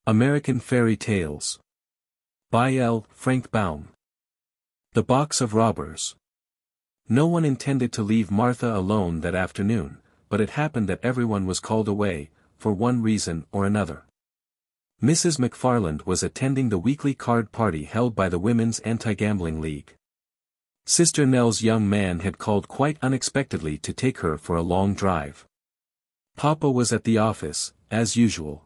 American Fairy Tales. By L. Frank Baum. The Box of Robbers. No one intended to leave Martha alone that afternoon, but it happened that everyone was called away, for one reason or another. Mrs. McFarland was attending the weekly card party held by the Women's Anti-Gambling League. Sister Nell's young man had called quite unexpectedly to take her for a long drive. Papa was at the office, as usual.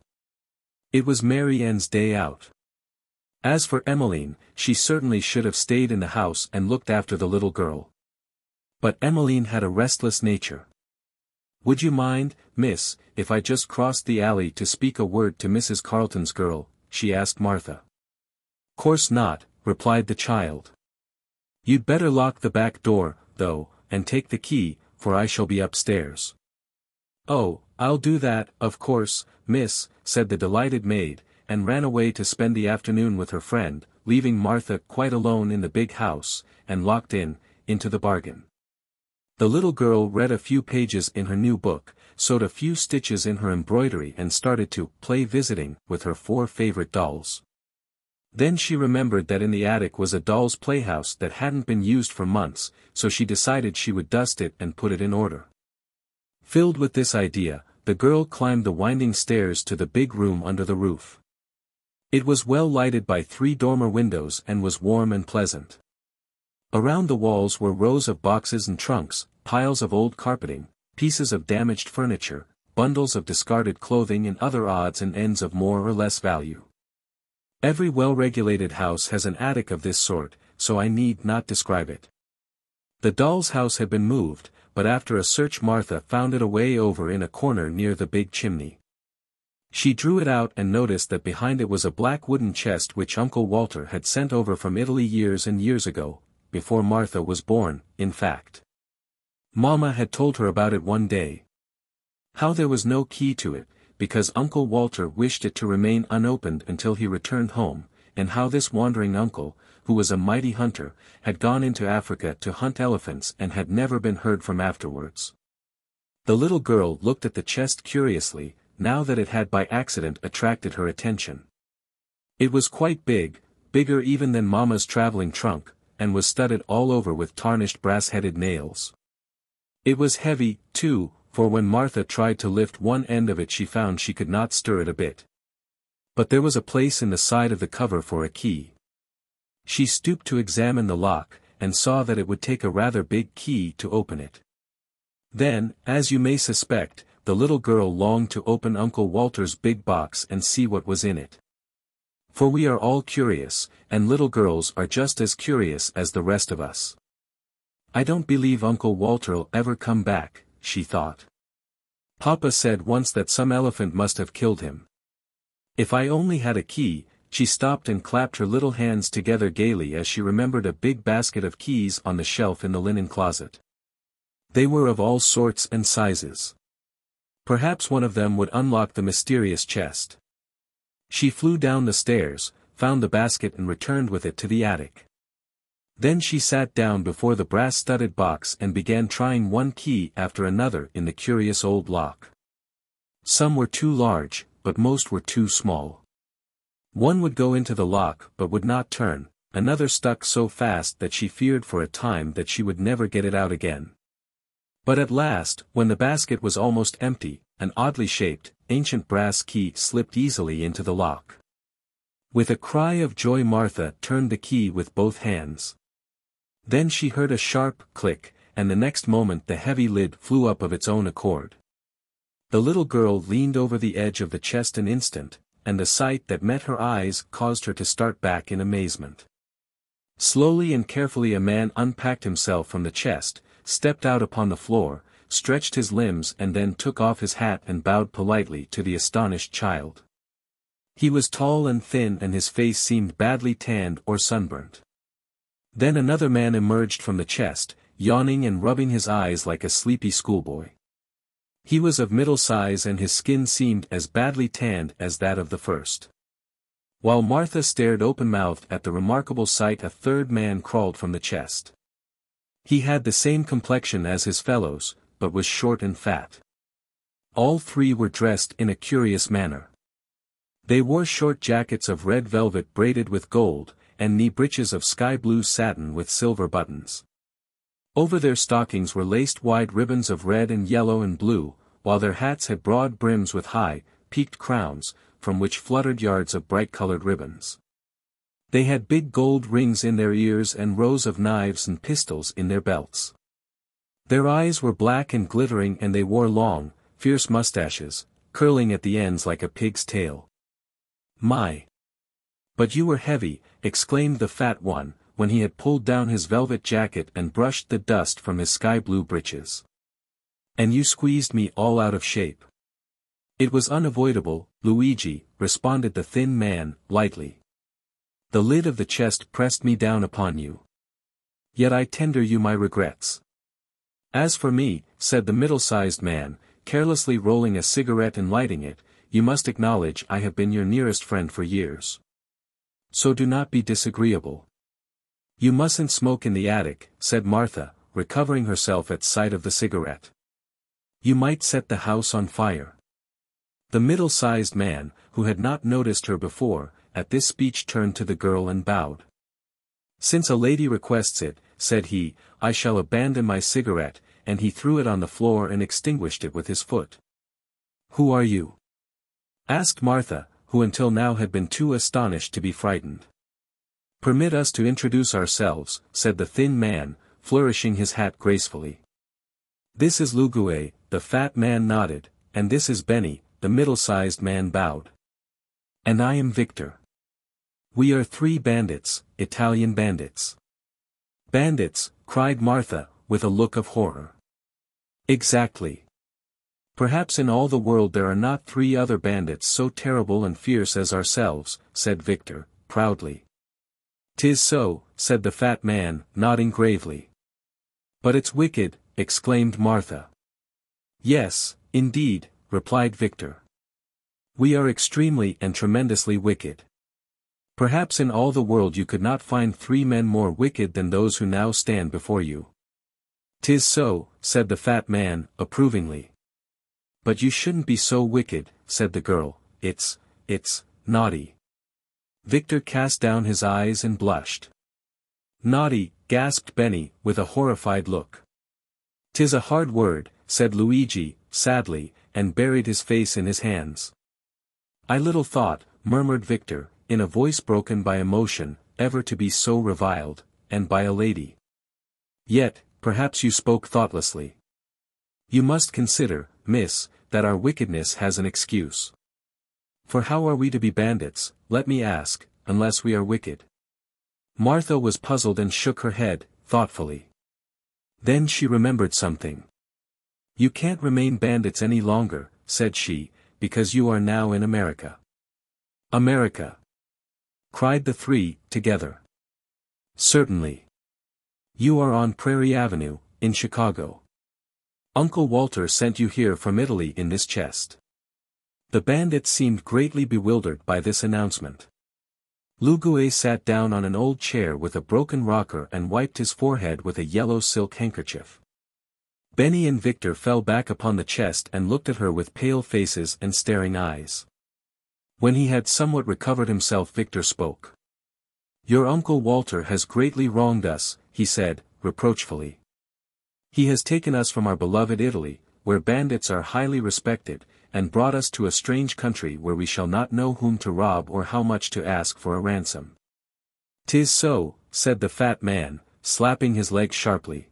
It was Mary Ann's day out. As for Emmeline, she certainly should have stayed in the house and looked after the little girl. But Emmeline had a restless nature. "Would you mind, miss, if I just crossed the alley to speak a word to Mrs. Carleton's girl?" she asked Martha. "Course not," replied the child. "You'd better lock the back door, though, and take the key, for I shall be upstairs." "Oh, I'll do that, of course, miss," said the delighted maid, and ran away to spend the afternoon with her friend, leaving Martha quite alone in the big house, and locked into the bargain. The little girl read a few pages in her new book, sewed a few stitches in her embroidery and started to play visiting with her 4 favorite dolls. Then she remembered that in the attic was a doll's playhouse that hadn't been used for months, so she decided she would dust it and put it in order. Filled with this idea, the girl climbed the winding stairs to the big room under the roof. It was well lighted by 3 dormer windows and was warm and pleasant. Around the walls were rows of boxes and trunks, piles of old carpeting, pieces of damaged furniture, bundles of discarded clothing and other odds and ends of more or less value. Every well-regulated house has an attic of this sort, so I need not describe it. The doll's house had been moved, but after a search Martha found it away over in a corner near the big chimney. She drew it out and noticed that behind it was a black wooden chest which Uncle Walter had sent over from Italy years and years ago, before Martha was born, in fact. Mama had told her about it one day. How there was no key to it, because Uncle Walter wished it to remain unopened until he returned home, and how this wandering uncle, who was a mighty hunter, had gone into Africa to hunt elephants and had never been heard from afterwards. The little girl looked at the chest curiously, now that it had by accident attracted her attention. It was quite big, bigger even than Mama's traveling trunk, and was studded all over with tarnished brass-headed nails. It was heavy, too, for when Martha tried to lift one end of it she found she could not stir it a bit. But there was a place in the side of the cover for a key. She stooped to examine the lock, and saw that it would take a rather big key to open it. Then, as you may suspect, the little girl longed to open Uncle Walter's big box and see what was in it. For we are all curious, and little girls are just as curious as the rest of us. "I don't believe Uncle Walter'll ever come back," she thought. "Papa said once that some elephant must have killed him. If I only had a key." She stopped and clapped her little hands together gaily as she remembered a big basket of keys on the shelf in the linen closet. They were of all sorts and sizes. Perhaps one of them would unlock the mysterious chest. She flew down the stairs, found the basket and returned with it to the attic. Then she sat down before the brass-studded box and began trying one key after another in the curious old lock. Some were too large, but most were too small. One would go into the lock but would not turn, another stuck so fast that she feared for a time that she would never get it out again. But at last, when the basket was almost empty, an oddly shaped, ancient brass key slipped easily into the lock. With a cry of joy Martha turned the key with both hands. Then she heard a sharp click, and the next moment the heavy lid flew up of its own accord. The little girl leaned over the edge of the chest an instant, and the sight that met her eyes caused her to start back in amazement. Slowly and carefully a man unpacked himself from the chest, stepped out upon the floor, stretched his limbs and then took off his hat and bowed politely to the astonished child. He was tall and thin and his face seemed badly tanned or sunburnt. Then another man emerged from the chest, yawning and rubbing his eyes like a sleepy schoolboy. He was of middle size and his skin seemed as badly tanned as that of the first. While Martha stared open-mouthed at the remarkable sight, a third man crawled from the chest. He had the same complexion as his fellows, but was short and fat. All 3 were dressed in a curious manner. They wore short jackets of red velvet braided with gold, and knee breeches of sky blue satin with silver buttons. Over their stockings were laced wide ribbons of red and yellow and blue, while their hats had broad brims with high, peaked crowns, from which fluttered yards of bright-colored ribbons. They had big gold rings in their ears and rows of knives and pistols in their belts. Their eyes were black and glittering, and they wore long, fierce mustaches, curling at the ends like a pig's tail. "My! But you were heavy," exclaimed the fat one, when he had pulled down his velvet jacket and brushed the dust from his sky-blue breeches. "And you squeezed me all out of shape." "It was unavoidable, Luigi," responded the thin man, lightly. "The lid of the chest pressed me down upon you. Yet I tender you my regrets." "As for me," said the middle-sized man, carelessly rolling a cigarette and lighting it, "you must acknowledge I have been your nearest friend for years. So do not be disagreeable." "You mustn't smoke in the attic," said Martha, recovering herself at sight of the cigarette. "You might set the house on fire." The middle-sized man, who had not noticed her before, at this speech turned to the girl and bowed. "Since a lady requests it," said he, "I shall abandon my cigarette," and he threw it on the floor and extinguished it with his foot. "Who are you?" asked Martha, who until now had been too astonished to be frightened. "Permit us to introduce ourselves," said the thin man, flourishing his hat gracefully. "This is Lugue," the fat man nodded, "and this is Benny," the middle-sized man bowed. "And I am Victor. We are 3 bandits, Italian bandits." "Bandits," cried Martha, with a look of horror. "Exactly. Perhaps in all the world there are not 3 other bandits so terrible and fierce as ourselves," said Victor, proudly. "'Tis so," said the fat man, nodding gravely. "But it's wicked," exclaimed Martha. "Yes, indeed," replied Victor. "We are extremely and tremendously wicked. Perhaps in all the world you could not find 3 men more wicked than those who now stand before you." "'Tis so," said the fat man, approvingly. "But you shouldn't be so wicked," said the girl, It's naughty." Victor cast down his eyes and blushed. "Naughty," gasped Benny, with a horrified look. "'Tis a hard word," said Luigi, sadly, and buried his face in his hands. "I little thought," murmured Victor, in a voice broken by emotion, "ever to be so reviled, and by a lady. Yet, perhaps you spoke thoughtlessly. You must consider, miss, that our wickedness has an excuse. For how are we to be bandits, let me ask, unless we are wicked?" Martha was puzzled and shook her head, thoughtfully. Then she remembered something. "You can't remain bandits any longer," said she, "because you are now in America." "America!" cried the 3, together. "Certainly. You are on Prairie Avenue, in Chicago. Uncle Walter sent you here from Italy in this chest." The bandits seemed greatly bewildered by this announcement. Lugue sat down on an old chair with a broken rocker and wiped his forehead with a yellow silk handkerchief. Benny and Victor fell back upon the chest and looked at her with pale faces and staring eyes. When he had somewhat recovered himself, Victor spoke. "Your Uncle Walter has greatly wronged us," he said, reproachfully. "He has taken us from our beloved Italy, where bandits are highly respected, and brought us to a strange country where we shall not know whom to rob or how much to ask for a ransom." "'Tis so," said the fat man, slapping his leg sharply.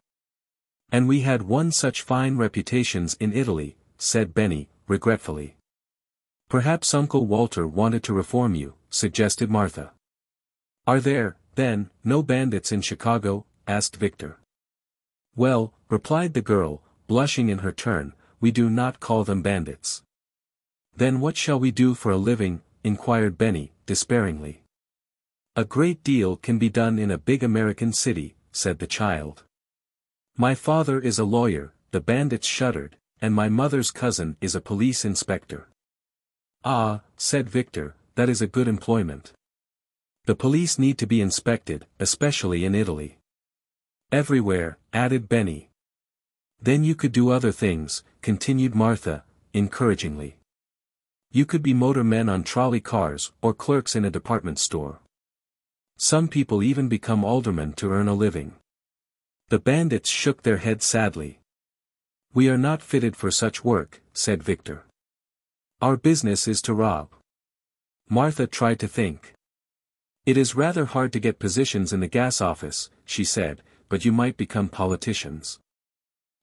"And we had won such fine reputations in Italy," said Benny, regretfully. "Perhaps Uncle Walter wanted to reform you," suggested Martha. "Are there, then, no bandits in Chicago?" asked Victor. "Well," replied the girl, blushing in her turn, "we do not call them bandits." "Then what shall we do for a living?" inquired Benny, despairingly. "A great deal can be done in a big American city," said the child. "My father is a lawyer," the bandits shuddered, "and my mother's cousin is a police inspector." "Ah," said Victor, "that is a good employment. The police need to be inspected, especially in Italy." "Everywhere," added Benny. "Then you could do other things," continued Martha, encouragingly. You could be motormen on trolley cars, or clerks in a department store. Some people even become aldermen to earn a living. The bandits shook their heads sadly. We are not fitted for such work, said Victor. Our business is to rob. Martha tried to think. It is rather hard to get positions in the gas office, she said, but you might become politicians.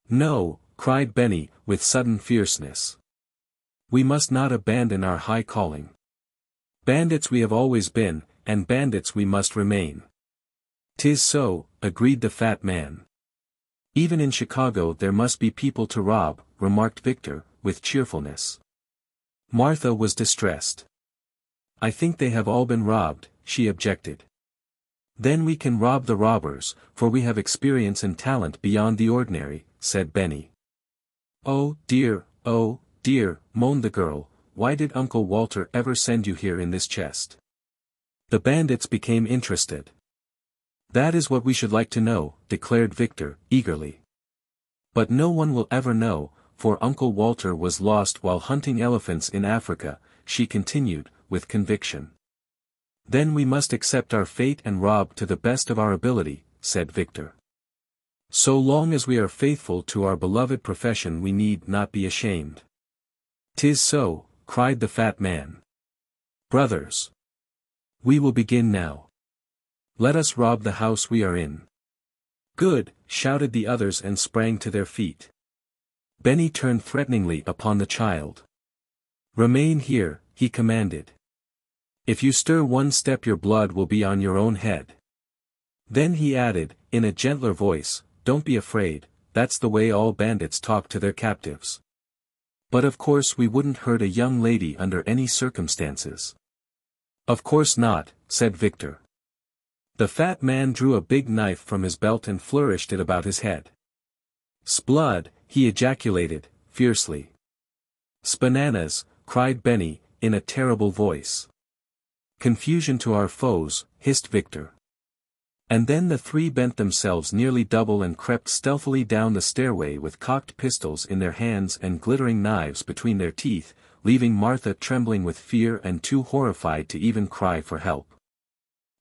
No, cried Benny, with sudden fierceness. We must not abandon our high calling. Bandits we have always been, and bandits we must remain. 'Tis so, agreed the fat man. Even in Chicago there must be people to rob, remarked Victor, with cheerfulness. Martha was distressed. I think they have all been robbed, she objected. Then we can rob the robbers, for we have experience and talent beyond the ordinary, said Benny. Oh dear, moaned the girl, why did Uncle Walter ever send you here in this chest? The bandits became interested. That is what we should like to know, declared Victor, eagerly. But no one will ever know, for Uncle Walter was lost while hunting elephants in Africa, she continued, with conviction. Then we must accept our fate and rob to the best of our ability, said Victor. So long as we are faithful to our beloved profession we need not be ashamed. 'Tis so, cried the fat man. Brothers, we will begin now. Let us rob the house we are in. Good, shouted the others and sprang to their feet. Benny turned threateningly upon the child. Remain here, he commanded. If you stir one step your blood will be on your own head. Then he added, in a gentler voice, don't be afraid, that's the way all bandits talk to their captives. But of course we wouldn't hurt a young lady under any circumstances. Of course not, said Victor. The fat man drew a big knife from his belt and flourished it about his head. Sblood, he ejaculated, fiercely. Sbananas, cried Benny, in a terrible voice. Confusion to our foes, hissed Victor. And then the three bent themselves nearly double and crept stealthily down the stairway with cocked pistols in their hands and glittering knives between their teeth, leaving Martha trembling with fear and too horrified to even cry for help.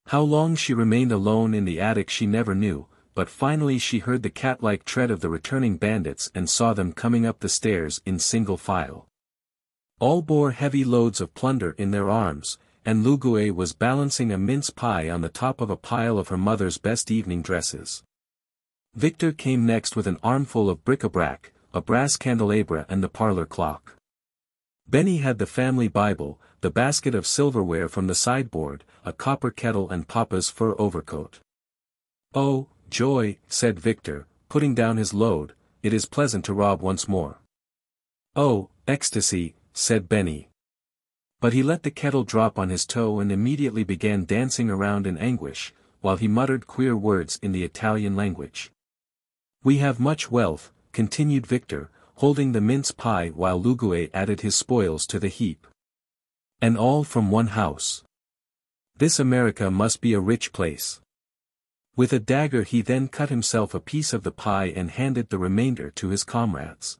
How long she remained alone in the attic she never knew, but finally she heard the cat-like tread of the returning bandits and saw them coming up the stairs in single file. All bore heavy loads of plunder in their arms, and Lugue was balancing a mince pie on the top of a pile of her mother's best evening dresses. Victor came next with an armful of bric-a-brac, a brass candelabra and the parlor clock. Benny had the family Bible, the basket of silverware from the sideboard, a copper kettle and Papa's fur overcoat. Oh, joy, said Victor, putting down his load, it is pleasant to rob once more. Oh, ecstasy, said Benny. But he let the kettle drop on his toe and immediately began dancing around in anguish, while he muttered queer words in the Italian language. We have much wealth, continued Victor, holding the mince pie while Lugue added his spoils to the heap. And all from one house. This America must be a rich place. With a dagger he then cut himself a piece of the pie and handed the remainder to his comrades.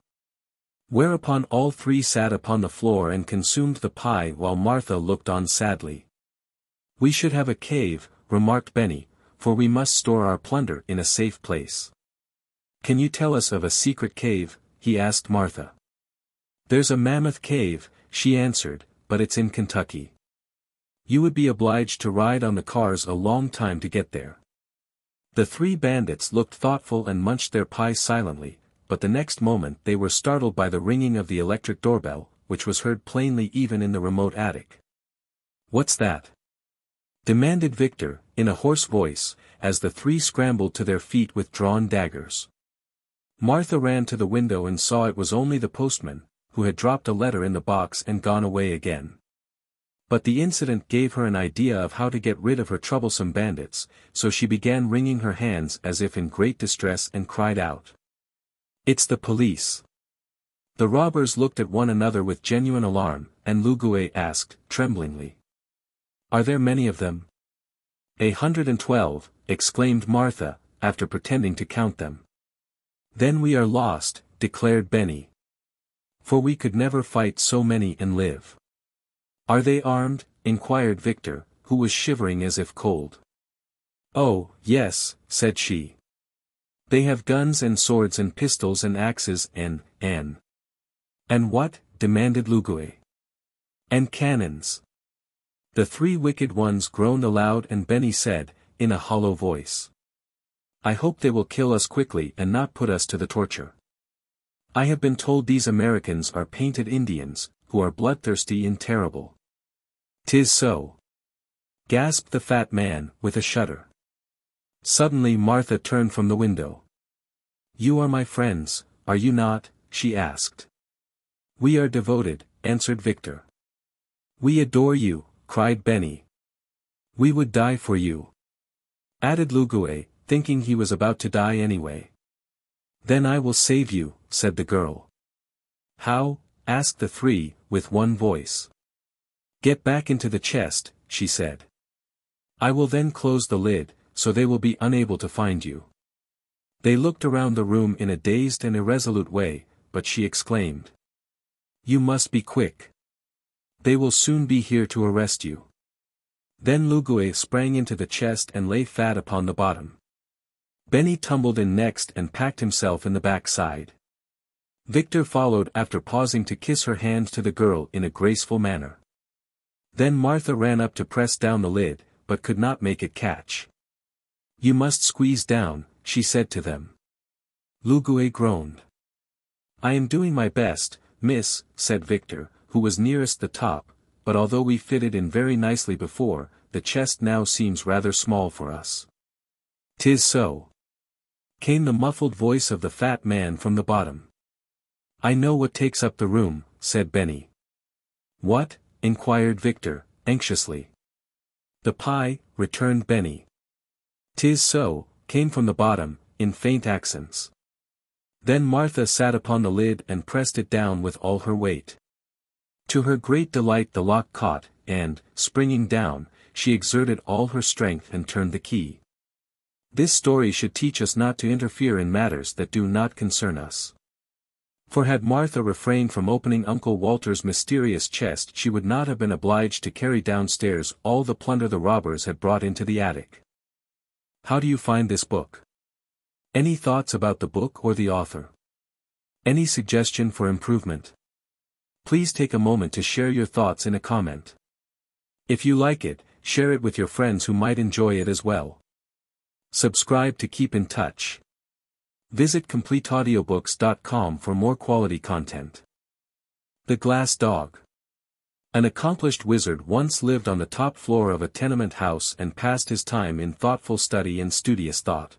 Whereupon all three sat upon the floor and consumed the pie while Martha looked on sadly. We should have a cave, remarked Benny, for we must store our plunder in a safe place. Can you tell us of a secret cave? He asked Martha. There's a mammoth cave, she answered, but it's in Kentucky. You would be obliged to ride on the cars a long time to get there. The three bandits looked thoughtful and munched their pie silently, but the next moment they were startled by the ringing of the electric doorbell, which was heard plainly even in the remote attic. What's that? Demanded Victor, in a hoarse voice, as the three scrambled to their feet with drawn daggers. Martha ran to the window and saw it was only the postman, who had dropped a letter in the box and gone away again. But the incident gave her an idea of how to get rid of her troublesome bandits, so she began wringing her hands as if in great distress and cried out. It's the police. The robbers looked at one another with genuine alarm, and Lugue asked, tremblingly. Are there many of them? 112, exclaimed Martha, after pretending to count them. Then we are lost, declared Benny. For we could never fight so many and live. Are they armed? Inquired Victor, who was shivering as if cold. Oh, yes, said she. They have guns and swords and pistols and axes and. And what? Demanded Lugue. And cannons. The three wicked ones groaned aloud and Benny said, in a hollow voice. I hope they will kill us quickly and not put us to the torture. I have been told these Americans are painted Indians, who are bloodthirsty and terrible. 'Tis so. Gasped the fat man, with a shudder. Suddenly Martha turned from the window. You are my friends, are you not? She asked. We are devoted, answered Victor. We adore you, cried Benny. We would die for you. Added Lugue, thinking he was about to die anyway. Then I will save you, said the girl. How? Asked the three, with one voice. Get back into the chest, she said. I will then close the lid, so they will be unable to find you. They looked around the room in a dazed and irresolute way, but she exclaimed. You must be quick. They will soon be here to arrest you. Then Lugue sprang into the chest and lay flat upon the bottom. Benny tumbled in next and packed himself in the back side. Victor followed after pausing to kiss her hand to the girl in a graceful manner. Then Martha ran up to press down the lid, but could not make it catch. You must squeeze down, she said to them. Lugue groaned. I am doing my best, miss, said Victor, who was nearest the top, but although we fitted in very nicely before, the chest now seems rather small for us. 'Tis so. Came the muffled voice of the fat man from the bottom. I know what takes up the room, said Benny. What? Inquired Victor, anxiously. The pie, returned Benny. 'Tis so, came from the bottom, in faint accents. Then Martha sat upon the lid and pressed it down with all her weight. To her great delight the lock caught, and, springing down, she exerted all her strength and turned the key. This story should teach us not to interfere in matters that do not concern us. For had Martha refrained from opening Uncle Walter's mysterious chest she would not have been obliged to carry downstairs all the plunder the robbers had brought into the attic. How do you find this book? Any thoughts about the book or the author? Any suggestion for improvement? Please take a moment to share your thoughts in a comment. If you like it, share it with your friends who might enjoy it as well. Subscribe to keep in touch. Visit CompleteAudiobooks.com for more quality content. The Glass Dog. An accomplished wizard once lived on the top floor of a tenement house and passed his time in thoughtful study and studious thought.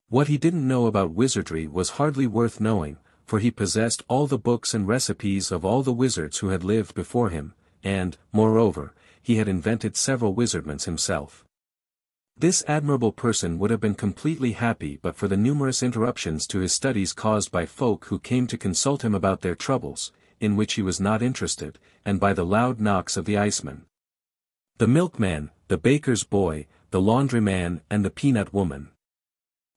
What he didn't know about wizardry was hardly worth knowing, for he possessed all the books and recipes of all the wizards who had lived before him, and, moreover, he had invented several wizardments himself. This admirable person would have been completely happy but for the numerous interruptions to his studies caused by folk who came to consult him about their troubles, in which he was not interested, and by the loud knocks of the iceman. The milkman, the baker's boy, the laundryman and the peanut woman.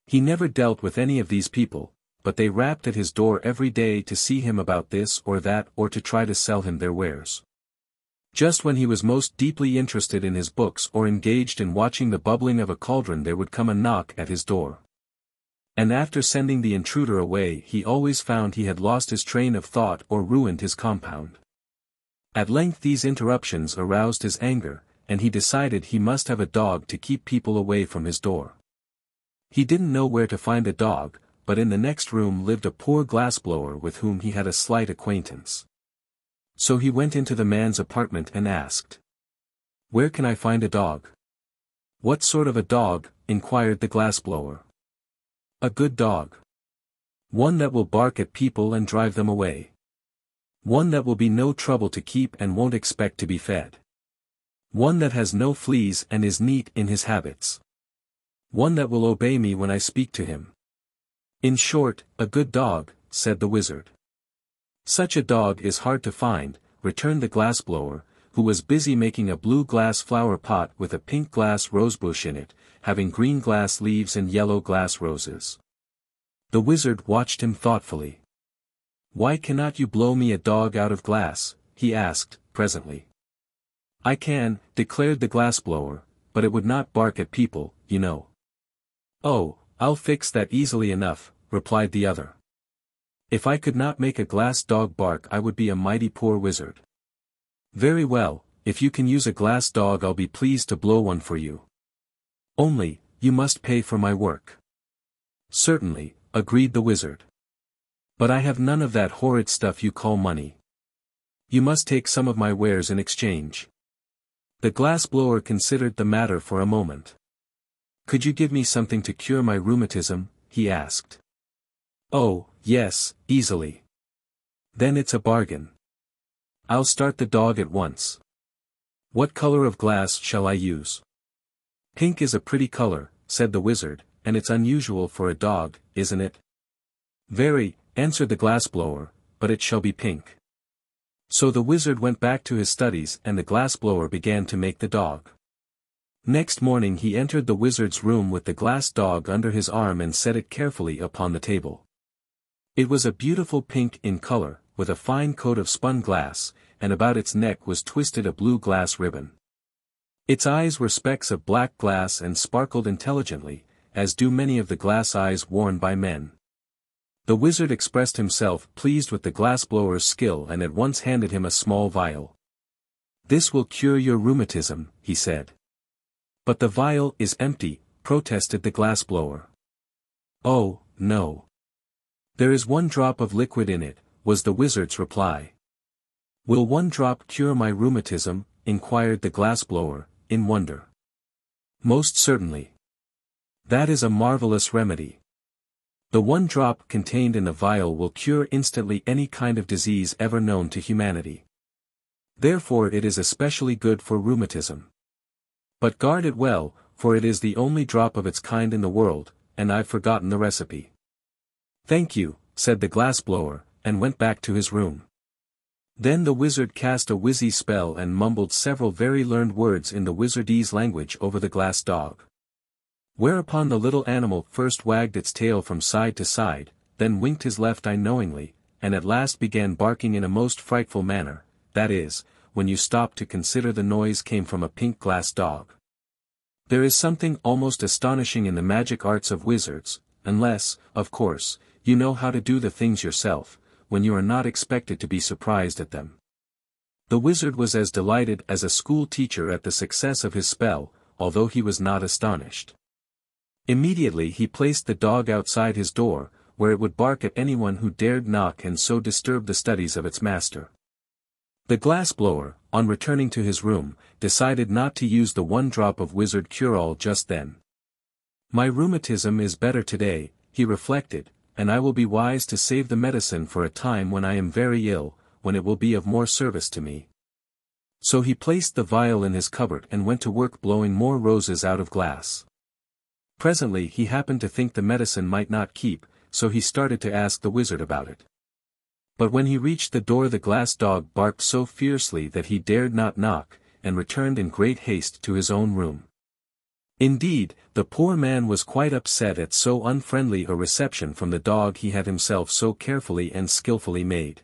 He never dealt with any of these people, but they rapped at his door every day to see him about this or that or to try to sell him their wares. Just when he was most deeply interested in his books or engaged in watching the bubbling of a cauldron there would come a knock at his door. And after sending the intruder away he always found he had lost his train of thought or ruined his compound. At length these interruptions aroused his anger, and he decided he must have a dog to keep people away from his door. He didn't know where to find a dog, but in the next room lived a poor glassblower with whom he had a slight acquaintance. So he went into the man's apartment and asked, "Where can I find a dog?" "What sort of a dog?" inquired the glassblower. "A good dog. One that will bark at people and drive them away. One that will be no trouble to keep and won't expect to be fed. One that has no fleas and is neat in his habits. One that will obey me when I speak to him. In short, a good dog," said the wizard. "Such a dog is hard to find," returned the glassblower, who was busy making a blue glass flower pot with a pink glass rosebush in it, having green glass leaves and yellow glass roses. The wizard watched him thoughtfully. "Why cannot you blow me a dog out of glass?" he asked, presently. I can, declared the glassblower, but it would not bark at people, you know. Oh, I'll fix that easily enough, replied the other. If I could not make a glass dog bark I would be a mighty poor wizard. Very well, if you can use a glass dog I'll be pleased to blow one for you. Only, you must pay for my work. Certainly, agreed the wizard. But I have none of that horrid stuff you call money. You must take some of my wares in exchange. The glassblower considered the matter for a moment. Could you give me something to cure my rheumatism? He asked. Oh, yes, easily. Then it's a bargain. I'll start the dog at once. What color of glass shall I use? Pink is a pretty color, said the wizard, and it's unusual for a dog, isn't it? Very, answered the glassblower, but it shall be pink. So the wizard went back to his studies and the glassblower began to make the dog. Next morning he entered the wizard's room with the glass dog under his arm and set it carefully upon the table. It was a beautiful pink in color, with a fine coat of spun glass, and about its neck was twisted a blue glass ribbon. Its eyes were specks of black glass and sparkled intelligently, as do many of the glass eyes worn by men. The wizard expressed himself pleased with the glassblower's skill and at once handed him a small vial. This will cure your rheumatism, he said. But the vial is empty, protested the glassblower. Oh, no. There is one drop of liquid in it, was the wizard's reply. Will one drop cure my rheumatism? Inquired the glassblower, in wonder. Most certainly. That is a marvelous remedy. The one drop contained in the vial will cure instantly any kind of disease ever known to humanity. Therefore it is especially good for rheumatism. But guard it well, for it is the only drop of its kind in the world, and I've forgotten the recipe. Thank you, said the glassblower, and went back to his room. Then the wizard cast a wizzy spell and mumbled several very learned words in the wizardese language over the glass dog. Whereupon the little animal first wagged its tail from side to side, then winked his left eye knowingly, and at last began barking in a most frightful manner, that is, when you stopped to consider the noise came from a pink glass dog. There is something almost astonishing in the magic arts of wizards, unless, of course, you know how to do the things yourself, when you are not expected to be surprised at them. The wizard was as delighted as a school teacher at the success of his spell, although he was not astonished. Immediately he placed the dog outside his door, where it would bark at anyone who dared knock and so disturb the studies of its master. The glassblower, on returning to his room, decided not to use the one drop of wizard cure-all just then. My rheumatism is better today, he reflected, and I will be wise to save the medicine for a time when I am very ill, when it will be of more service to me. So he placed the vial in his cupboard and went to work blowing more roses out of glass. Presently he happened to think the medicine might not keep, so he started to ask the wizard about it. But when he reached the door the glass dog barked so fiercely that he dared not knock, and returned in great haste to his own room. Indeed, the poor man was quite upset at so unfriendly a reception from the dog he had himself so carefully and skillfully made.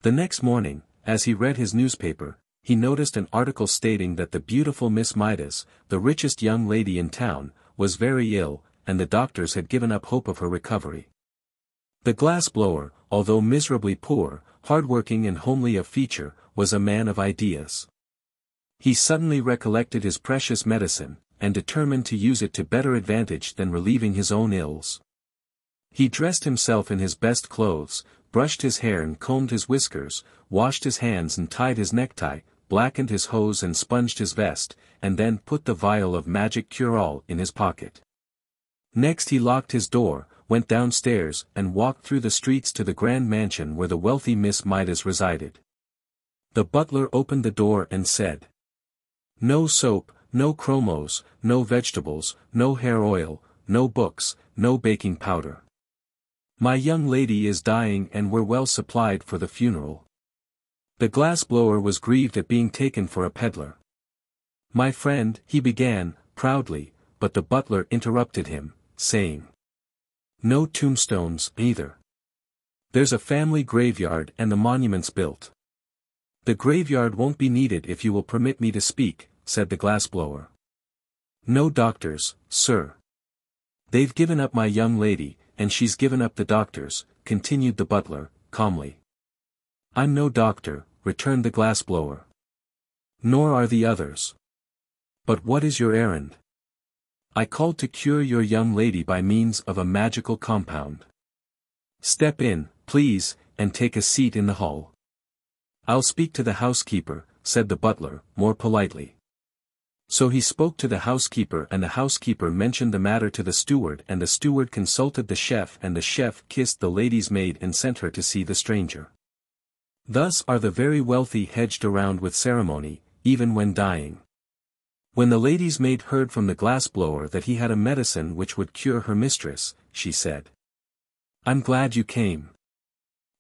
The next morning, as he read his newspaper, he noticed an article stating that the beautiful Miss Midas, the richest young lady in town, was very ill, and the doctors had given up hope of her recovery. The glassblower, although miserably poor, hard-working and homely of feature, was a man of ideas. He suddenly recollected his precious medicine, and determined to use it to better advantage than relieving his own ills. He dressed himself in his best clothes, brushed his hair and combed his whiskers, washed his hands and tied his necktie, blackened his hose and sponged his vest, and then put the vial of magic cure-all in his pocket. Next he locked his door, went downstairs and walked through the streets to the grand mansion where the wealthy Miss Midas resided. The butler opened the door and said, "No soap, no chromos, no vegetables, no hair oil, no books, no baking powder. My young lady is dying and we're well supplied for the funeral." The glassblower was grieved at being taken for a peddler. "My friend," he began, proudly, but the butler interrupted him, saying, "No tombstones, either. There's a family graveyard and the monuments built. The graveyard won't be needed if you will permit me to speak, said the glassblower. No doctors, sir. They've given up my young lady, and she's given up the doctors, continued the butler, calmly. I'm no doctor, returned the glassblower. Nor are the others. But what is your errand? I called to cure your young lady by means of a magical compound. Step in, please, and take a seat in the hall. I'll speak to the housekeeper, said the butler, more politely. So he spoke to the housekeeper, and the housekeeper mentioned the matter to the steward, and the steward consulted the chef, and the chef kissed the lady's maid and sent her to see the stranger. Thus are the very wealthy hedged around with ceremony, even when dying. When the lady's maid heard from the glassblower that he had a medicine which would cure her mistress, she said, I'm glad you came.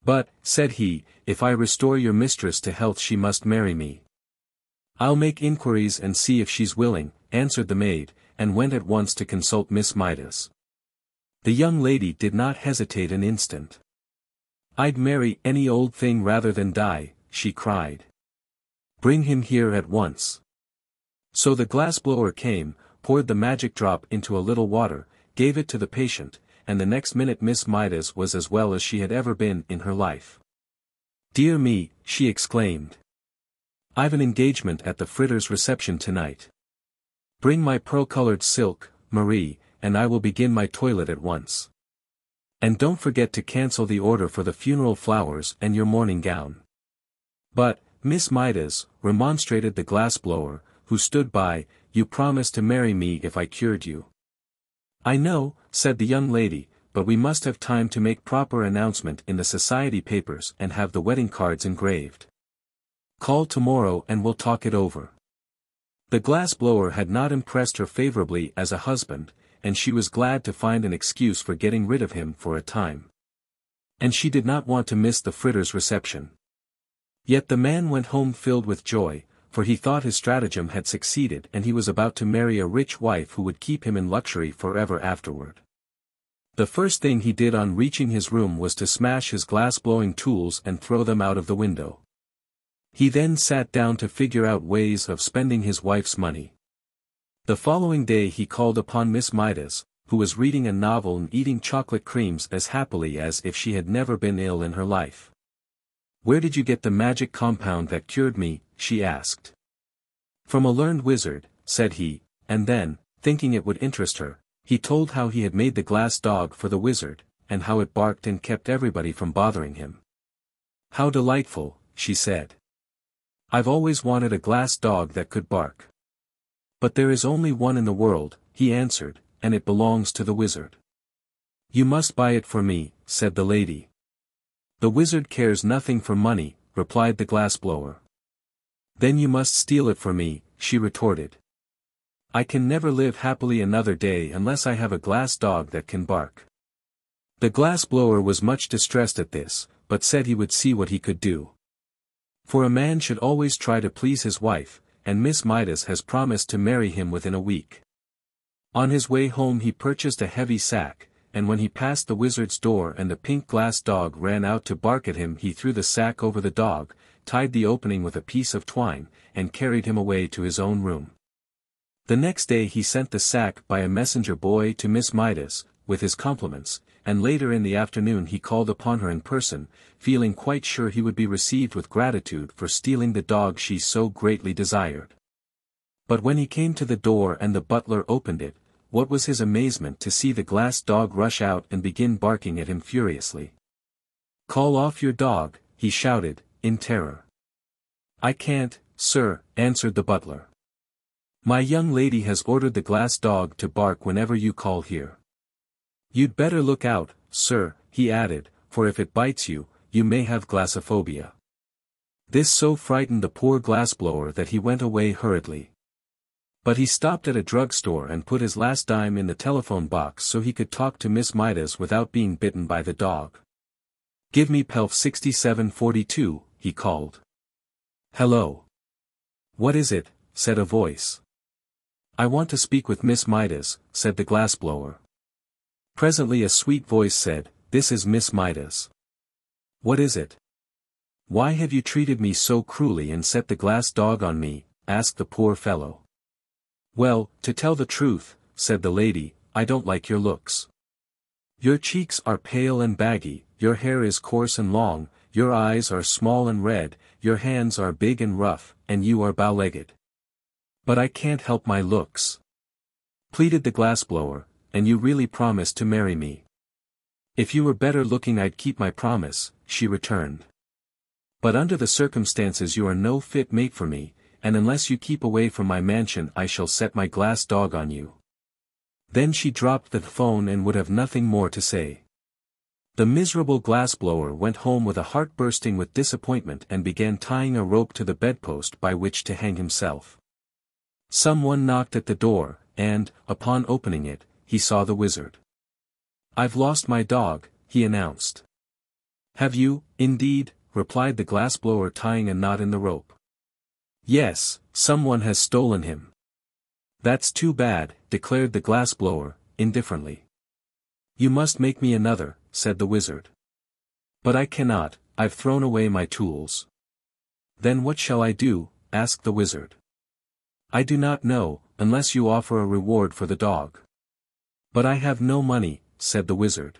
But, said he, if I restore your mistress to health she must marry me. I'll make inquiries and see if she's willing, answered the maid, and went at once to consult Miss Midas. The young lady did not hesitate an instant. I'd marry any old thing rather than die, she cried. Bring him here at once. So the glassblower came, poured the magic drop into a little water, gave it to the patient, and the next minute Miss Midas was as well as she had ever been in her life. Dear me, she exclaimed. I've an engagement at the Fritters' reception tonight. Bring my pearl-colored silk, Marie, and I will begin my toilet at once. And don't forget to cancel the order for the funeral flowers and your morning gown. But, Miss Midas, remonstrated the glassblower, who stood by, you promised to marry me if I cured you. I know, said the young lady, but we must have time to make proper announcement in the society papers and have the wedding cards engraved. Call tomorrow and we'll talk it over. The glassblower had not impressed her favorably as a husband, and she was glad to find an excuse for getting rid of him for a time. And she did not want to miss the Fritters' reception. Yet the man went home filled with joy, for he thought his stratagem had succeeded and he was about to marry a rich wife who would keep him in luxury forever afterward. The first thing he did on reaching his room was to smash his glass-blowing tools and throw them out of the window. He then sat down to figure out ways of spending his wife's money. The following day he called upon Miss Midas, who was reading a novel and eating chocolate creams as happily as if she had never been ill in her life. Where did you get the magic compound that cured me? She asked. From a learned wizard, said he, and then, thinking it would interest her, he told how he had made the glass dog for the wizard, and how it barked and kept everybody from bothering him. How delightful, she said. I've always wanted a glass dog that could bark. But there is only one in the world, he answered, and it belongs to the wizard. You must buy it for me, said the lady. The wizard cares nothing for money, replied the glassblower. Then you must steal it for me, she retorted. I can never live happily another day unless I have a glass dog that can bark. The glassblower was much distressed at this, but said he would see what he could do. For a man should always try to please his wife, and Miss Midas has promised to marry him within a week. On his way home he purchased a heavy sack, and when he passed the wizard's door and the pink glass dog ran out to bark at him, he threw the sack over the dog, tied the opening with a piece of twine, and carried him away to his own room. The next day he sent the sack by a messenger boy to Miss Midas, with his compliments, and later in the afternoon he called upon her in person, feeling quite sure he would be received with gratitude for stealing the dog she so greatly desired. But when he came to the door and the butler opened it, what was his amazement to see the glass dog rush out and begin barking at him furiously. Call off your dog, he shouted, in terror. I can't, sir, answered the butler. My young lady has ordered the glass dog to bark whenever you call here. You'd better look out, sir, he added, for if it bites you, you may have glassophobia. This so frightened the poor glassblower that he went away hurriedly. But he stopped at a drugstore and put his last dime in the telephone box so he could talk to Miss Midas without being bitten by the dog. Give me Pelf 6742, he called. Hello. What is it? Said a voice. I want to speak with Miss Midas, said the glassblower. Presently a sweet voice said, This is Miss Midas. What is it? "Why have you treated me so cruelly and set the glass dog on me?" asked the poor fellow. "Well, to tell the truth," said the lady, "I don't like your looks. Your cheeks are pale and baggy, your hair is coarse and long, your eyes are small and red, your hands are big and rough, and you are bow-legged. But I can't help my looks," pleaded the glassblower, "and you really promised to marry me." "If you were better looking I'd keep my promise," she returned. "But under the circumstances you are no fit mate for me, and unless you keep away from my mansion I shall set my glass dog on you." Then she dropped the phone and would have nothing more to say. The miserable glassblower went home with a heart bursting with disappointment and began tying a rope to the bedpost by which to hang himself. Someone knocked at the door, and, upon opening it, he saw the wizard. "I've lost my dog," he announced. "Have you, indeed?" replied the glassblower, tying a knot in the rope. "Yes, someone has stolen him." "That's too bad," declared the glassblower, indifferently. "You must make me another," said the wizard. "But I cannot, I've thrown away my tools." "Then what shall I do?" asked the wizard. "I do not know, unless you offer a reward for the dog." "But I have no money," said the wizard.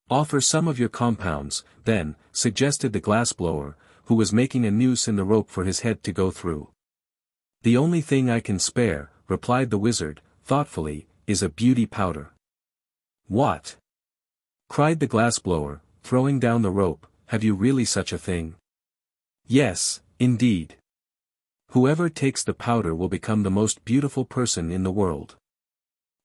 "Offer some of your compounds, then," suggested the glassblower, who was making a noose in the rope for his head to go through. "The only thing I can spare," replied the wizard, thoughtfully, "is a beauty powder." "What?" cried the glassblower, throwing down the rope, "have you really such a thing?" "Yes, indeed. Whoever takes the powder will become the most beautiful person in the world."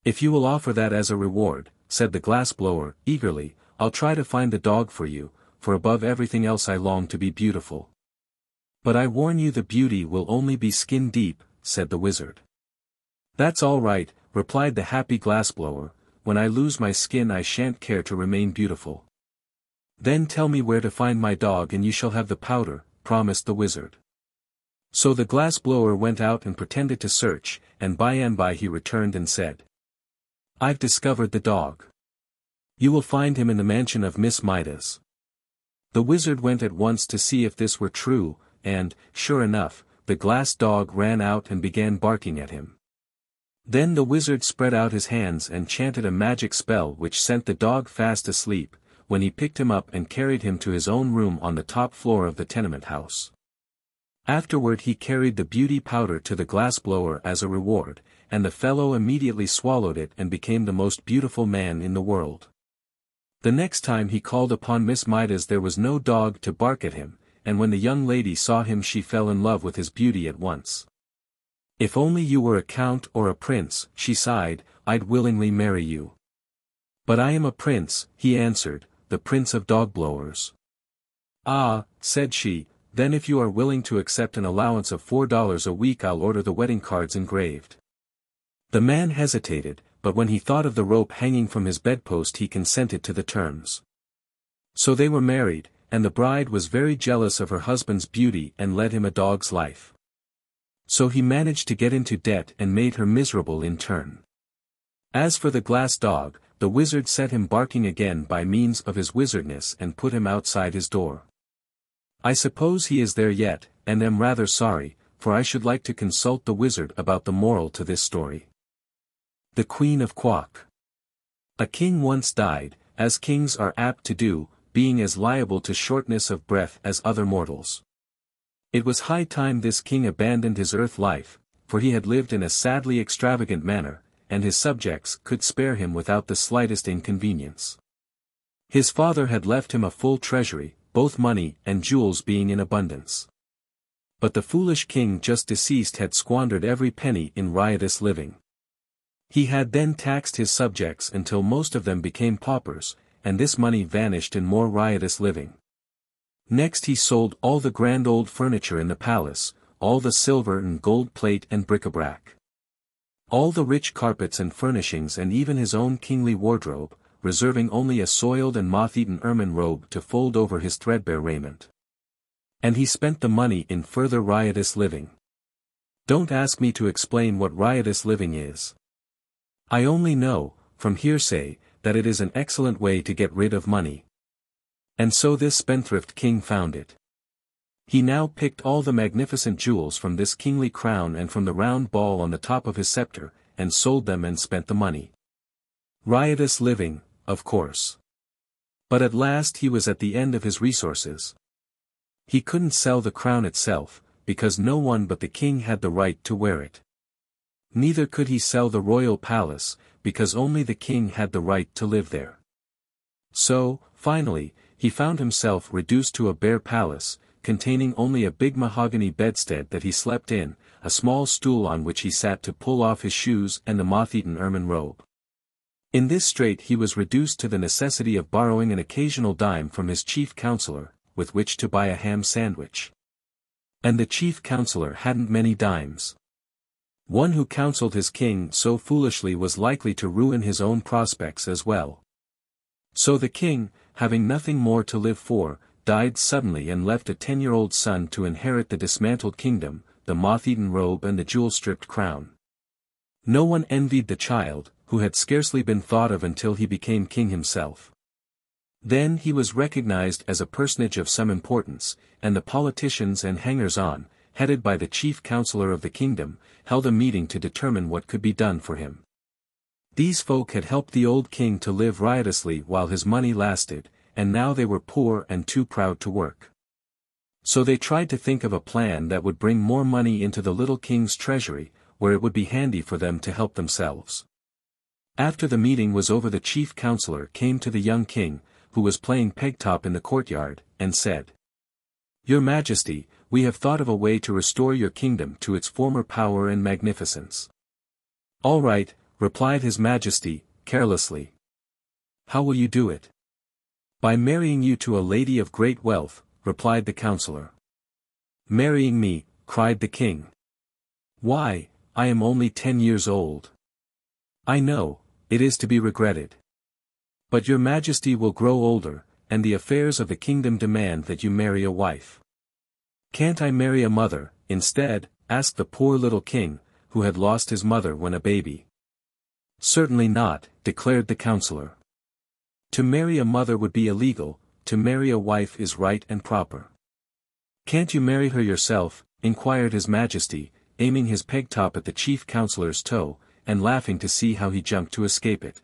"If you will offer that as a reward," said the glassblower, eagerly, "I'll try to find the dog for you, for above everything else I long to be beautiful." "But I warn you the beauty will only be skin deep," said the wizard. "That's all right," replied the happy glassblower, "when I lose my skin I shan't care to remain beautiful." "Then tell me where to find my dog and you shall have the powder," promised the wizard. So the glassblower went out and pretended to search, and by and by he returned and said, "I've discovered the dog. You will find him in the mansion of Miss Midas." The wizard went at once to see if this were true, and, sure enough, the glass dog ran out and began barking at him. Then the wizard spread out his hands and chanted a magic spell which sent the dog fast asleep, when he picked him up and carried him to his own room on the top floor of the tenement house. Afterward he carried the beauty powder to the glassblower as a reward, and the fellow immediately swallowed it and became the most beautiful man in the world. The next time he called upon Miss Midas there was no dog to bark at him, and when the young lady saw him she fell in love with his beauty at once. "If only you were a count or a prince," she sighed, "I'd willingly marry you." "But I am a prince," he answered, "the prince of dog-blowers." "Ah," said she, "then if you are willing to accept an allowance of $4 a week I'll order the wedding cards engraved." The man hesitated, but when he thought of the rope hanging from his bedpost he consented to the terms. So they were married, and the bride was very jealous of her husband's beauty and led him a dog's life. So he managed to get into debt and made her miserable in turn. As for the glass dog, the wizard set him barking again by means of his wizardness and put him outside his door. I suppose he is there yet, and am rather sorry, for I should like to consult the wizard about the moral to this story. The Queen of Quok. A king once died, as kings are apt to do, being as liable to shortness of breath as other mortals. It was high time this king abandoned his earth life, for he had lived in a sadly extravagant manner, and his subjects could spare him without the slightest inconvenience. His father had left him a full treasury, both money and jewels being in abundance. But the foolish king just deceased had squandered every penny in riotous living. He had then taxed his subjects until most of them became paupers, and this money vanished in more riotous living. Next he sold all the grand old furniture in the palace, all the silver and gold plate and bric-a-brac, all the rich carpets and furnishings and even his own kingly wardrobe, reserving only a soiled and moth-eaten ermine robe to fold over his threadbare raiment. And he spent the money in further riotous living. Don't ask me to explain what riotous living is. I only know, from hearsay, that it is an excellent way to get rid of money. And so this spendthrift king found it. He now picked all the magnificent jewels from this kingly crown and from the round ball on the top of his scepter, and sold them and spent the money. Riotous living, of course. But at last he was at the end of his resources. He couldn't sell the crown itself, because no one but the king had the right to wear it. Neither could he sell the royal palace, because only the king had the right to live there. So, finally, he found himself reduced to a bare palace, containing only a big mahogany bedstead that he slept in, a small stool on which he sat to pull off his shoes and the moth-eaten ermine robe. In this strait he was reduced to the necessity of borrowing an occasional dime from his chief counselor, with which to buy a ham sandwich. And the chief counselor hadn't many dimes. One who counseled his king so foolishly was likely to ruin his own prospects as well. So the king, having nothing more to live for, died suddenly and left a 10-year-old son to inherit the dismantled kingdom, the moth-eaten robe and the jewel-stripped crown. No one envied the child, who had scarcely been thought of until he became king himself. Then he was recognized as a personage of some importance, and the politicians and hangers-on, headed by the chief counselor of the kingdom, held a meeting to determine what could be done for him. These folk had helped the old king to live riotously while his money lasted, and now they were poor and too proud to work. So they tried to think of a plan that would bring more money into the little king's treasury, where it would be handy for them to help themselves. After the meeting was over, the chief counselor came to the young king, who was playing peg-top in the courtyard, and said, "Your Majesty, we have thought of a way to restore your kingdom to its former power and magnificence." "All right," replied His Majesty, carelessly. "How will you do it?" "By marrying you to a lady of great wealth," replied the counselor. "Marrying me," cried the king. "Why, I am only 10 years old." "I know, it is to be regretted. But your Majesty will grow older, and the affairs of the kingdom demand that you marry a wife." "Can't I marry a mother, instead?" asked the poor little king, who had lost his mother when a baby. "Certainly not," declared the counselor. "To marry a mother would be illegal, to marry a wife is right and proper." "Can't you marry her yourself?" inquired His Majesty, aiming his peg-top at the chief counselor's toe, and laughing to see how he jumped to escape it.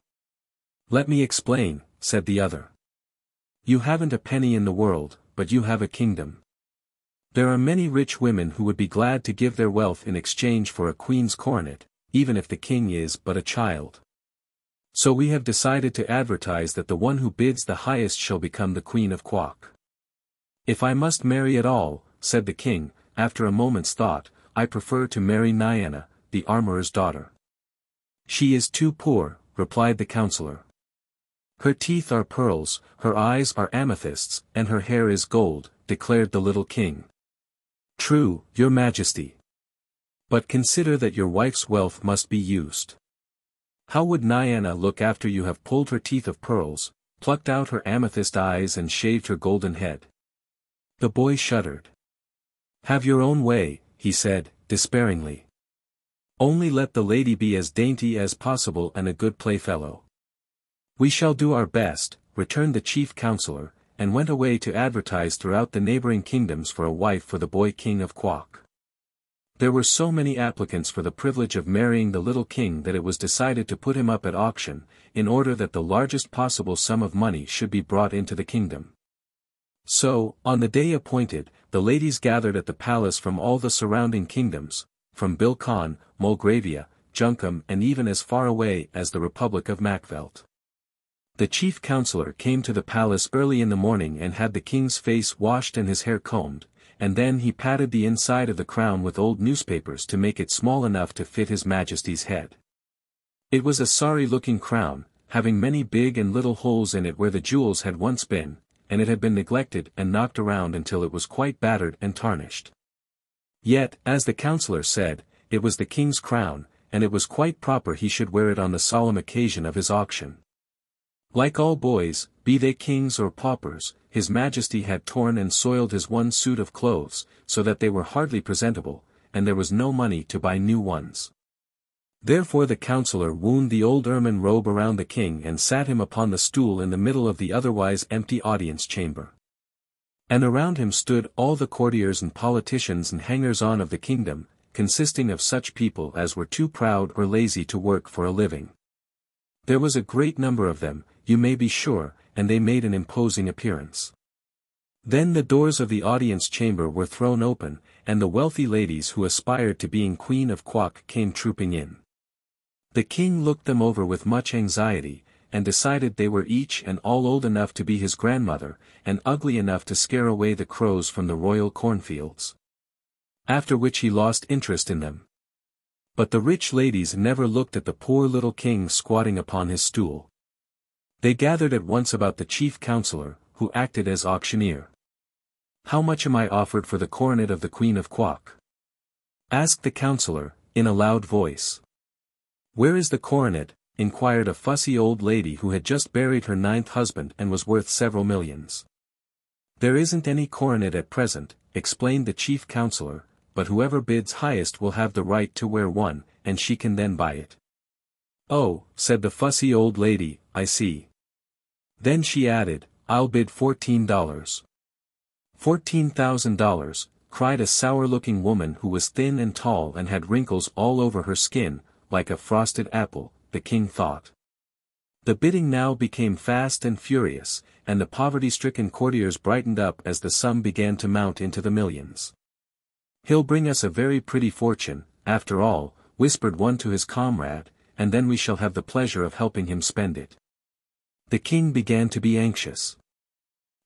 "Let me explain," said the other. "You haven't a penny in the world, but you have a kingdom. There are many rich women who would be glad to give their wealth in exchange for a queen's coronet, even if the king is but a child. So we have decided to advertise that the one who bids the highest shall become the Queen of Quok." "If I must marry at all," said the king, after a moment's thought, "I prefer to marry Nyana, the armorer's daughter." "She is too poor," replied the counselor. "Her teeth are pearls, her eyes are amethysts, and her hair is gold," declared the little king. "True, your Majesty. But consider that your wife's wealth must be used. How would Nyana look after you have pulled her teeth of pearls, plucked out her amethyst eyes and shaved her golden head?" The boy shuddered. "Have your own way," he said, despairingly. "Only let the lady be as dainty as possible and a good playfellow." "We shall do our best," returned the chief counselor, and went away to advertise throughout the neighboring kingdoms for a wife for the boy King of Quok. There were so many applicants for the privilege of marrying the little king that it was decided to put him up at auction, in order that the largest possible sum of money should be brought into the kingdom. So, on the day appointed, the ladies gathered at the palace from all the surrounding kingdoms, from Bilkon, Mulgravia, Junkum and even as far away as the Republic of Macvelt. The chief counselor came to the palace early in the morning and had the king's face washed and his hair combed, and then he padded the inside of the crown with old newspapers to make it small enough to fit His Majesty's head. It was a sorry-looking crown, having many big and little holes in it where the jewels had once been, and it had been neglected and knocked around until it was quite battered and tarnished. Yet, as the counselor said, it was the king's crown, and it was quite proper he should wear it on the solemn occasion of his auction. Like all boys, be they kings or paupers, His Majesty had torn and soiled his one suit of clothes, so that they were hardly presentable, and there was no money to buy new ones. Therefore the counselor wound the old ermine robe around the king and sat him upon the stool in the middle of the otherwise empty audience chamber. And around him stood all the courtiers and politicians and hangers-on of the kingdom, consisting of such people as were too proud or lazy to work for a living. There was a great number of them, you may be sure, and they made an imposing appearance. Then the doors of the audience chamber were thrown open, and the wealthy ladies who aspired to being Queen of Quok came trooping in. The king looked them over with much anxiety, and decided they were each and all old enough to be his grandmother, and ugly enough to scare away the crows from the royal cornfields. After which he lost interest in them. But the rich ladies never looked at the poor little king squatting upon his stool. They gathered at once about the chief counselor, who acted as auctioneer. "How much am I offered for the coronet of the Queen of Quok?" asked the counselor, in a loud voice. "Where is the coronet?" inquired a fussy old lady who had just buried her 9th husband and was worth several millions. "There isn't any coronet at present," explained the chief counselor, "but whoever bids highest will have the right to wear one, and she can then buy it." "Oh," said the fussy old lady, "I see." Then she added, "I'll bid $14. $14,000, cried a sour-looking woman who was thin and tall and had wrinkles all over her skin, like a frosted apple, the king thought. The bidding now became fast and furious, and the poverty-stricken courtiers brightened up as the sum began to mount into the millions. "He'll bring us a very pretty fortune, after all," whispered one to his comrade, "and then we shall have the pleasure of helping him spend it." The king began to be anxious.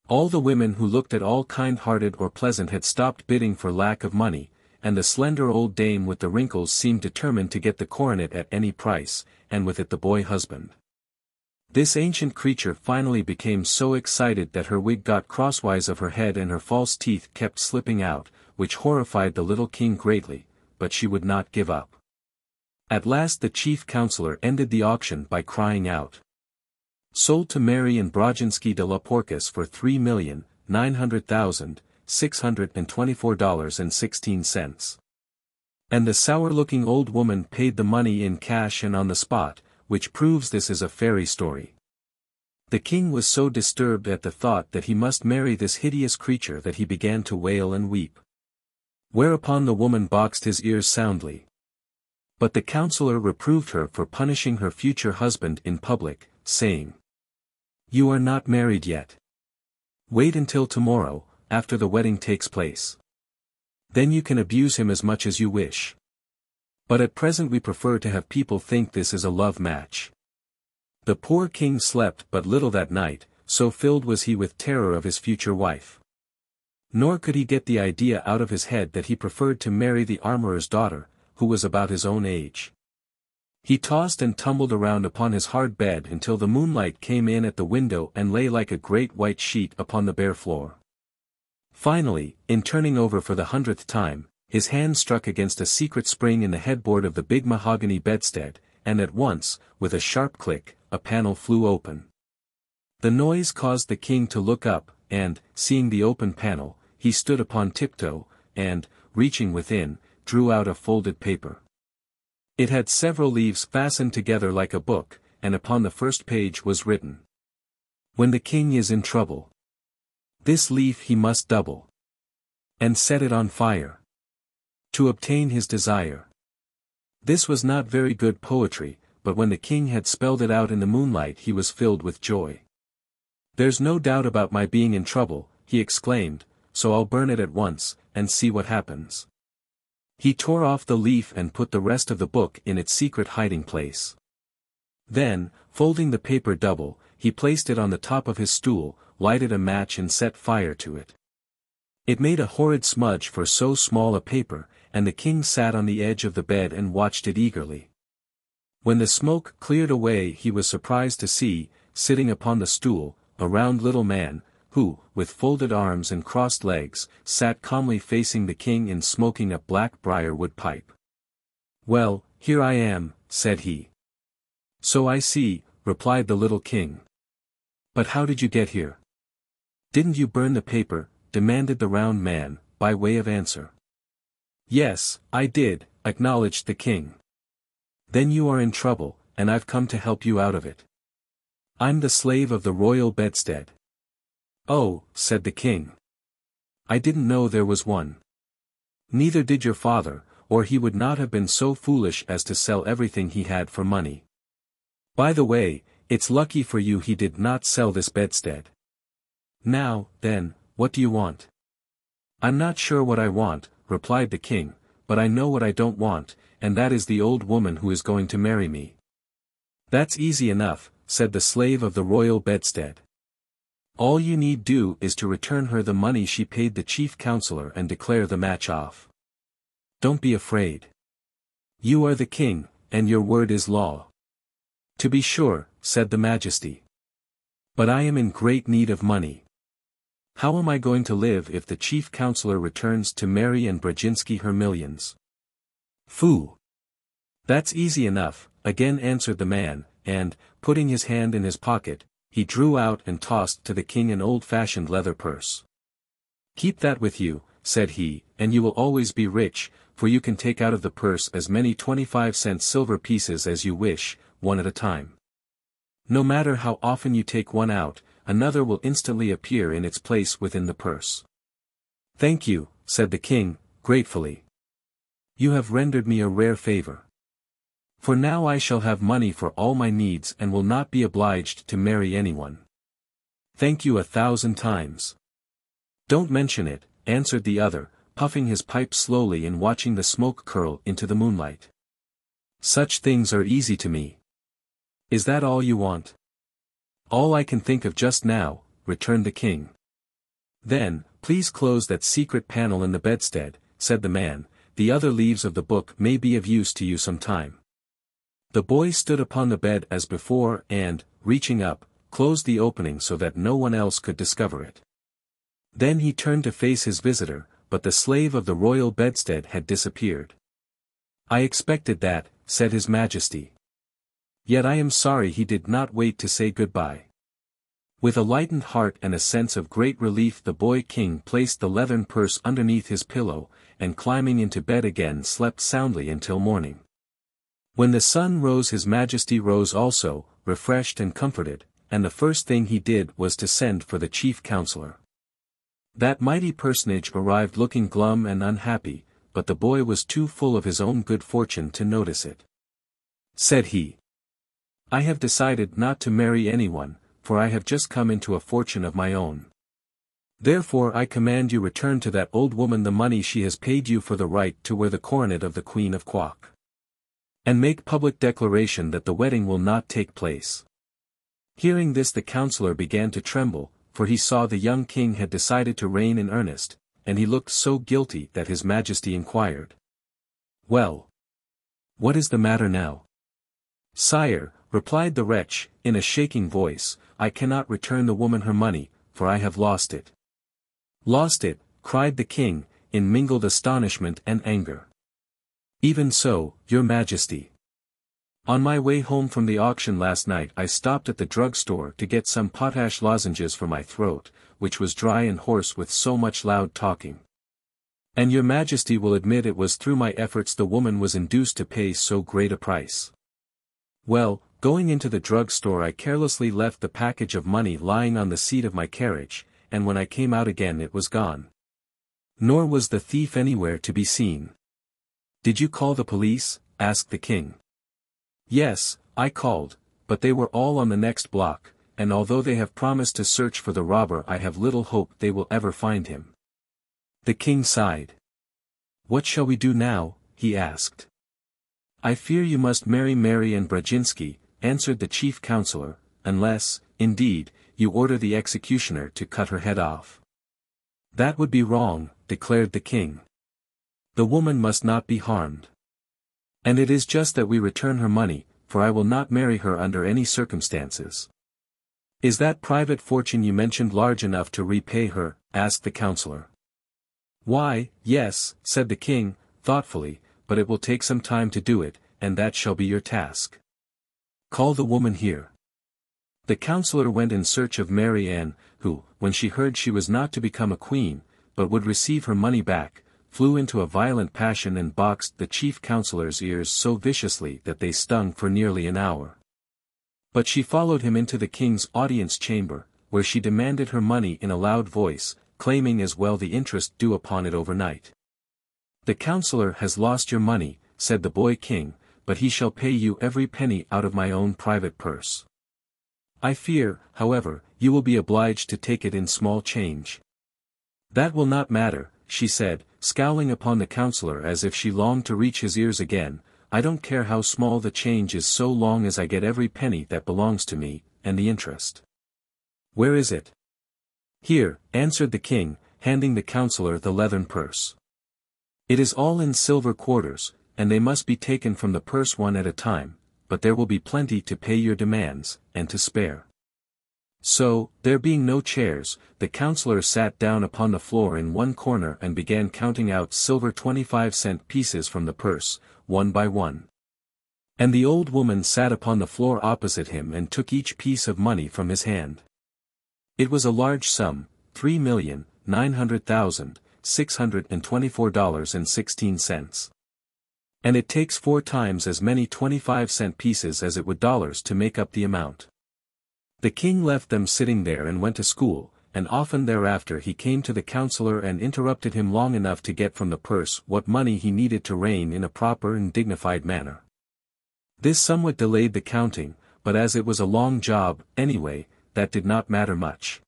All the women who looked at all kind-hearted or pleasant had stopped bidding for lack of money, and the slender old dame with the wrinkles seemed determined to get the coronet at any price, and with it the boy husband. This ancient creature finally became so excited that her wig got crosswise of her head and her false teeth kept slipping out, which horrified the little king greatly, but she would not give up. At last the chief counselor ended the auction by crying out, "Sold to Mary and Brodzinsky de la Porcas for $3,900,624.16. And the sour-looking old woman paid the money in cash and on the spot, which proves this is a fairy story. The king was so disturbed at the thought that he must marry this hideous creature that he began to wail and weep. Whereupon the woman boxed his ears soundly. But the counselor reproved her for punishing her future husband in public, saying, "You are not married yet. Wait until tomorrow, after the wedding takes place. Then you can abuse him as much as you wish. But at present we prefer to have people think this is a love match." The poor king slept but little that night, so filled was he with terror of his future wife. Nor could he get the idea out of his head that he preferred to marry the armorer's daughter, who was about his own age. He tossed and tumbled around upon his hard bed until the moonlight came in at the window and lay like a great white sheet upon the bare floor. Finally, in turning over for the 100th time, his hand struck against a secret spring in the headboard of the big mahogany bedstead, and at once, with a sharp click, a panel flew open. The noise caused the king to look up, and, seeing the open panel, he stood upon tiptoe, and, reaching within, drew out a folded paper. It had several leaves fastened together like a book, and upon the first page was written, "When the king is in trouble, this leaf he must double, and set it on fire, to obtain his desire." This was not very good poetry, but when the king had spelled it out in the moonlight he was filled with joy. "There's no doubt about my being in trouble," he exclaimed, "so I'll burn it at once, and see what happens." He tore off the leaf and put the rest of the book in its secret hiding place. Then, folding the paper double, he placed it on the top of his stool, lighted a match and set fire to it. It made a horrid smudge for so small a paper, and the king sat on the edge of the bed and watched it eagerly. When the smoke cleared away he was surprised to see, sitting upon the stool, a round little man, who, with folded arms and crossed legs, sat calmly facing the king and smoking a black briar-wood pipe. "Well, here I am," said he. "So I see," replied the little king. "But how did you get here?" "Didn't you burn the paper?" demanded the round man, by way of answer. "Yes, I did," acknowledged the king. "Then you are in trouble, and I've come to help you out of it. I'm the slave of the royal bedstead." "Oh," said the king. I didn't know there was one. Neither did your father, or he would not have been so foolish as to sell everything he had for money. By the way, it's lucky for you he did not sell this bedstead. Now, then, what do you want? I'm not sure what I want, replied the king, but I know what I don't want, and that is the old woman who is going to marry me. That's easy enough, said the slave of the royal bedstead. All you need do is to return her the money she paid the chief counselor and declare the match off. Don't be afraid. You are the king, and your word is law. To be sure, said the majesty. But I am in great need of money. How am I going to live if the chief counselor returns to Mary and Brajinsky her millions? Phoo! That's easy enough, again answered the man, and, putting his hand in his pocket, he drew out and tossed to the king an old-fashioned leather purse. Keep that with you, said he, and you will always be rich, for you can take out of the purse as many 25-cent silver pieces as you wish, one at a time. No matter how often you take one out, another will instantly appear in its place within the purse. Thank you, said the king, gratefully. You have rendered me a rare favor. For now I shall have money for all my needs and will not be obliged to marry anyone. Thank you 1,000 times. Don't mention it, answered the other, puffing his pipe slowly and watching the smoke curl into the moonlight. Such things are easy to me. Is that all you want? All I can think of just now, returned the king. Then, please close that secret panel in the bedstead, said the man, the other leaves of the book may be of use to you some time. The boy stood upon the bed as before and, reaching up, closed the opening so that no one else could discover it. Then he turned to face his visitor, but the slave of the royal bedstead had disappeared. I expected that, said his majesty. Yet I am sorry he did not wait to say goodbye. With a lightened heart and a sense of great relief the boy king placed the leathern purse underneath his pillow, and climbing into bed again slept soundly until morning. When the sun rose his majesty rose also, refreshed and comforted, and the first thing he did was to send for the chief counselor. That mighty personage arrived looking glum and unhappy, but the boy was too full of his own good fortune to notice it. Said he, I have decided not to marry anyone, for I have just come into a fortune of my own. Therefore I command you return to that old woman the money she has paid you for the right to wear the coronet of the Queen of Quok. And make public declaration that the wedding will not take place. Hearing this the counselor began to tremble, for he saw the young king had decided to reign in earnest, and he looked so guilty that his majesty inquired. Well, what is the matter now? Sire, replied the wretch, in a shaking voice, I cannot return the woman her money, for I have lost it. Lost it, cried the king, in mingled astonishment and anger. Even so, your majesty. On my way home from the auction last night I stopped at the drugstore to get some potash lozenges for my throat, which was dry and hoarse with so much loud talking. And your majesty will admit it was through my efforts the woman was induced to pay so great a price. Well, going into the drugstore I carelessly left the package of money lying on the seat of my carriage, and when I came out again it was gone. Nor was the thief anywhere to be seen. Did you call the police? Asked the king. Yes, I called, but they were all on the next block, and although they have promised to search for the robber I have little hope they will ever find him. The king sighed. What shall we do now? He asked. I fear you must marry Mary and Brajinsky, answered the chief counselor, unless, indeed, you order the executioner to cut her head off. That would be wrong, declared the king. The woman must not be harmed. And it is just that we return her money, for I will not marry her under any circumstances. Is that private fortune you mentioned large enough to repay her? Asked the counselor. Why, yes, said the king, thoughtfully, but it will take some time to do it, and that shall be your task. Call the woman here. The counselor went in search of Mary Ann, who, when she heard she was not to become a queen, but would receive her money back, flew into a violent passion and boxed the chief counselor's ears so viciously that they stung for nearly an hour. But she followed him into the king's audience chamber, where she demanded her money in a loud voice, claiming as well the interest due upon it overnight. "The counselor has lost your money," said the boy king, "but he shall pay you every penny out of my own private purse. I fear, however, you will be obliged to take it in small change." "That will not matter," she said, scowling upon the counselor as if she longed to reach his ears again. "I don't care how small the change is so long as I get every penny that belongs to me, and the interest." "Where is it?" "Here," answered the king, handing the counselor the leathern purse. "It is all in silver quarters, and they must be taken from the purse one at a time, but there will be plenty to pay your demands, and to spare." So, there being no chairs, the counselor sat down upon the floor in one corner and began counting out silver 25-cent pieces from the purse, one by one. And the old woman sat upon the floor opposite him and took each piece of money from his hand. It was a large sum, $3,900,624.16. And it takes 4 times as many 25-cent pieces as it would dollars to make up the amount. The king left them sitting there and went to school, and often thereafter he came to the counselor and interrupted him long enough to get from the purse what money he needed to reign in a proper and dignified manner. This somewhat delayed the counting, but as it was a long job, anyway, that did not matter much.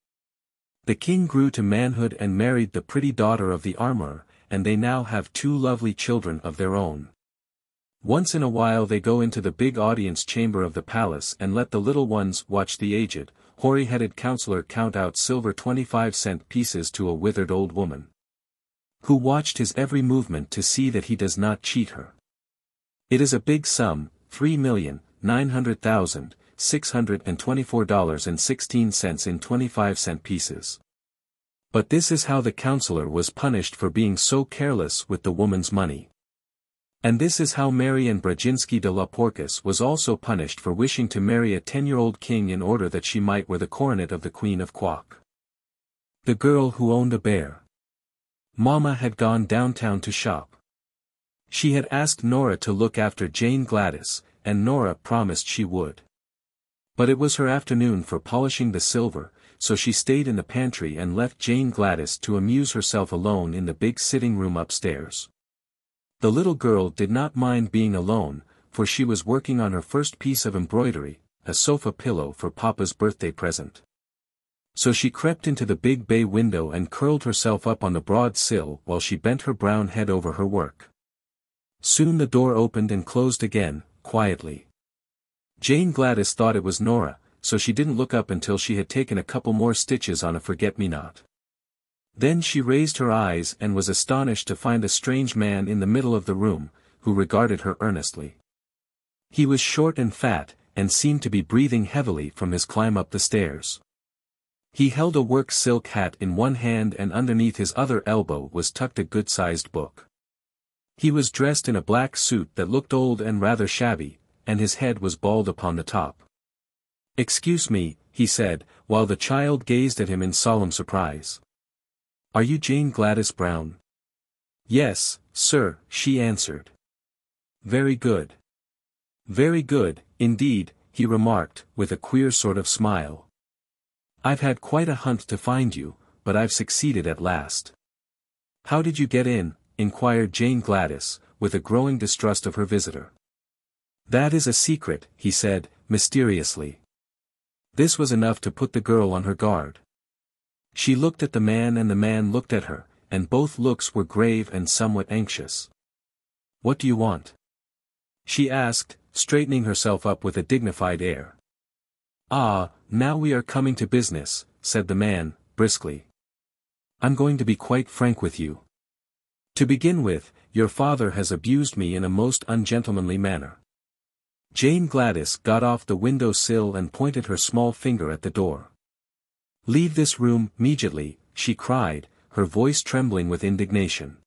The king grew to manhood and married the pretty daughter of the armorer, and they now have 2 lovely children of their own. Once in a while they go into the big audience chamber of the palace and let the little ones watch the aged, hoary-headed counselor count out silver 25-cent pieces to a withered old woman, who watched his every movement to see that he does not cheat her. It is a big sum, $3,900,624.16 in 25-cent pieces. But this is how the counselor was punished for being so careless with the woman's money. And this is how Marianne Brzezinski de la Porcus was also punished for wishing to marry a 10-year-old king in order that she might wear the coronet of the Queen of Quok. The girl who owned a bear. Mama had gone downtown to shop. She had asked Nora to look after Jane Gladys, and Nora promised she would. But it was her afternoon for polishing the silver, so she stayed in the pantry and left Jane Gladys to amuse herself alone in the big sitting room upstairs. The little girl did not mind being alone, for she was working on her first piece of embroidery, a sofa pillow for Papa's birthday present. So she crept into the big bay window and curled herself up on the broad sill while she bent her brown head over her work. Soon the door opened and closed again, quietly. Jane Gladys thought it was Nora, so she didn't look up until she had taken a couple more stitches on a forget-me-not. Then she raised her eyes and was astonished to find a strange man in the middle of the room, who regarded her earnestly. He was short and fat, and seemed to be breathing heavily from his climb up the stairs. He held a work silk hat in one hand and underneath his other elbow was tucked a good-sized book. He was dressed in a black suit that looked old and rather shabby, and his head was bald upon the top. "Excuse me," he said, while the child gazed at him in solemn surprise. "Are you Jane Gladys Brown?" "Yes, sir," she answered. "Very good. Very good, indeed," he remarked, with a queer sort of smile. "I've had quite a hunt to find you, but I've succeeded at last." "How did you get in?" inquired Jane Gladys, with a growing distrust of her visitor. "That is a secret," he said, mysteriously. This was enough to put the girl on her guard. She looked at the man and the man looked at her, and both looks were grave and somewhat anxious. "What do you want?" she asked, straightening herself up with a dignified air. "Ah, now we are coming to business," said the man, briskly. "I'm going to be quite frank with you. To begin with, your father has abused me in a most ungentlemanly manner." Jane Gladys got off the window sill and pointed her small finger at the door. "Leave this room immediately," she cried, her voice trembling with indignation.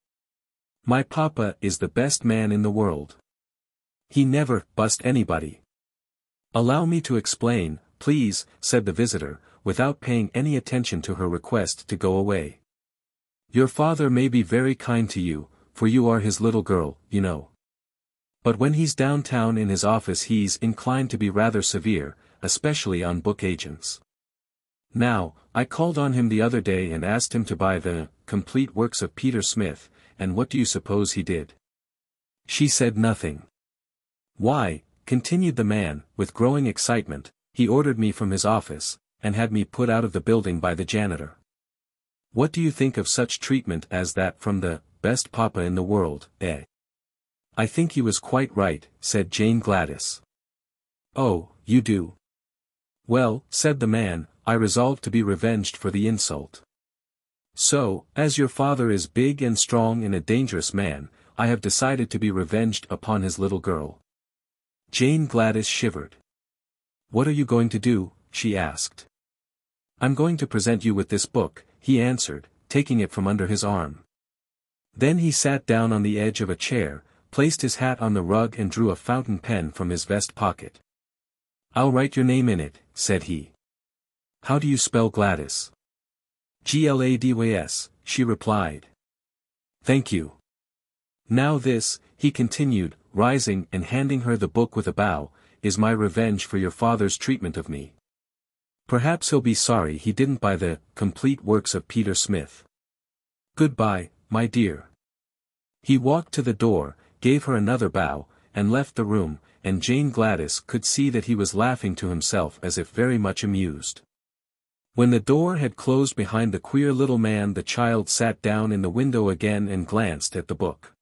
"My papa is the best man in the world. He never bust anybody." "Allow me to explain, please," said the visitor, without paying any attention to her request to go away. "Your father may be very kind to you, for you are his little girl, you know. But when he's downtown in his office he's inclined to be rather severe, especially on book agents. Now, I called on him the other day and asked him to buy the complete works of Peter Smith, and what do you suppose he did? She said nothing. Why, continued the man, with growing excitement, he ordered me from his office, and had me put out of the building by the janitor. What do you think of such treatment as that from the best papa in the world, eh? I think he was quite right, said Jane Gladys. Oh, you do? Well, said the man, I resolved to be revenged for the insult. So, as your father is big and strong and a dangerous man, I have decided to be revenged upon his little girl. Jane Gladys shivered. What are you going to do? She asked. I'm going to present you with this book, he answered, taking it from under his arm. Then he sat down on the edge of a chair, placed his hat on the rug and drew a fountain pen from his vest pocket. I'll write your name in it, said he. How do you spell Gladys? Gladys, she replied. Thank you. Now this, he continued, rising and handing her the book with a bow, is my revenge for your father's treatment of me. Perhaps he'll be sorry he didn't buy the complete works of Peter Smith. Goodbye, my dear. He walked to the door, gave her another bow, and left the room, and Jane Gladys could see that he was laughing to himself as if very much amused. When the door had closed behind the queer little man, the child sat down in the window again and glanced at the book.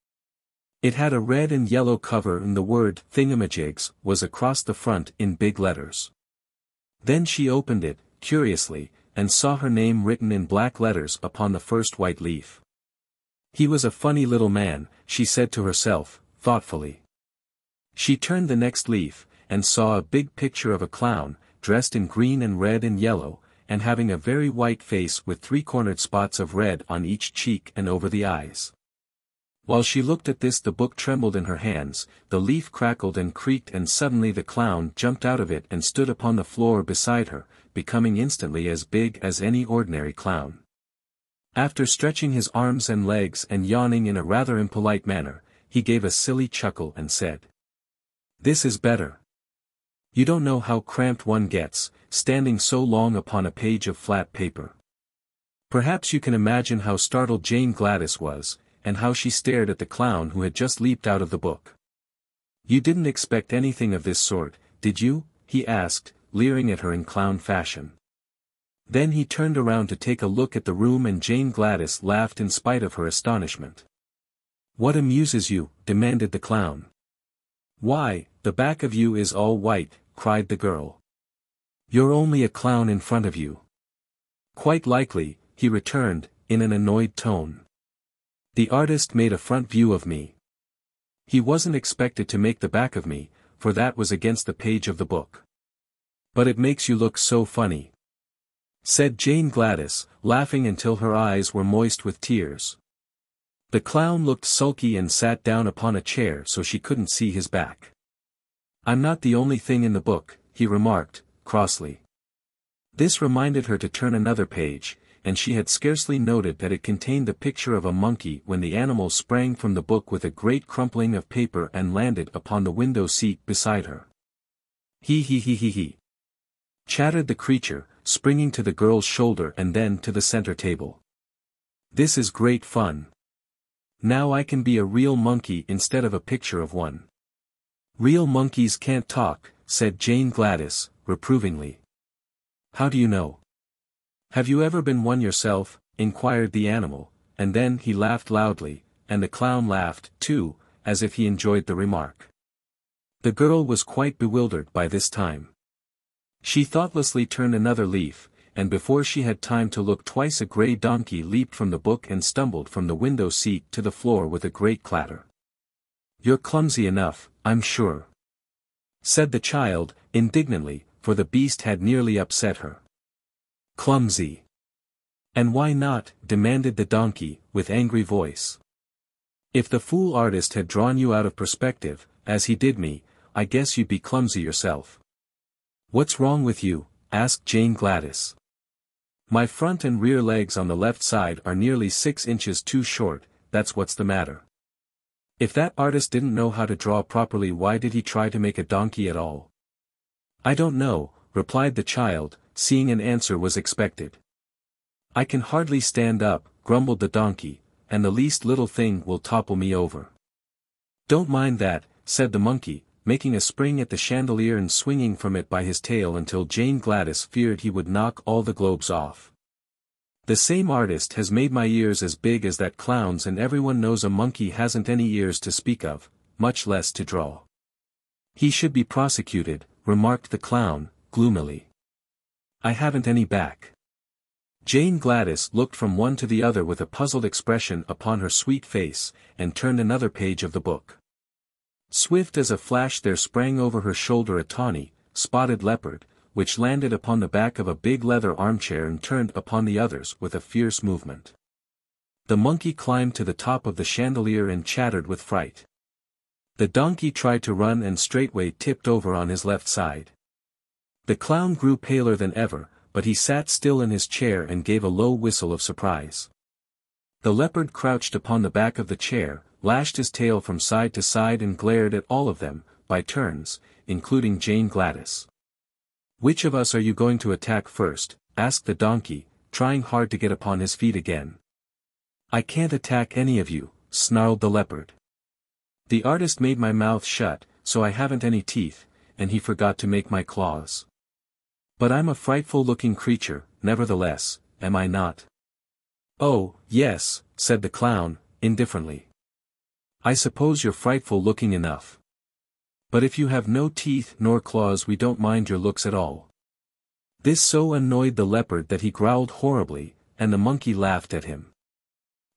It had a red and yellow cover and the word thingamajigs was across the front in big letters. Then she opened it, curiously, and saw her name written in black letters upon the first white leaf. He was a funny little man, she said to herself, thoughtfully. She turned the next leaf, and saw a big picture of a clown, dressed in green and red and yellow, and having a very white face with three-cornered spots of red on each cheek and over the eyes. While she looked at this, the book trembled in her hands, the leaf crackled and creaked, and suddenly the clown jumped out of it and stood upon the floor beside her, becoming instantly as big as any ordinary clown. After stretching his arms and legs and yawning in a rather impolite manner, he gave a silly chuckle and said, "This is better. You don't know how cramped one gets, standing so long upon a page of flat paper." Perhaps you can imagine how startled Jane Gladys was, and how she stared at the clown who had just leaped out of the book. "You didn't expect anything of this sort, did you?" he asked, leering at her in clown fashion. Then he turned around to take a look at the room, and Jane Gladys laughed in spite of her astonishment. "What amuses you?" demanded the clown. "Why, the back of you is all white," cried the girl. "You're only a clown in front of you." "Quite likely," he returned, in an annoyed tone. "The artist made a front view of me. He wasn't expected to make the back of me, for that was against the page of the book. But it makes you look so funny," said Jane Gladys, laughing until her eyes were moist with tears. The clown looked sulky and sat down upon a chair so she couldn't see his back. "I'm not the only thing in the book," he remarked, crossly. This reminded her to turn another page, and she had scarcely noted that it contained the picture of a monkey when the animal sprang from the book with a great crumpling of paper and landed upon the window seat beside her. He, chattered the creature, springing to the girl's shoulder and then to the center table. "This is great fun. Now I can be a real monkey instead of a picture of one." "Real monkeys can't talk," said Jane Gladys, reprovingly. "How do you know?" "Have you ever been one yourself?" inquired the animal, and then he laughed loudly, and the clown laughed, too, as if he enjoyed the remark. The girl was quite bewildered by this time. She thoughtlessly turned another leaf, and before she had time to look twice a grey donkey leaped from the book and stumbled from the window seat to the floor with a great clatter. "You're clumsy enough, I'm sure," said the child, indignantly, for the beast had nearly upset her. "Clumsy. And why not?" demanded the donkey, with angry voice. "If the fool artist had drawn you out of perspective, as he did me, I guess you'd be clumsy yourself." "What's wrong with you?" asked Jane Gladys. "My front and rear legs on the left side are nearly 6 inches too short, that's what's the matter." "If that artist didn't know how to draw properly, why did he try to make a donkey at all?" "I don't know," replied the child, seeing an answer was expected. "I can hardly stand up," grumbled the donkey, "and the least little thing will topple me over." "Don't mind that," said the monkey, making a spring at the chandelier and swinging from it by his tail until Jane Gladys feared he would knock all the globes off. "The same artist has made my ears as big as that clown's, and everyone knows a monkey hasn't any ears to speak of, much less to draw." "He should be prosecuted," remarked the clown, gloomily. "I haven't any back." Jane Gladys looked from one to the other with a puzzled expression upon her sweet face, and turned another page of the book. Swift as a flash there sprang over her shoulder a tawny, spotted leopard, which landed upon the back of a big leather armchair and turned upon the others with a fierce movement. The monkey climbed to the top of the chandelier and chattered with fright. The donkey tried to run and straightway tipped over on his left side. The clown grew paler than ever, but he sat still in his chair and gave a low whistle of surprise. The leopard crouched upon the back of the chair, lashed his tail from side to side and glared at all of them, by turns, including Jane Gladys. "Which of us are you going to attack first?" asked the donkey, trying hard to get upon his feet again. "I can't attack any of you," snarled the leopard. "The artist made my mouth shut, so I haven't any teeth, and he forgot to make my claws. But I'm a frightful-looking creature, nevertheless, am I not?" "Oh, yes," said the clown, indifferently. "I suppose you're frightful-looking enough. But if you have no teeth nor claws we don't mind your looks at all." This so annoyed the leopard that he growled horribly, and the monkey laughed at him.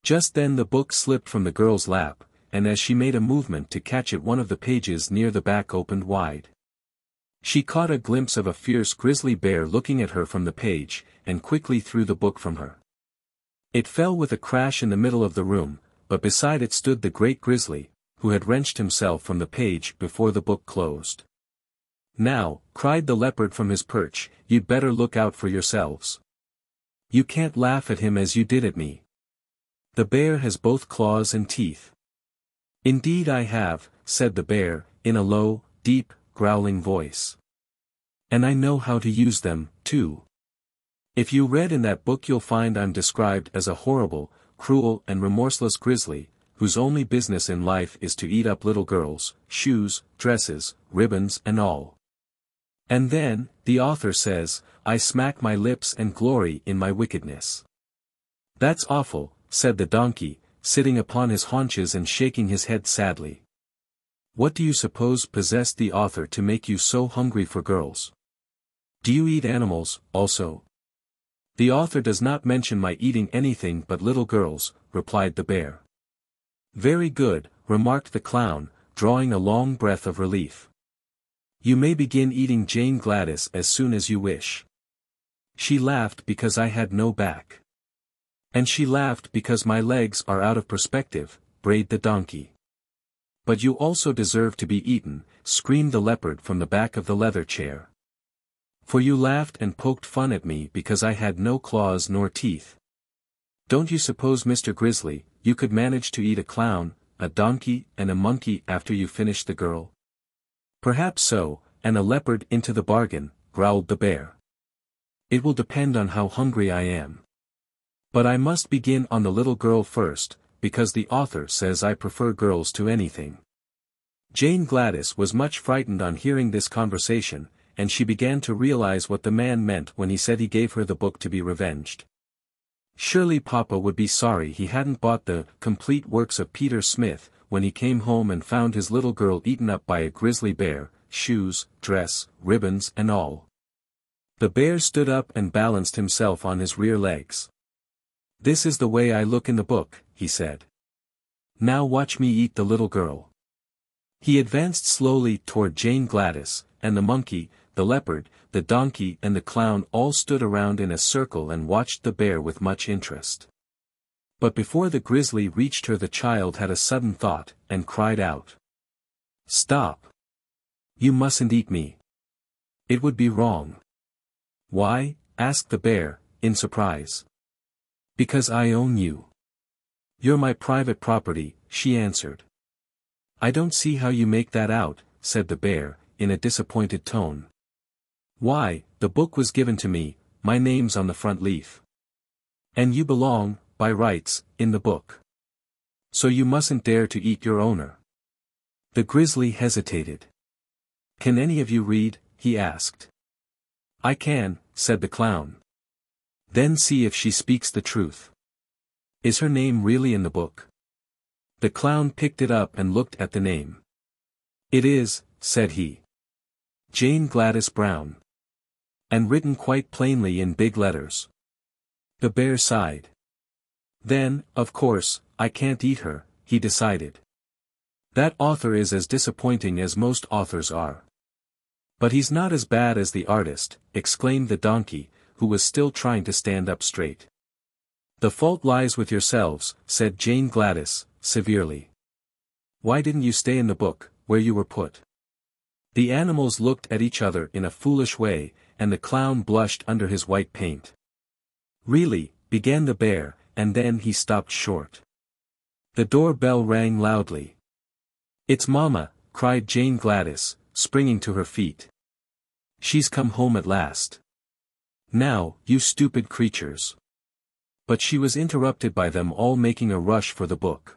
Just then the book slipped from the girl's lap, and as she made a movement to catch it one of the pages near the back opened wide. She caught a glimpse of a fierce grizzly bear looking at her from the page, and quickly threw the book from her. It fell with a crash in the middle of the room, but beside it stood the great grizzly, who had wrenched himself from the page before the book closed. "Now," cried the leopard from his perch, "you'd better look out for yourselves. You can't laugh at him as you did at me. The bear has both claws and teeth." "Indeed I have," said the bear, in a low, deep, growling voice. "And I know how to use them, too. If you read in that book you'll find I'm described as a horrible, cruel and remorseless grizzly, whose only business in life is to eat up little girls, shoes, dresses, ribbons and all. And then, the author says, I smack my lips and glory in my wickedness." "That's awful," said the donkey, sitting upon his haunches and shaking his head sadly. "What do you suppose possessed the author to make you so hungry for girls? Do you eat animals, also?" "The author does not mention my eating anything but little girls," replied the bear. "Very good," remarked the clown, drawing a long breath of relief. "You may begin eating Jane Gladys as soon as you wish. She laughed because I had no back. And she laughed because my legs are out of perspective," brayed the donkey. "But you also deserve to be eaten," screamed the leopard from the back of the leather chair. "For you laughed and poked fun at me because I had no claws nor teeth. Don't you suppose, Mr. Grizzly, you could manage to eat a clown, a donkey and a monkey after you finished the girl?" "Perhaps so, and a leopard into the bargain," growled the bear. "It will depend on how hungry I am. But I must begin on the little girl first, because the author says I prefer girls to anything." Jane Gladys was much frightened on hearing this conversation, and she began to realize what the man meant when he said he gave her the book to be revenged. Surely Papa would be sorry he hadn't bought the complete works of Peter Smith, when he came home and found his little girl eaten up by a grizzly bear, shoes, dress, ribbons and all. The bear stood up and balanced himself on his rear legs. "This is the way I look in the book," he said. "Now watch me eat the little girl." He advanced slowly toward Jane Gladys, and the monkey, the leopard, the donkey and the clown all stood around in a circle and watched the bear with much interest. But before the grizzly reached her the child had a sudden thought, and cried out. "Stop! You mustn't eat me. It would be wrong." "Why?" asked the bear, in surprise. "Because I own you. You're my private property," she answered. "I don't see how you make that out," said the bear, in a disappointed tone. Why, the book was given to me, my name's on the front leaf. And you belong, by rights, in the book. So you mustn't dare to eat your owner. The grizzly hesitated. Can any of you read? He asked. I can, said the clown. Then see if she speaks the truth. Is her name really in the book? The clown picked it up and looked at the name. It is, said he. Jane Gladys Brown. And written quite plainly in big letters. The bear sighed. Then, of course, I can't eat her, he decided. That author is as disappointing as most authors are. But he's not as bad as the artist, exclaimed the donkey, who was still trying to stand up straight. The fault lies with yourselves, said Jane Gladys, severely. Why didn't you stay in the book, where you were put? The animals looked at each other in a foolish way, and the clown blushed under his white paint. Really, began the bear, and then he stopped short. The doorbell rang loudly. It's Mama, cried Jane Gladys, springing to her feet. She's come home at last. Now, you stupid creatures. But she was interrupted by them all making a rush for the book.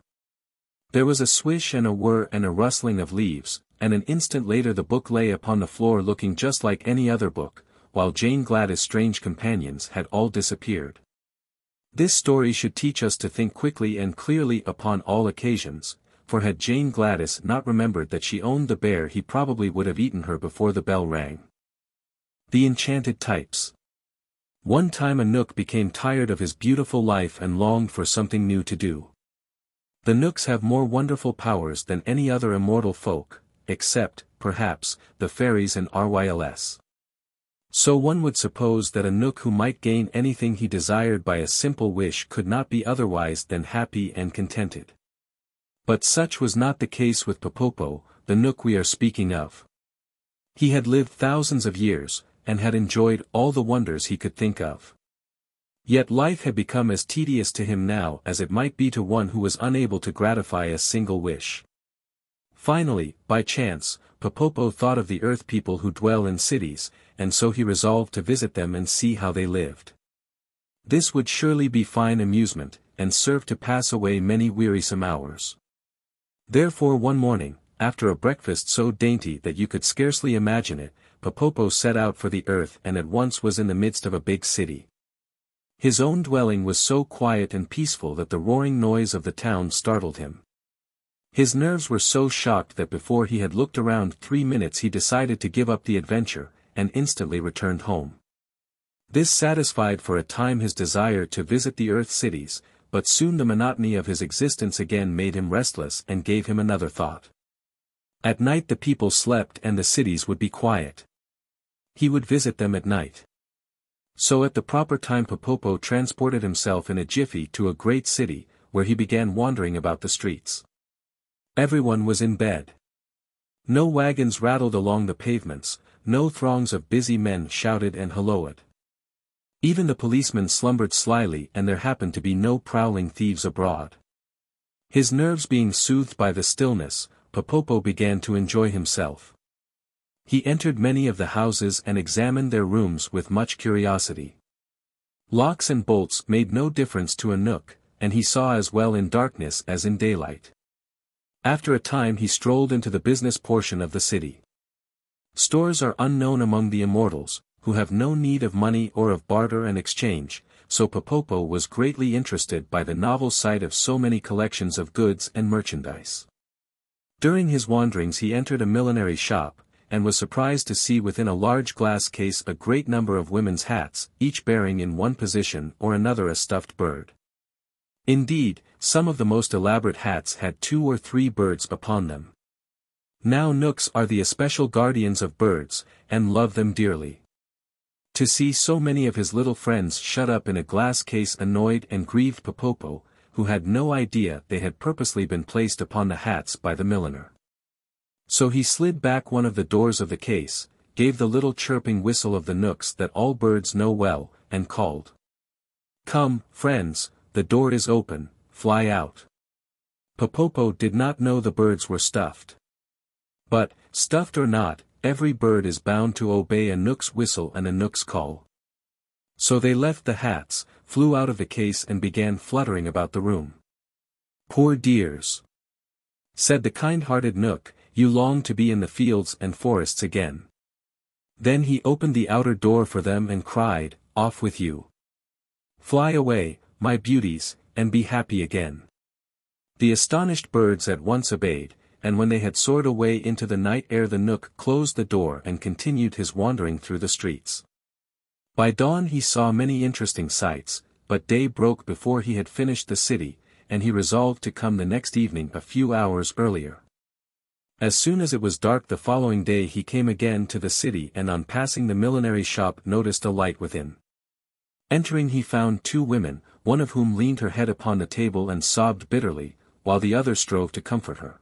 There was a swish and a whir and a rustling of leaves, and an instant later the book lay upon the floor looking just like any other book, while Jane Gladys' strange companions had all disappeared. This story should teach us to think quickly and clearly upon all occasions, for had Jane Gladys not remembered that she owned the bear he probably would have eaten her before the bell rang. The Enchanted Types. One time a Nook became tired of his beautiful life and longed for something new to do. The Nooks have more wonderful powers than any other immortal folk, except, perhaps, the fairies and Ryls. So one would suppose that a Nook who might gain anything he desired by a simple wish could not be otherwise than happy and contented. But such was not the case with Popopo, the Nook we are speaking of. He had lived thousands of years, and had enjoyed all the wonders he could think of. Yet life had become as tedious to him now as it might be to one who was unable to gratify a single wish. Finally, by chance, Popopo thought of the earth people who dwell in cities, and so he resolved to visit them and see how they lived. This would surely be fine amusement, and serve to pass away many wearisome hours. Therefore one morning, after a breakfast so dainty that you could scarcely imagine it, Popopo set out for the earth and at once was in the midst of a big city. His own dwelling was so quiet and peaceful that the roaring noise of the town startled him. His nerves were so shocked that before he had looked around 3 minutes he decided to give up the adventure, and instantly returned home. This satisfied for a time his desire to visit the earth cities, but soon the monotony of his existence again made him restless and gave him another thought. At night the people slept and the cities would be quiet. He would visit them at night. So at the proper time Popopo transported himself in a jiffy to a great city, where he began wandering about the streets. Everyone was in bed. No wagons rattled along the pavements, no throngs of busy men shouted and halloed. Even the policemen slumbered slyly and there happened to be no prowling thieves abroad. His nerves being soothed by the stillness, Popopo began to enjoy himself. He entered many of the houses and examined their rooms with much curiosity. Locks and bolts made no difference to a Nook, and he saw as well in darkness as in daylight. After a time he strolled into the business portion of the city. Stores are unknown among the immortals, who have no need of money or of barter and exchange, so Popopo was greatly interested by the novel sight of so many collections of goods and merchandise. During his wanderings he entered a millinery shop, and was surprised to see within a large glass case a great number of women's hats, each bearing in one position or another a stuffed bird. Indeed, some of the most elaborate hats had 2 or 3 birds upon them. Now Nooks are the especial guardians of birds, and love them dearly. To see so many of his little friends shut up in a glass case annoyed and grieved Popopo, who had no idea they had purposely been placed upon the hats by the milliner. So he slid back one of the doors of the case, gave the little chirping whistle of the Nooks that all birds know well, and called. "Come, friends, the door is open, fly out." Popopo did not know the birds were stuffed. But, stuffed or not, every bird is bound to obey a Nook's whistle and a Nook's call. So they left the hats, flew out of the case and began fluttering about the room. "Poor dears," said the kind-hearted Nook, "you long to be in the fields and forests again." Then he opened the outer door for them and cried, "Off with you. Fly away, my beauties, and be happy again." The astonished birds at once obeyed, and when they had soared away into the night air the Nook closed the door and continued his wandering through the streets. By dawn he saw many interesting sights, but day broke before he had finished the city, and he resolved to come the next evening a few hours earlier. As soon as it was dark the following day he came again to the city and on passing the millinery shop noticed a light within. Entering he found two women, one of whom leaned her head upon the table and sobbed bitterly, while the other strove to comfort her.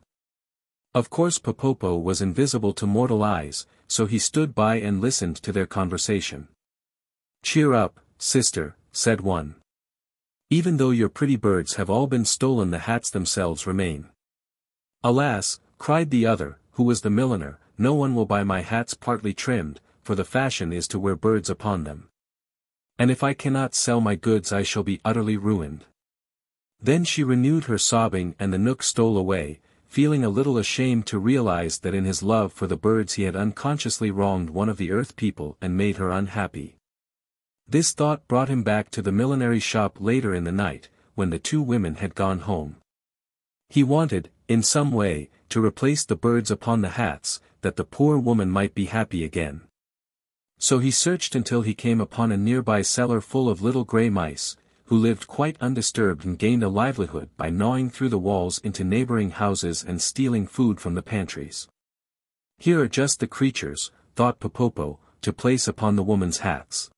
Of course Popopo was invisible to mortal eyes, so he stood by and listened to their conversation. "Cheer up, sister," said one. "Even though your pretty birds have all been stolen the hats themselves remain." "Alas," cried the other, who was the milliner, "no one will buy my hats partly trimmed, for the fashion is to wear birds upon them. And if I cannot sell my goods I shall be utterly ruined." Then she renewed her sobbing and the Nook stole away, feeling a little ashamed to realize that in his love for the birds he had unconsciously wronged one of the earth people and made her unhappy. This thought brought him back to the millinery shop later in the night, when the two women had gone home. He wanted, in some way, to replace the birds upon the hats, that the poor woman might be happy again. So he searched until he came upon a nearby cellar full of little gray mice, who lived quite undisturbed and gained a livelihood by gnawing through the walls into neighboring houses and stealing food from the pantries. "Here are just the creatures," thought Popopo, "to place upon the woman's hats.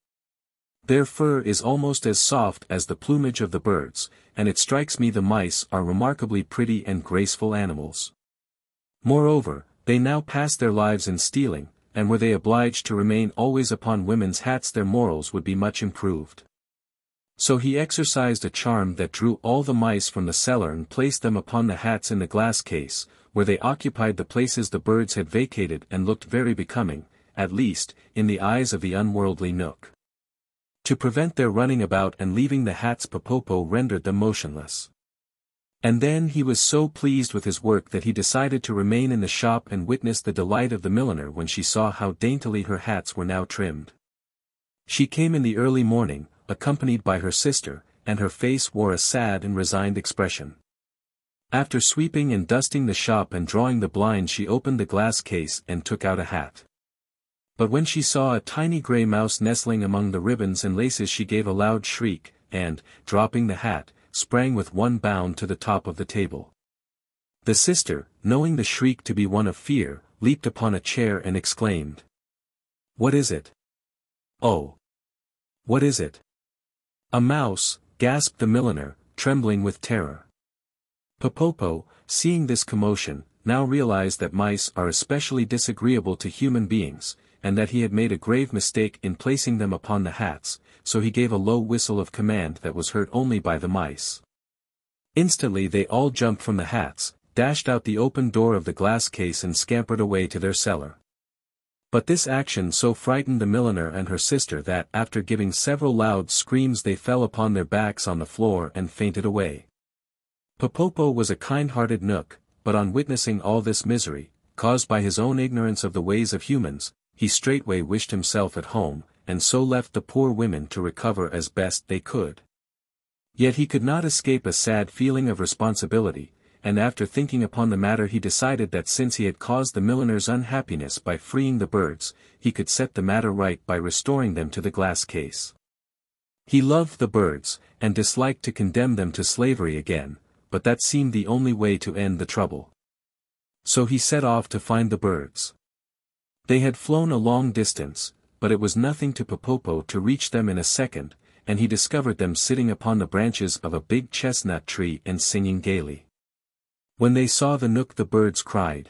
Their fur is almost as soft as the plumage of the birds, and it strikes me the mice are remarkably pretty and graceful animals. Moreover, they now pass their lives in stealing, and were they obliged to remain always upon women's hats their morals would be much improved." So he exercised a charm that drew all the mice from the cellar and placed them upon the hats in the glass case, where they occupied the places the birds had vacated and looked very becoming, at least, in the eyes of the unworldly Nook. To prevent their running about and leaving the hats Popopo rendered them motionless. And then he was so pleased with his work that he decided to remain in the shop and witness the delight of the milliner when she saw how daintily her hats were now trimmed. She came in the early morning, accompanied by her sister, and her face wore a sad and resigned expression. After sweeping and dusting the shop and drawing the blind she opened the glass case and took out a hat. But when she saw a tiny gray mouse nestling among the ribbons and laces she gave a loud shriek, and, dropping the hat, sprang with one bound to the top of the table. The sister, knowing the shriek to be one of fear, leaped upon a chair and exclaimed, "What is it? Oh! What is it?" "A mouse," gasped the milliner, trembling with terror. Popopo, seeing this commotion, now realized that mice are especially disagreeable to human beings, and that he had made a grave mistake in placing them upon the hats, so he gave a low whistle of command that was heard only by the mice. Instantly they all jumped from the hats, dashed out the open door of the glass case and scampered away to their cellar. But this action so frightened the milliner and her sister that after giving several loud screams they fell upon their backs on the floor and fainted away. Popopo was a kind-hearted Nook, but on witnessing all this misery, caused by his own ignorance of the ways of humans, he straightway wished himself at home, and so left the poor women to recover as best they could. Yet he could not escape a sad feeling of responsibility, and after thinking upon the matter he decided that since he had caused the milliner's unhappiness by freeing the birds, he could set the matter right by restoring them to the glass case. He loved the birds, and disliked to condemn them to slavery again, but that seemed the only way to end the trouble. So he set off to find the birds. They had flown a long distance, but it was nothing to Popopo to reach them in a second, and he discovered them sitting upon the branches of a big chestnut tree and singing gaily. When they saw the Nook the birds cried,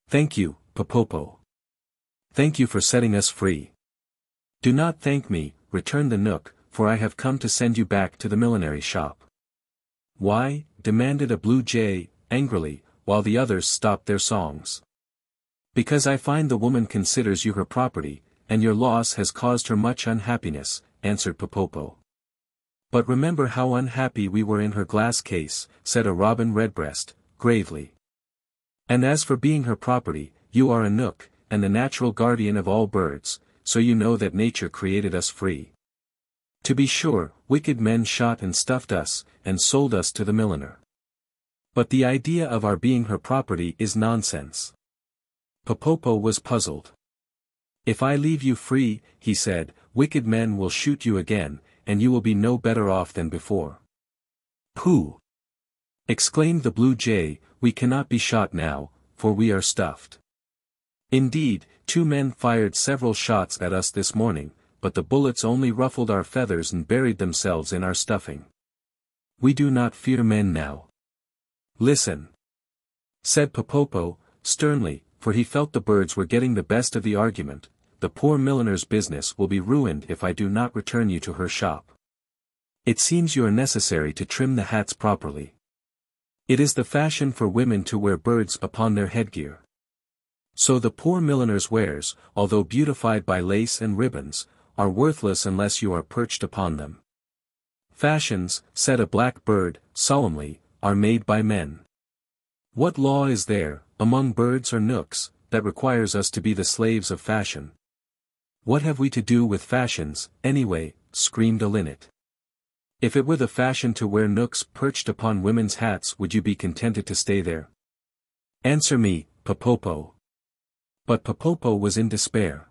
"Thank you, Popopo. Thank you for setting us free." "Do not thank me," returned the Nook, "for I have come to send you back to the millinery shop." "Why?" demanded a blue jay, angrily, while the others stopped their songs. Because I find the woman considers you her property, and your loss has caused her much unhappiness, answered Popopo. But remember how unhappy we were in her glass case, said a robin redbreast, gravely. And as for being her property, you are a Knook, and the natural guardian of all birds, so you know that nature created us free. To be sure, wicked men shot and stuffed us, and sold us to the milliner. But the idea of our being her property is nonsense. Popopo was puzzled. If I leave you free, he said, wicked men will shoot you again, and you will be no better off than before. Pooh! Exclaimed the blue jay, we cannot be shot now, for we are stuffed. Indeed, 2 men fired several shots at us this morning, but the bullets only ruffled our feathers and buried themselves in our stuffing. We do not fear men now. Listen! Said Popopo, sternly, for he felt the birds were getting the best of the argument. The poor milliner's business will be ruined if I do not return you to her shop. It seems you are necessary to trim the hats properly. It is the fashion for women to wear birds upon their headgear. So the poor milliner's wares, although beautified by lace and ribbons, are worthless unless you are perched upon them. Fashions, said a black bird, solemnly, are made by men. What law is there, among birds or Knooks, that requires us to be the slaves of fashion? What have we to do with fashions, anyway? Screamed a linnet. If it were the fashion to wear Knooks perched upon women's hats, would you be contented to stay there? Answer me, Popopo. But Popopo was in despair.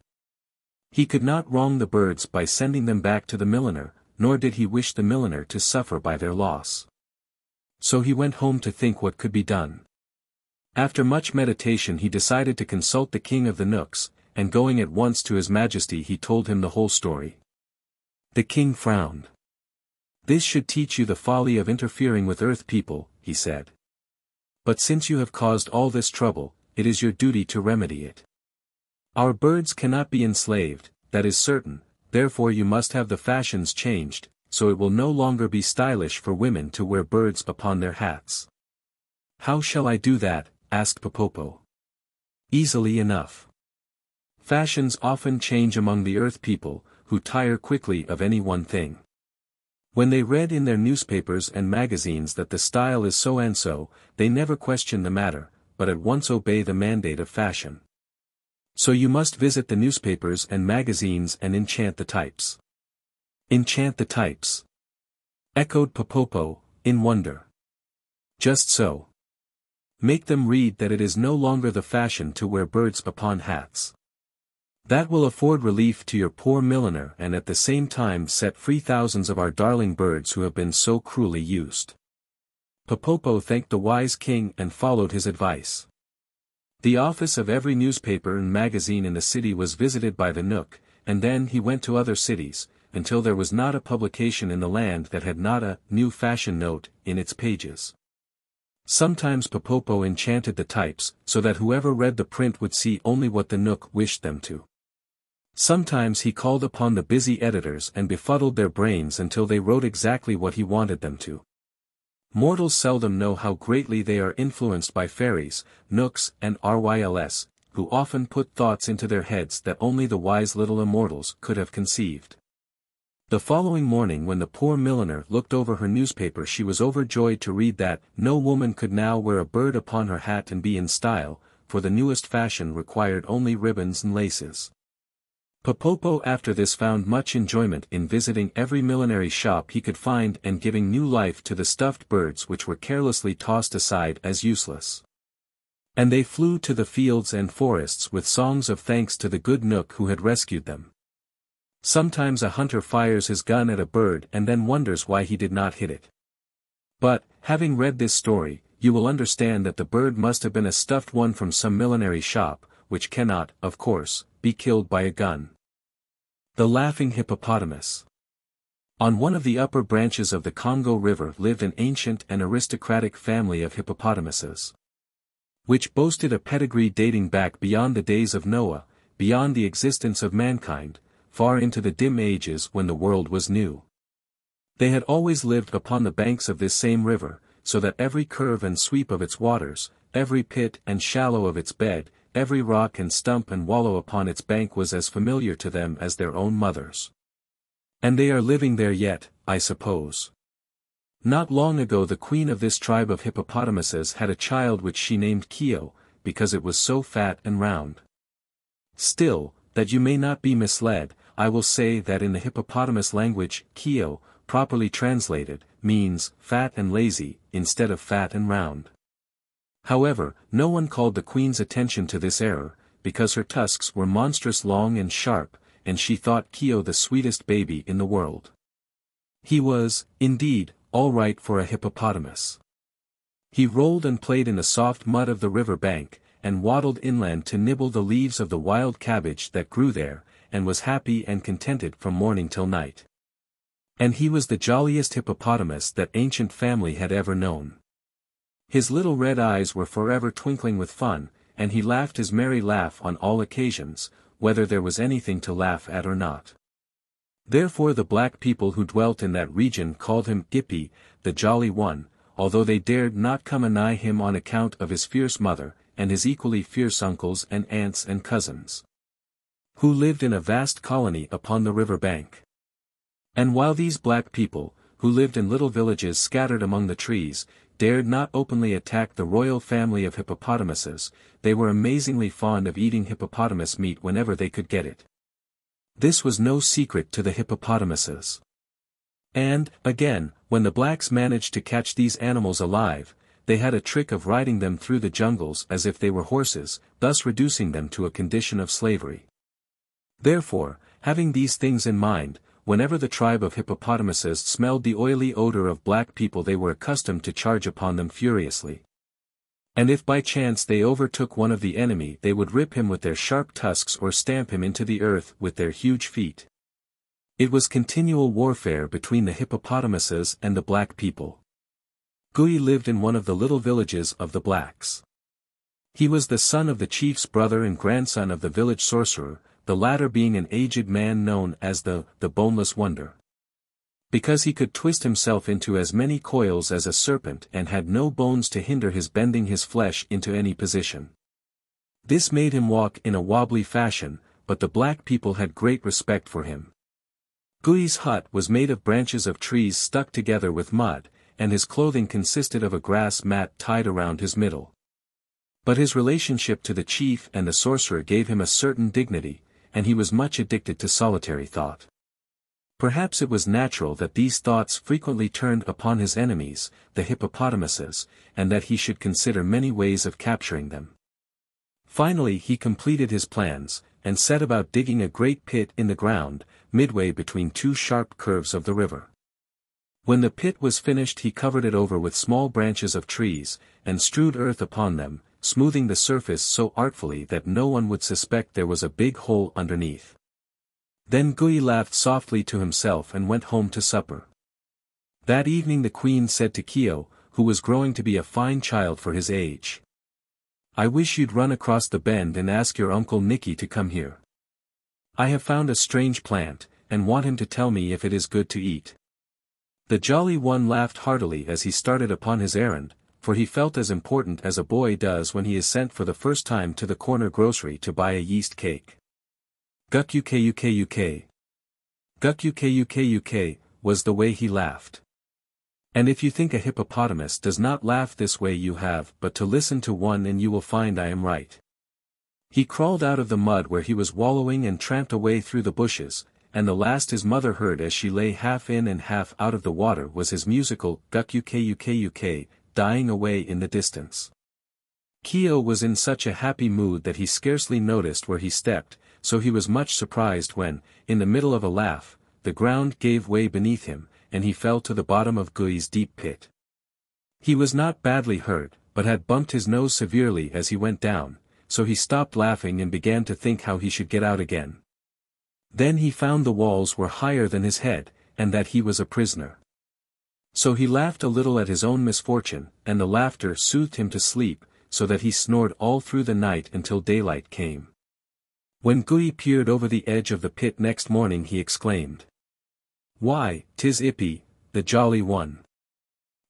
He could not wrong the birds by sending them back to the milliner, nor did he wish the milliner to suffer by their loss. So he went home to think what could be done. After much meditation he decided to consult the king of the Knooks, and going at once to his majesty he told him the whole story. The king frowned. This should teach you the folly of interfering with earth people, he said. But since you have caused all this trouble, it is your duty to remedy it. Our birds cannot be enslaved, that is certain, therefore you must have the fashions changed, so it will no longer be stylish for women to wear birds upon their hats. How shall I do that? Asked Popopo. Easily enough. Fashions often change among the earth people, who tire quickly of any one thing. When they read in their newspapers and magazines that the style is so and so, they never question the matter, but at once obey the mandate of fashion. So you must visit the newspapers and magazines and enchant the types. Enchant the types? Echoed Popopo, in wonder. Just so. Make them read that it is no longer the fashion to wear birds upon hats. That will afford relief to your poor milliner and at the same time set free thousands of our darling birds who have been so cruelly used. Popopo thanked the wise king and followed his advice. The office of every newspaper and magazine in the city was visited by the Knook, and then he went to other cities, until there was not a publication in the land that had not a new fashion note in its pages. Sometimes Popopo enchanted the types, so that whoever read the print would see only what the Knook wished them to. Sometimes he called upon the busy editors and befuddled their brains until they wrote exactly what he wanted them to. Mortals seldom know how greatly they are influenced by fairies, Knooks and Ryls, who often put thoughts into their heads that only the wise little immortals could have conceived. The following morning when the poor milliner looked over her newspaper she was overjoyed to read that no woman could now wear a bird upon her hat and be in style, for the newest fashion required only ribbons and laces. Popopo after this found much enjoyment in visiting every millinery shop he could find and giving new life to the stuffed birds which were carelessly tossed aside as useless. And they flew to the fields and forests with songs of thanks to the good Knook who had rescued them. Sometimes a hunter fires his gun at a bird and then wonders why he did not hit it. But, having read this story, you will understand that the bird must have been a stuffed one from some millinery shop, which cannot, of course, be killed by a gun. The Laughing Hippopotamus. On one of the upper branches of the Congo River lived an ancient and aristocratic family of hippopotamuses, which boasted a pedigree dating back beyond the days of Noah, beyond the existence of mankind, far into the dim ages when the world was new. They had always lived upon the banks of this same river, so that every curve and sweep of its waters, every pit and shallow of its bed, every rock and stump and wallow upon its bank was as familiar to them as their own mothers. And they are living there yet, I suppose. Not long ago the queen of this tribe of hippopotamuses had a child which she named Kio, because it was so fat and round. Still, that you may not be misled, I will say that in the hippopotamus language, Kio, properly translated, means fat and lazy, instead of fat and round. However, no one called the queen's attention to this error, because her tusks were monstrous long and sharp, and she thought Kio the sweetest baby in the world. He was, indeed, all right for a hippopotamus. He rolled and played in the soft mud of the river bank, and waddled inland to nibble the leaves of the wild cabbage that grew there, and was happy and contented from morning till night. And he was the jolliest hippopotamus that ancient family had ever known. His little red eyes were forever twinkling with fun, and he laughed his merry laugh on all occasions, whether there was anything to laugh at or not. Therefore the black people who dwelt in that region called him Gippy, the Jolly One, although they dared not come anigh him on account of his fierce mother, and his equally fierce uncles and aunts and cousins, who lived in a vast colony upon the river bank. And while these black people, who lived in little villages scattered among the trees, dared not openly attack the royal family of hippopotamuses, they were amazingly fond of eating hippopotamus meat whenever they could get it. This was no secret to the hippopotamuses. And, again, when the blacks managed to catch these animals alive, they had a trick of riding them through the jungles as if they were horses, thus reducing them to a condition of slavery. Therefore, having these things in mind, whenever the tribe of hippopotamuses smelled the oily odor of black people they were accustomed to charge upon them furiously. And if by chance they overtook one of the enemy they would rip him with their sharp tusks or stamp him into the earth with their huge feet. It was continual warfare between the hippopotamuses and the black people. Gui lived in one of the little villages of the blacks. He was the son of the chief's brother and grandson of the village sorcerer, the latter being an aged man known as the boneless wonder. Because he could twist himself into as many coils as a serpent and had no bones to hinder his bending his flesh into any position. This made him walk in a wobbly fashion, but the black people had great respect for him. Gui's hut was made of branches of trees stuck together with mud, and his clothing consisted of a grass mat tied around his middle. But his relationship to the chief and the sorcerer gave him a certain dignity, and he was much addicted to solitary thought. Perhaps it was natural that these thoughts frequently turned upon his enemies, the hippopotamuses, and that he should consider many ways of capturing them. Finally he completed his plans, and set about digging a great pit in the ground, midway between two sharp curves of the river. When the pit was finished he covered it over with small branches of trees, and strewed earth upon them, smoothing the surface so artfully that no one would suspect there was a big hole underneath. Then Gui laughed softly to himself and went home to supper. That evening the queen said to Kio, who was growing to be a fine child for his age, "I wish you'd run across the bend and ask your uncle Nicky to come here. I have found a strange plant, and want him to tell me if it is good to eat." The Jolly One laughed heartily as he started upon his errand, for he felt as important as a boy does when he is sent for the first time to the corner grocery to buy a yeast cake. Guk was the way he laughed. And if you think a hippopotamus does not laugh this way you have but to listen to one and you will find I am right. He crawled out of the mud where he was wallowing and tramped away through the bushes, and the last his mother heard as she lay half in and half out of the water was his musical guk dying away in the distance. Kio was in such a happy mood that he scarcely noticed where he stepped, so he was much surprised when, in the middle of a laugh, the ground gave way beneath him, and he fell to the bottom of Gui's deep pit. He was not badly hurt, but had bumped his nose severely as he went down, so he stopped laughing and began to think how he should get out again. Then he found the walls were higher than his head, and that he was a prisoner. So he laughed a little at his own misfortune, and the laughter soothed him to sleep, so that he snored all through the night until daylight came. When Gui peered over the edge of the pit next morning he exclaimed, "Why, 'tis Ippy, the Jolly One."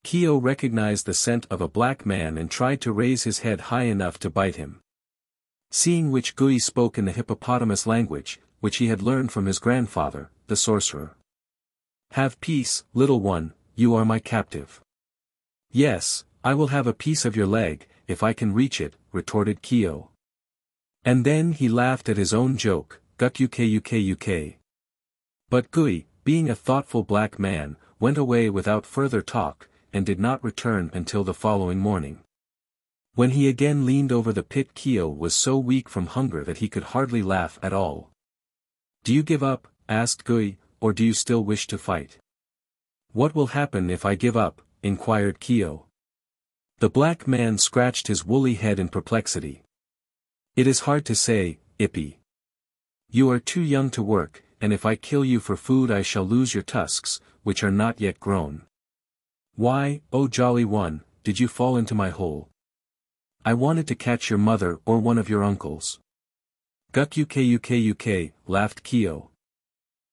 Kio recognized the scent of a black man and tried to raise his head high enough to bite him. Seeing which Gui spoke in the hippopotamus language, which he had learned from his grandfather, the sorcerer. "Have peace, little one, you are my captive." "Yes, I will have a piece of your leg, if I can reach it," retorted Kyo. And then he laughed at his own joke, "Guk. But Gui, being a thoughtful black man, went away without further talk, and did not return until the following morning. When he again leaned over the pit, Kyo was so weak from hunger that he could hardly laugh at all. "Do you give up?" asked Gui, "or do you still wish to fight?" "What will happen if I give up?" inquired Kyo. The black man scratched his woolly head in perplexity. "It is hard to say, Ippy. You are too young to work, and if I kill you for food I shall lose your tusks, which are not yet grown. Why, oh jolly one, did you fall into my hole? I wanted to catch your mother or one of your uncles." "Guk, laughed Kyo.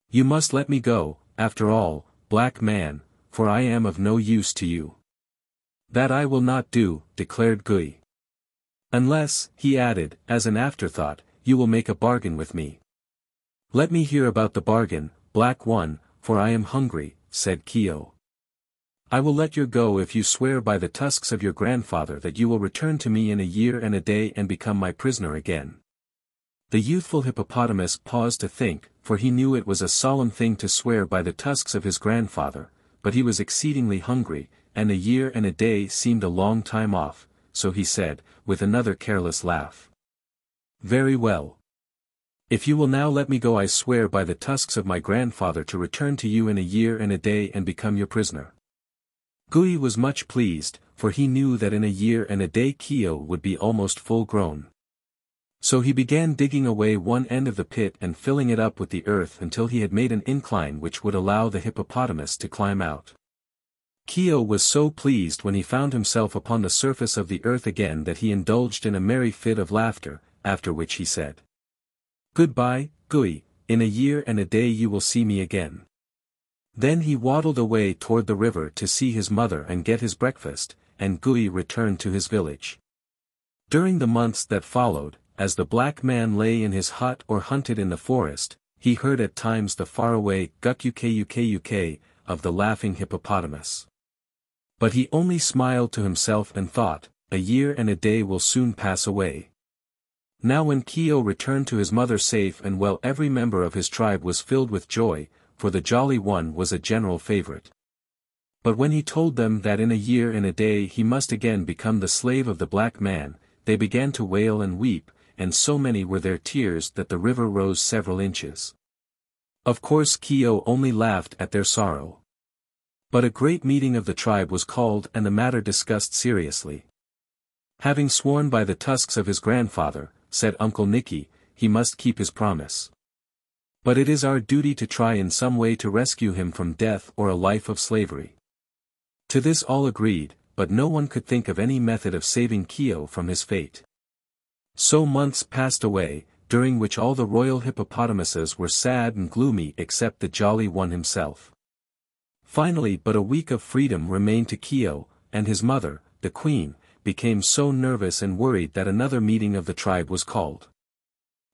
"You must let me go, after all, black man, for I am of no use to you." "That I will not do," declared Gui. "Unless," he added, as an afterthought, "you will make a bargain with me." "Let me hear about the bargain, black one, for I am hungry," said Kyo. "I will let you go if you swear by the tusks of your grandfather that you will return to me in a year and a day and become my prisoner again." The youthful hippopotamus paused to think, for he knew it was a solemn thing to swear by the tusks of his grandfather, but he was exceedingly hungry, and a year and a day seemed a long time off, so he said, with another careless laugh. "Very well. If you will now let me go, I swear by the tusks of my grandfather to return to you in a year and a day and become your prisoner." Gui was much pleased, for he knew that in a year and a day Kyo would be almost full grown. So he began digging away one end of the pit and filling it up with the earth until he had made an incline which would allow the hippopotamus to climb out. Kyo was so pleased when he found himself upon the surface of the earth again that he indulged in a merry fit of laughter, after which he said, "Goodbye, Gui, in a year and a day you will see me again." Then he waddled away toward the river to see his mother and get his breakfast, and Gui returned to his village. During the months that followed, as the black man lay in his hut or hunted in the forest, he heard at times the faraway "Guk" of the laughing hippopotamus. But he only smiled to himself and thought, a year and a day will soon pass away. Now when Kyo returned to his mother safe and well, every member of his tribe was filled with joy, for the jolly one was a general favorite. But when he told them that in a year and a day he must again become the slave of the black man, they began to wail and weep, and so many were their tears that the river rose several inches. Of course Kyo only laughed at their sorrow. But a great meeting of the tribe was called and the matter discussed seriously. "Having sworn by the tusks of his grandfather," said Uncle Nicky, "he must keep his promise. But it is our duty to try in some way to rescue him from death or a life of slavery." To this all agreed, but no one could think of any method of saving Kyo from his fate. So months passed away, during which all the royal hippopotamuses were sad and gloomy except the jolly one himself. Finally but a week of freedom remained to Kyo, and his mother, the queen, became so nervous and worried that another meeting of the tribe was called.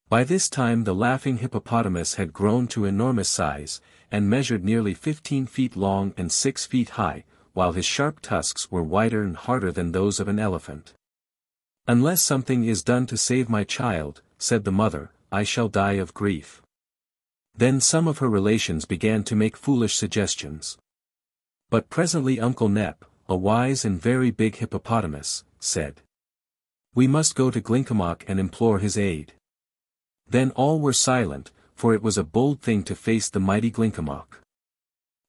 By this time the laughing hippopotamus had grown to enormous size, and measured nearly 15 feet long and 6 feet high, while his sharp tusks were wider and harder than those of an elephant. "Unless something is done to save my child," said the mother, "I shall die of grief." Then some of her relations began to make foolish suggestions. But presently Uncle Nep, a wise and very big hippopotamus, said, "We must go to Glinkomok and implore his aid." Then all were silent, for it was a bold thing to face the mighty Glinkomok.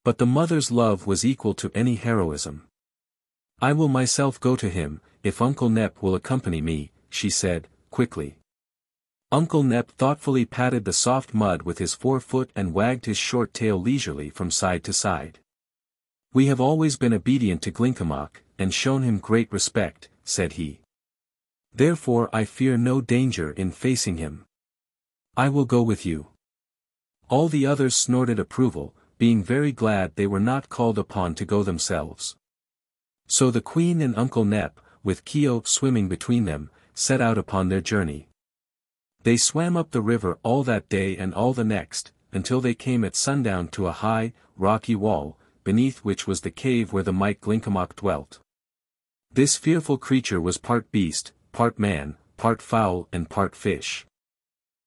But the mother's love was equal to any heroism. "I will myself go to him, if Uncle Nep will accompany me," she said, quickly. Uncle Nep thoughtfully patted the soft mud with his forefoot and wagged his short tail leisurely from side to side. "We have always been obedient to Glinkomok, and shown him great respect," said he. "Therefore I fear no danger in facing him. I will go with you." All the others snorted approval, being very glad they were not called upon to go themselves. So the Queen and Uncle Nep, with Kyo swimming between them, set out upon their journey. They swam up the river all that day and all the next, until they came at sundown to a high, rocky wall, beneath which was the cave where the might Glinkomok dwelt. This fearful creature was part beast, part man, part fowl and part fish.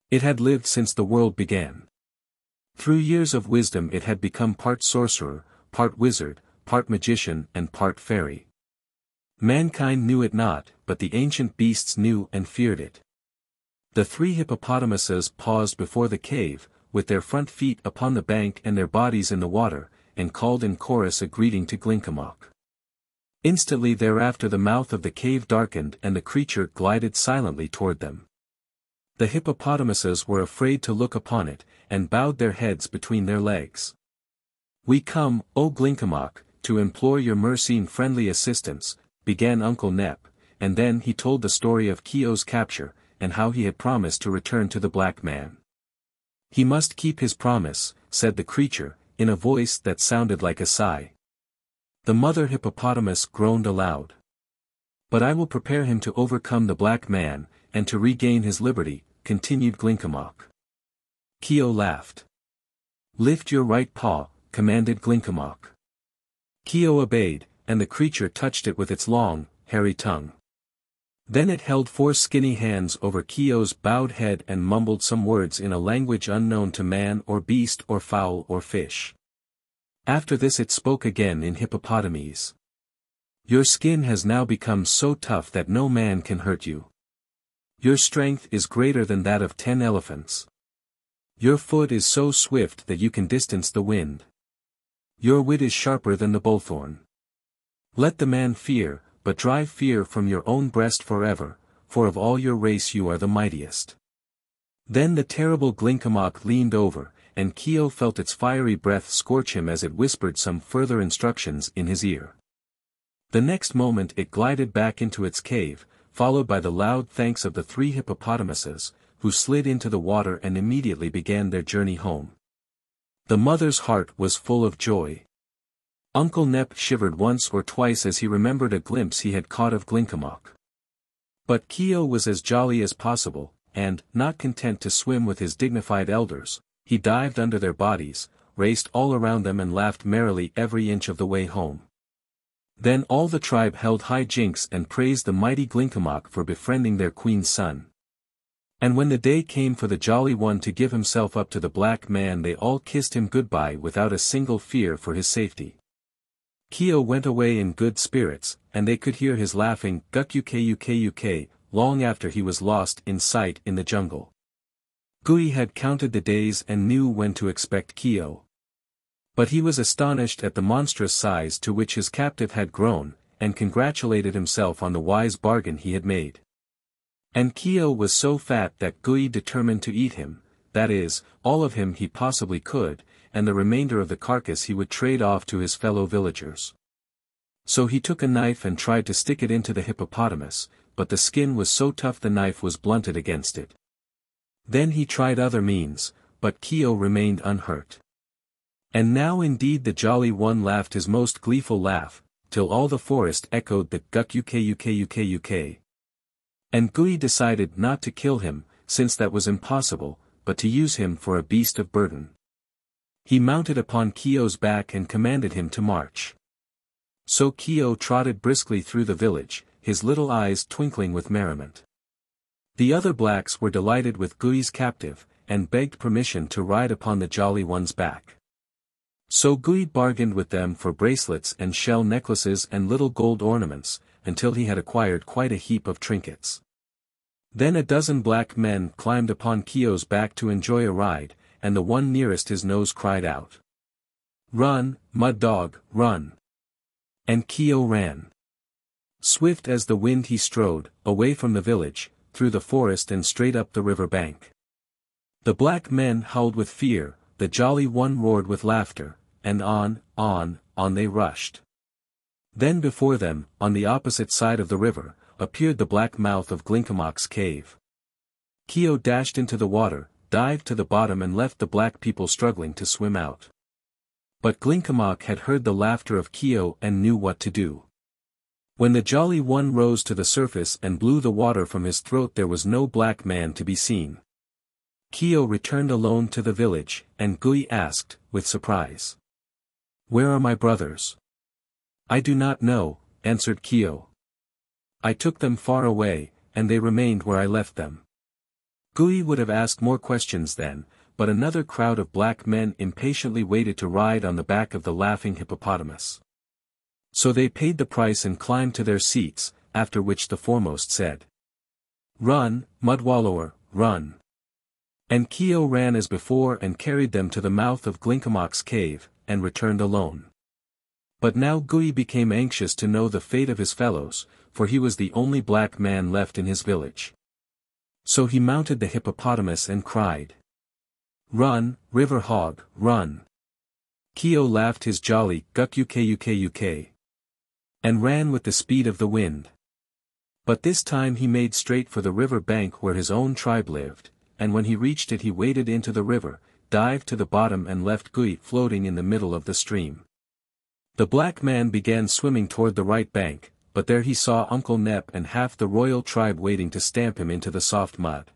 It had lived since the world began. Through years of wisdom it had become part sorcerer, part wizard, part magician and part fairy. Mankind knew it not, but the ancient beasts knew and feared it. The three hippopotamuses paused before the cave, with their front feet upon the bank and their bodies in the water, and called in chorus a greeting to Glinkomok. Instantly thereafter the mouth of the cave darkened and the creature glided silently toward them. The hippopotamuses were afraid to look upon it, and bowed their heads between their legs. "We come, O Glinkomok, to implore your mercy and friendly assistance," began Uncle Nep, and then he told the story of Keogh's capture, and how he had promised to return to the black man. "He must keep his promise," said the creature, in a voice that sounded like a sigh. The mother hippopotamus groaned aloud. "But I will prepare him to overcome the black man, and to regain his liberty," continued Glinkomok. Keogh laughed. "Lift your right paw," commanded Glinkomok. Keogh obeyed, and the creature touched it with its long, hairy tongue. Then it held 4 skinny hands over Keogh's bowed head and mumbled some words in a language unknown to man or beast or fowl or fish. After this it spoke again in hippopotamese. "Your skin has now become so tough that no man can hurt you. Your strength is greater than that of 10 elephants. Your foot is so swift that you can distance the wind. Your wit is sharper than the bullthorn. Let the man fear, but drive fear from your own breast forever, for of all your race you are the mightiest." Then the terrible Glinkomok leaned over, and Keogh felt its fiery breath scorch him as it whispered some further instructions in his ear. The next moment it glided back into its cave, followed by the loud thanks of the 3 hippopotamuses, who slid into the water and immediately began their journey home. The mother's heart was full of joy. Uncle Nep shivered once or twice as he remembered a glimpse he had caught of Glinkomok. But Keogh was as jolly as possible, and, not content to swim with his dignified elders, he dived under their bodies, raced all around them and laughed merrily every inch of the way home. Then all the tribe held high jinks and praised the mighty Glinkomok for befriending their queen's son. And when the day came for the Jolly One to give himself up to the black man they all kissed him goodbye without a single fear for his safety. Keogh went away in good spirits, and they could hear his laughing guk long after he was lost in sight in the jungle. Gui had counted the days and knew when to expect Keogh. But he was astonished at the monstrous size to which his captive had grown, and congratulated himself on the wise bargain he had made. And Keogh was so fat that Gui determined to eat him, that is, all of him he possibly could, and the remainder of the carcass he would trade off to his fellow villagers. So he took a knife and tried to stick it into the hippopotamus, but the skin was so tough the knife was blunted against it. Then he tried other means, but Keogh remained unhurt. And now indeed the Jolly One laughed his most gleeful laugh, till all the forest echoed the guk. And Gui decided not to kill him, since that was impossible, but to use him for a beast of burden. He mounted upon Keogh's back and commanded him to march. So Keogh trotted briskly through the village, his little eyes twinkling with merriment. The other blacks were delighted with Gui's captive, and begged permission to ride upon the Jolly One's back. So Gui bargained with them for bracelets and shell necklaces and little gold ornaments, until he had acquired quite a heap of trinkets. Then a dozen black men climbed upon Keogh's back to enjoy a ride, and the one nearest his nose cried out, "Run, mud dog, run!" And Keogh ran. Swift as the wind he strode, away from the village, through the forest and straight up the river bank. The black men howled with fear, the Jolly One roared with laughter, and on they rushed. Then before them, on the opposite side of the river, appeared the black mouth of Glinkomok's cave. Keogh dashed into the water, dived to the bottom and left the black people struggling to swim out. But Glinkomok had heard the laughter of Keogh and knew what to do. When the Jolly One rose to the surface and blew the water from his throat there was no black man to be seen. Kyo returned alone to the village, and Gui asked, with surprise. "Where are my brothers?" "I do not know," answered Kyo. "I took them far away, and they remained where I left them." Gui would have asked more questions then, but another crowd of black men impatiently waited to ride on the back of the Laughing Hippopotamus. So they paid the price and climbed to their seats, after which the foremost said, "Run, Mudwallower, run." And Kyo ran as before and carried them to the mouth of Glinkomok's cave, and returned alone. But now Gui became anxious to know the fate of his fellows, for he was the only black man left in his village. So he mounted the hippopotamus and cried, "Run, river hog, run." Kyo laughed his jolly guk-uk-uk-uk, and ran with the speed of the wind. But this time he made straight for the river bank where his own tribe lived, and when he reached it he waded into the river, dived to the bottom and left Gui floating in the middle of the stream. The black man began swimming toward the right bank, but there he saw Uncle Nep and half the royal tribe waiting to stamp him into the soft mud.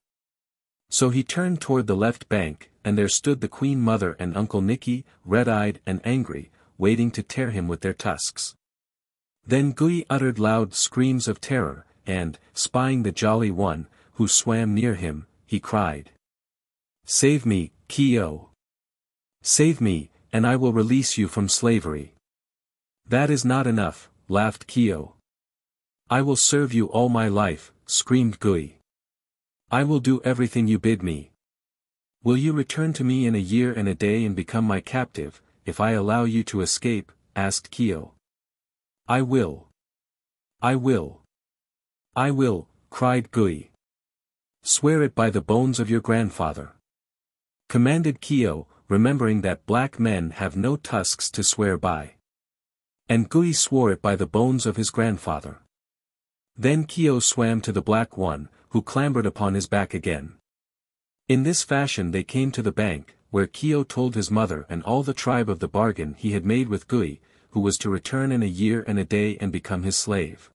So he turned toward the left bank, and there stood the Queen Mother and Uncle Nicky, red-eyed and angry, waiting to tear him with their tusks. Then Gui uttered loud screams of terror, and, spying the Jolly One, who swam near him, he cried, "Save me, Kyo! Save me, and I will release you from slavery." "That is not enough," laughed Kyo. "I will serve you all my life," screamed Gui. "I will do everything you bid me." "Will you return to me in a year and a day and become my captive, if I allow you to escape?" asked Kyo. "I will. I will. I will," cried Gui. "Swear it by the bones of your grandfather," commanded Kyo, remembering that black men have no tusks to swear by. And Gui swore it by the bones of his grandfather. Then Kyo swam to the Black One, who clambered upon his back again. In this fashion they came to the bank, where Kyo told his mother and all the tribe of the bargain he had made with Gui, who was to return in a year and a day and become his slave.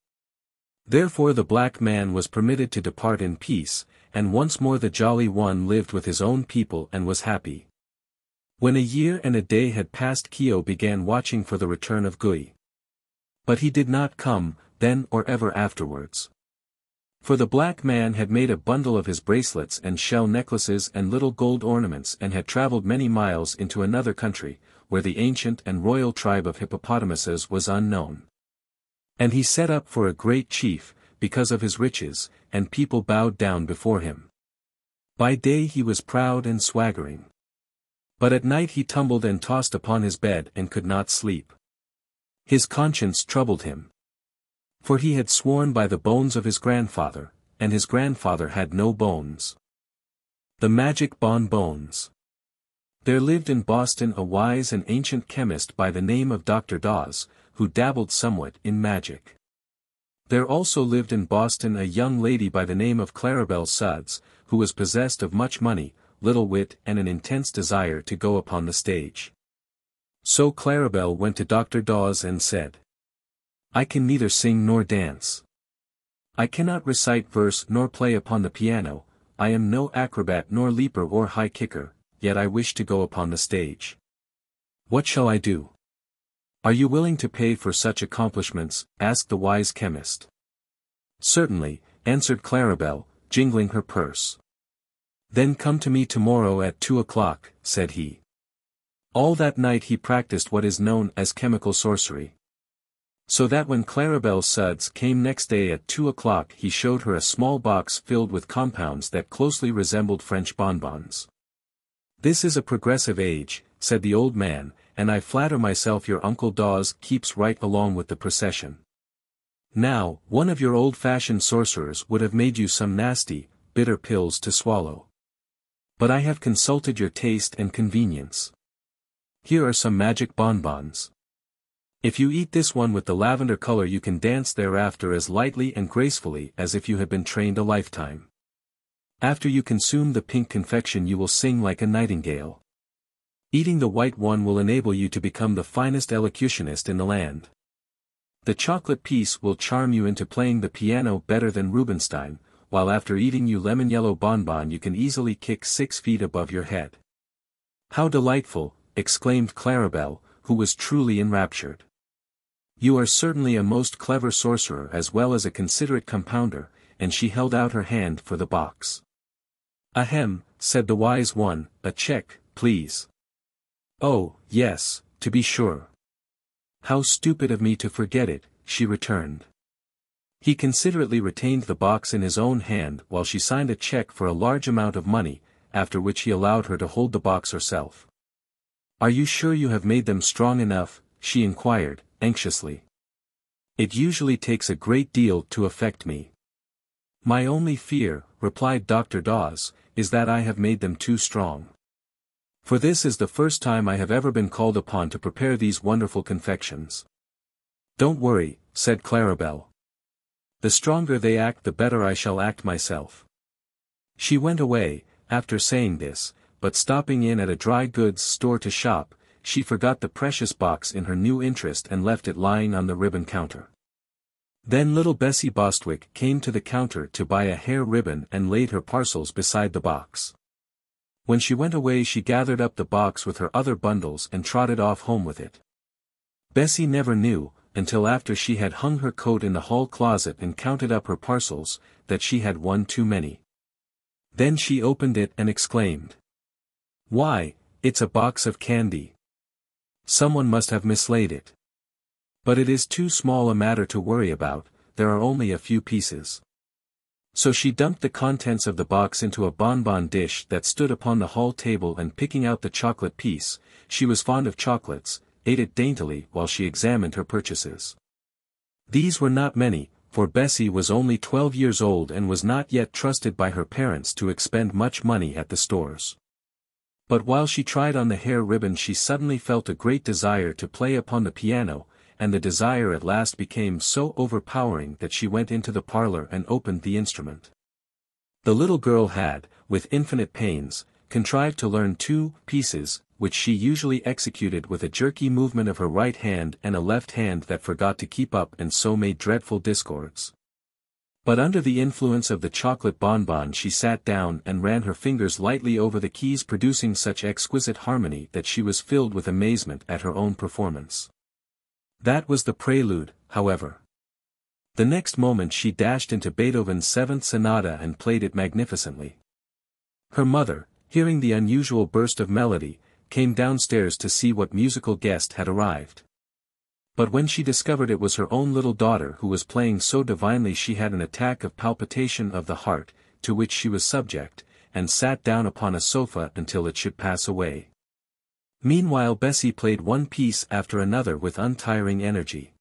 Therefore the black man was permitted to depart in peace, and once more the Jolly One lived with his own people and was happy. When a year and a day had passed, Kyo began watching for the return of Gui. But he did not come, then or ever afterwards. For the black man had made a bundle of his bracelets and shell necklaces and little gold ornaments and had traveled many miles into another country, where the ancient and royal tribe of hippopotamuses was unknown. And he set up for a great chief, because of his riches, and people bowed down before him. By day he was proud and swaggering. But at night he tumbled and tossed upon his bed and could not sleep. His conscience troubled him. For he had sworn by the bones of his grandfather, and his grandfather had no bones. The magic bonbons. There lived in Boston a wise and ancient chemist by the name of Dr. Dawes, who dabbled somewhat in magic. There also lived in Boston a young lady by the name of Clarabelle Sudds, who was possessed of much money, little wit and an intense desire to go upon the stage. So Clarabelle went to Dr. Dawes and said, "I can neither sing nor dance. I cannot recite verse nor play upon the piano, I am no acrobat nor leaper or high kicker, yet I wish to go upon the stage. What shall I do?" "Are you willing to pay for such accomplishments?" asked the wise chemist. "Certainly," answered Clarabelle, jingling her purse. "Then come to me tomorrow at 2 o'clock, said he. All that night he practiced what is known as chemical sorcery. So that when Clarabelle Sudds came next day at 2 o'clock he showed her a small box filled with compounds that closely resembled French bonbons. "This is a progressive age," said the old man, "and I flatter myself your Uncle Dawes keeps right along with the procession. Now, one of your old-fashioned sorcerers would have made you some nasty, bitter pills to swallow. But I have consulted your taste and convenience. Here are some magic bonbons. If you eat this one with the lavender color you can dance thereafter as lightly and gracefully as if you had been trained a lifetime. After you consume the pink confection you will sing like a nightingale. Eating the white one will enable you to become the finest elocutionist in the land. The chocolate piece will charm you into playing the piano better than Rubinstein, while after eating your lemon yellow bonbon you can easily kick 6 feet above your head. How delightful, exclaimed Clarabelle, who was truly enraptured. You are certainly a most clever sorcerer as well as a considerate compounder, and she held out her hand for the box. Ahem, said the wise one, a check, please. Oh, yes, to be sure. How stupid of me to forget it, she returned. He considerately retained the box in his own hand while she signed a check for a large amount of money, after which he allowed her to hold the box herself. Are you sure you have made them strong enough? She inquired, anxiously. It usually takes a great deal to affect me. My only fear, replied Dr. Dawes, is that I have made them too strong. For this is the first time I have ever been called upon to prepare these wonderful confections. Don't worry, said Clarabelle. The stronger they act the better I shall act myself. She went away, after saying this, but stopping in at a dry goods store to shop, she forgot the precious box in her new interest and left it lying on the ribbon counter. Then little Bessie Bostwick came to the counter to buy a hair ribbon and laid her parcels beside the box. When she went away she gathered up the box with her other bundles and trotted off home with it. Bessie never knew, until after she had hung her coat in the hall closet and counted up her parcels, that she had one too many. Then she opened it and exclaimed. Why, it's a box of candy. Someone must have mislaid it. But it is too small a matter to worry about, there are only a few pieces. So she dumped the contents of the box into a bonbon dish that stood upon the hall table and picking out the chocolate piece, she was fond of chocolates, ate it daintily while she examined her purchases. These were not many, for Bessie was only 12 years old and was not yet trusted by her parents to expend much money at the stores. But while she tried on the hair ribbon she suddenly felt a great desire to play upon the piano, and the desire at last became so overpowering that she went into the parlor and opened the instrument. The little girl had, with infinite pains, contrived to learn 2 pieces, which she usually executed with a jerky movement of her right hand and a left hand that forgot to keep up and so made dreadful discords. But under the influence of the chocolate bonbon she sat down and ran her fingers lightly over the keys, producing such exquisite harmony that she was filled with amazement at her own performance. That was the prelude, however. The next moment she dashed into Beethoven's 7th Sonata and played it magnificently. Her mother, hearing the unusual burst of melody, came downstairs to see what musical guest had arrived. But when she discovered it was her own little daughter who was playing so divinely she had an attack of palpitation of the heart, to which she was subject, and sat down upon a sofa until it should pass away. Meanwhile Bessie played one piece after another with untiring energy.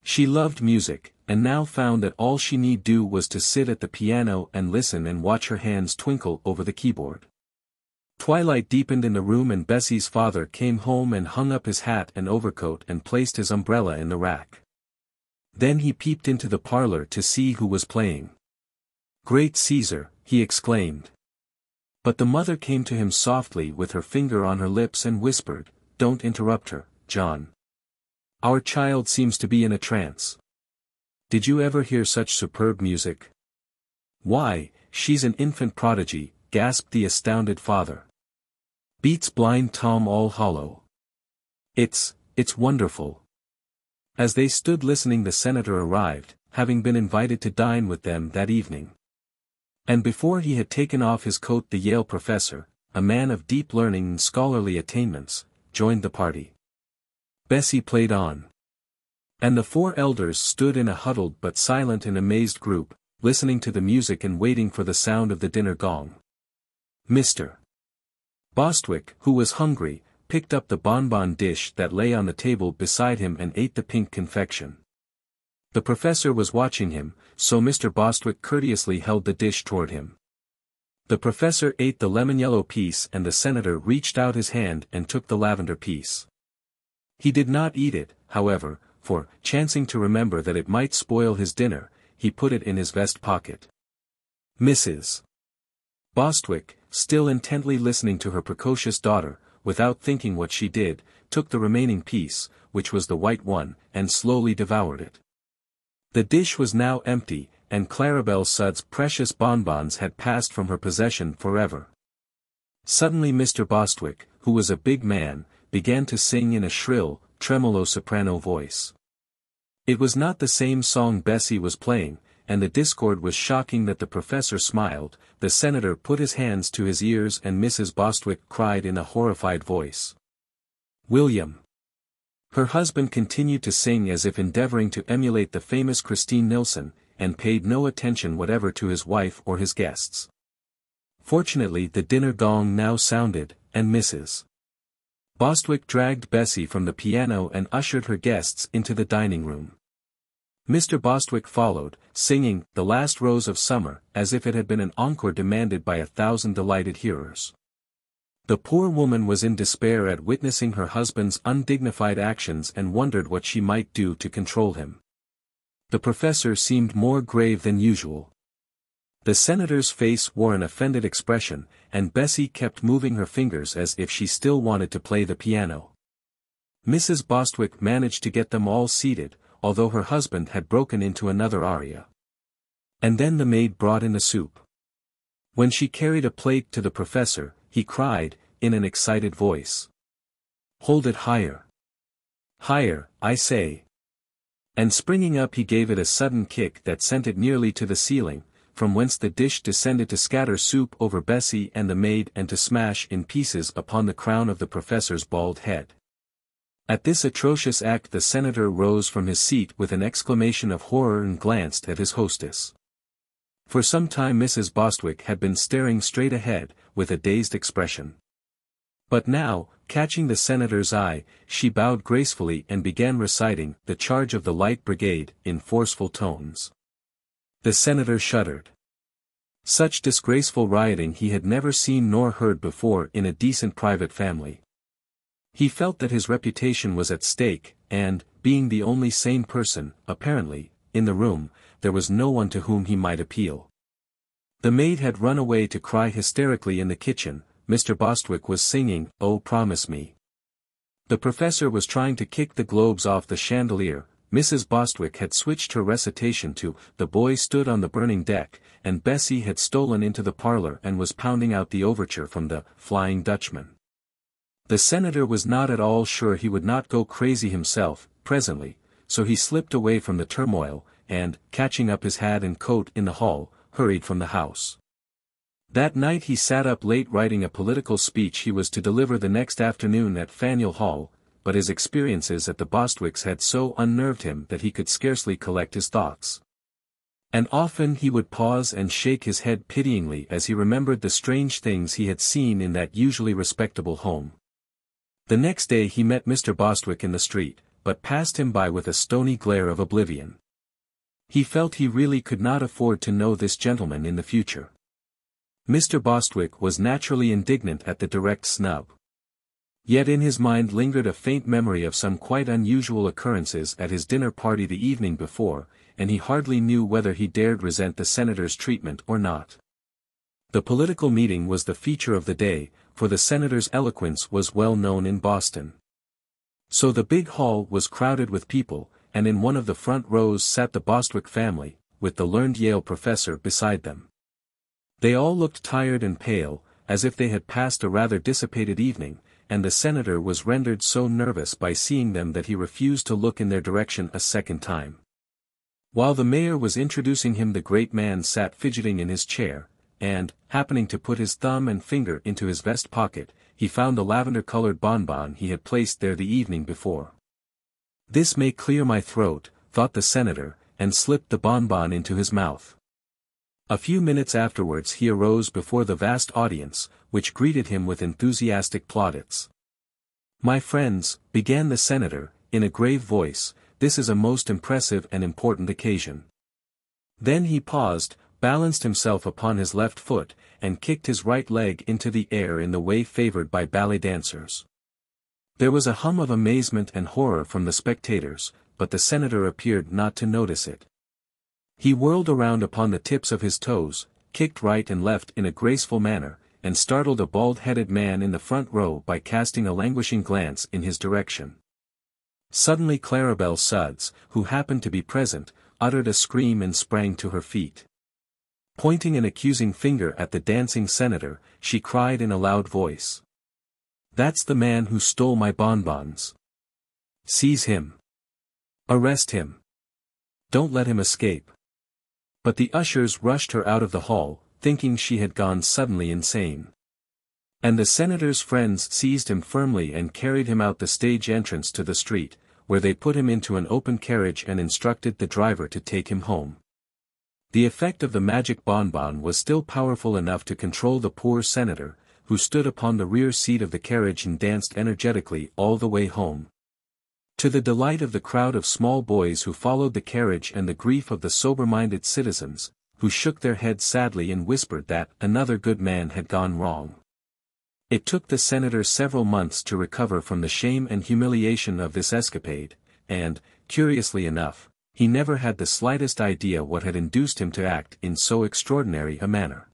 She loved music, and now found that all she need do was to sit at the piano and listen and watch her hands twinkle over the keyboard. Twilight deepened in the room and Bessie's father came home and hung up his hat and overcoat and placed his umbrella in the rack. Then he peeped into the parlor to see who was playing. Great Caesar, he exclaimed. But the mother came to him softly with her finger on her lips and whispered, Don't interrupt her, John. Our child seems to be in a trance. Did you ever hear such superb music? Why, she's an infant prodigy, gasped the astounded father. Beats Blind Tom All Hollow. It's wonderful. As they stood listening the senator arrived, having been invited to dine with them that evening. And before he had taken off his coat the Yale professor, a man of deep learning and scholarly attainments, joined the party. Bessie played on. And the 4 elders stood in a huddled but silent and amazed group, listening to the music and waiting for the sound of the dinner gong. Mr. Bostwick, who was hungry, picked up the bonbon dish that lay on the table beside him and ate the pink confection. The professor was watching him, so Mr. Bostwick courteously held the dish toward him. The professor ate the lemon-yellow piece and the senator reached out his hand and took the lavender piece. He did not eat it, however, for, chancing to remember that it might spoil his dinner, he put it in his vest pocket. Mrs. Bostwick, still intently listening to her precocious daughter, without thinking what she did, took the remaining piece, which was the white one, and slowly devoured it. The dish was now empty, and Clarabelle Sud's precious bonbons had passed from her possession forever. Suddenly Mr. Bostwick, who was a big man, began to sing in a shrill, tremolo soprano voice. It was not the same song Bessie was playing, and the discord was shocking that the professor smiled. The senator put his hands to his ears and Mrs. Bostwick cried in a horrified voice. "William!" Her husband continued to sing as if endeavoring to emulate the famous Christine Nilsson, and paid no attention whatever to his wife or his guests. Fortunately the dinner gong now sounded, and Mrs. Bostwick dragged Bessie from the piano and ushered her guests into the dining room. Mr. Bostwick followed, singing "The Last Rose of Summer," as if it had been an encore demanded by 1,000 delighted hearers. The poor woman was in despair at witnessing her husband's undignified actions and wondered what she might do to control him. The professor seemed more grave than usual. The senator's face wore an offended expression, and Bessie kept moving her fingers as if she still wanted to play the piano. Mrs. Bostwick managed to get them all seated, although her husband had broken into another aria. And then the maid brought in the soup. When she carried a plate to the professor, he cried, in an excited voice. "Hold it higher! Higher, I say!" And springing up he gave it a sudden kick that sent it nearly to the ceiling, from whence the dish descended to scatter soup over Bessie and the maid and to smash in pieces upon the crown of the professor's bald head. At this atrocious act the senator rose from his seat with an exclamation of horror and glanced at his hostess. For some time Mrs. Bostwick had been staring straight ahead, with a dazed expression. But now, catching the senator's eye, she bowed gracefully and began reciting "The Charge of the Light Brigade" in forceful tones. The senator shuddered. Such disgraceful rioting he had never seen nor heard before in a decent private family. He felt that his reputation was at stake, and, being the only sane person, apparently, in the room, there was no one to whom he might appeal. The maid had run away to cry hysterically in the kitchen. Mr. Bostwick was singing, "Oh Promise Me." The professor was trying to kick the globes off the chandelier. Mrs. Bostwick had switched her recitation to "The Boy Stood on the Burning Deck," and Bessie had stolen into the parlor and was pounding out the overture from the "Flying Dutchman." The senator was not at all sure he would not go crazy himself, presently, so he slipped away from the turmoil, and, catching up his hat and coat in the hall, hurried from the house. That night he sat up late writing a political speech he was to deliver the next afternoon at Faneuil Hall, but his experiences at the Bostwicks had so unnerved him that he could scarcely collect his thoughts. And often he would pause and shake his head pityingly as he remembered the strange things he had seen in that usually respectable home. The next day he met Mr. Bostwick in the street, but passed him by with a stony glare of oblivion. He felt he really could not afford to know this gentleman in the future. Mr. Bostwick was naturally indignant at the direct snub. Yet in his mind lingered a faint memory of some quite unusual occurrences at his dinner party the evening before, and he hardly knew whether he dared resent the senator's treatment or not. The political meeting was the feature of the day, for the senator's eloquence was well known in Boston. So the big hall was crowded with people, and in one of the front rows sat the Bostwick family, with the learned Yale professor beside them. They all looked tired and pale, as if they had passed a rather dissipated evening, and the senator was rendered so nervous by seeing them that he refused to look in their direction a second time. While the mayor was introducing him the great man sat fidgeting in his chair, and, happening to put his thumb and finger into his vest pocket, he found the lavender-colored bonbon he had placed there the evening before. "This may clear my throat," thought the senator, and slipped the bonbon into his mouth. A few minutes afterwards he arose before the vast audience, which greeted him with enthusiastic plaudits. "My friends," began the senator, in a grave voice, "this is a most impressive and important occasion." Then he paused, balanced himself upon his left foot, and kicked his right leg into the air in the way favored by ballet dancers. There was a hum of amazement and horror from the spectators, but the senator appeared not to notice it. He whirled around upon the tips of his toes, kicked right and left in a graceful manner, and startled a bald-headed man in the front row by casting a languishing glance in his direction. Suddenly Clarabelle Suds, who happened to be present, uttered a scream and sprang to her feet. Pointing an accusing finger at the dancing senator, she cried in a loud voice. "That's the man who stole my bonbons. Seize him. Arrest him. Don't let him escape." But the ushers rushed her out of the hall, thinking she had gone suddenly insane. And the senator's friends seized him firmly and carried him out the stage entrance to the street, where they put him into an open carriage and instructed the driver to take him home. The effect of the magic bonbon was still powerful enough to control the poor senator, who stood upon the rear seat of the carriage and danced energetically all the way home. To the delight of the crowd of small boys who followed the carriage and the grief of the sober-minded citizens, who shook their heads sadly and whispered that another good man had gone wrong. It took the senator several months to recover from the shame and humiliation of this escapade, and, curiously enough, he never had the slightest idea what had induced him to act in so extraordinary a manner.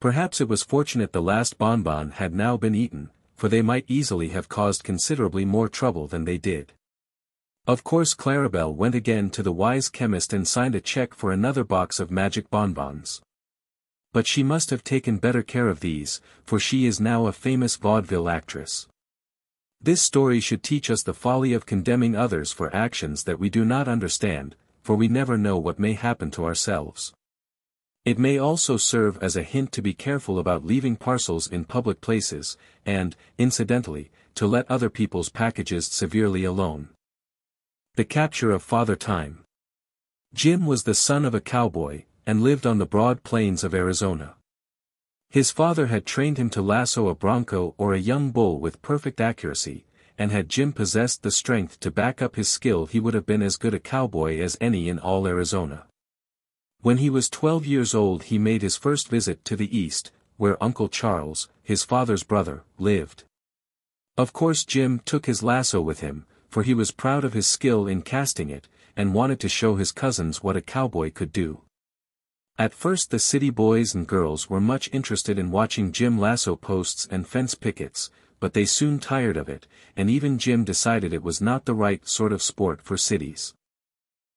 Perhaps it was fortunate the last bonbon had now been eaten, for they might easily have caused considerably more trouble than they did. Of course Clarabelle went again to the wise chemist and signed a check for another box of magic bonbons. But she must have taken better care of these, for she is now a famous vaudeville actress. This story should teach us the folly of condemning others for actions that we do not understand, for we never know what may happen to ourselves. It may also serve as a hint to be careful about leaving parcels in public places, and, incidentally, to let other people's packages severely alone. The capture of Father Time. Jim was the son of a cowboy, and lived on the broad plains of Arizona. His father had trained him to lasso a bronco or a young bull with perfect accuracy, and had Jim possessed the strength to back up his skill he would have been as good a cowboy as any in all Arizona. When he was 12 years old he made his first visit to the east, where Uncle Charles, his father's brother, lived. Of course Jim took his lasso with him, for he was proud of his skill in casting it, and wanted to show his cousins what a cowboy could do. At first the city boys and girls were much interested in watching Jim lasso posts and fence pickets, but they soon tired of it, and even Jim decided it was not the right sort of sport for cities.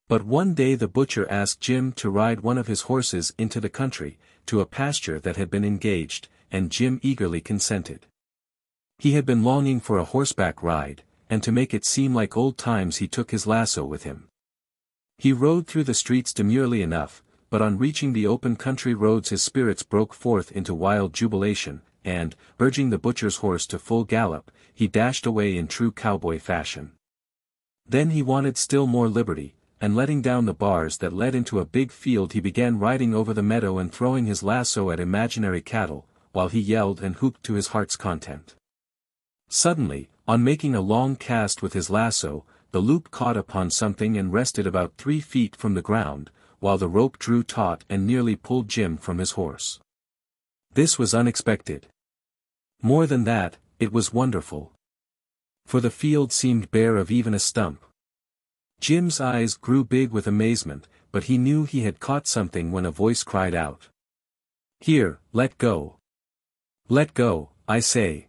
But one day the butcher asked Jim to ride one of his horses into the country, to a pasture that had been engaged, and Jim eagerly consented. He had been longing for a horseback ride, and to make it seem like old times he took his lasso with him. He rode through the streets demurely enough, but on reaching the open country roads his spirits broke forth into wild jubilation, and, urging the butcher's horse to full gallop, he dashed away in true cowboy fashion. Then he wanted still more liberty, and letting down the bars that led into a big field he began riding over the meadow and throwing his lasso at imaginary cattle, while he yelled and whooped to his heart's content. Suddenly, on making a long cast with his lasso, the loop caught upon something and rested about 3 feet from the ground, while the rope drew taut and nearly pulled Jim from his horse. This was unexpected. More than that, it was wonderful. For the field seemed bare of even a stump. Jim's eyes grew big with amazement, but he knew he had caught something when a voice cried out. "Here, let go. Let go, I say.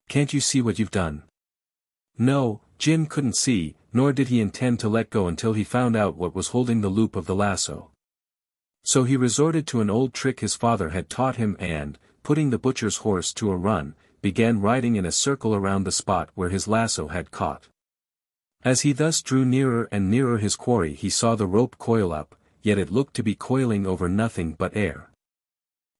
Can't you see what you've done?" No, Jim couldn't see, nor did he intend to let go until he found out what was holding the loop of the lasso. So he resorted to an old trick his father had taught him and, putting the butcher's horse to a run, began riding in a circle around the spot where his lasso had caught. As he thus drew nearer and nearer his quarry he saw the rope coil up, yet it looked to be coiling over nothing but air.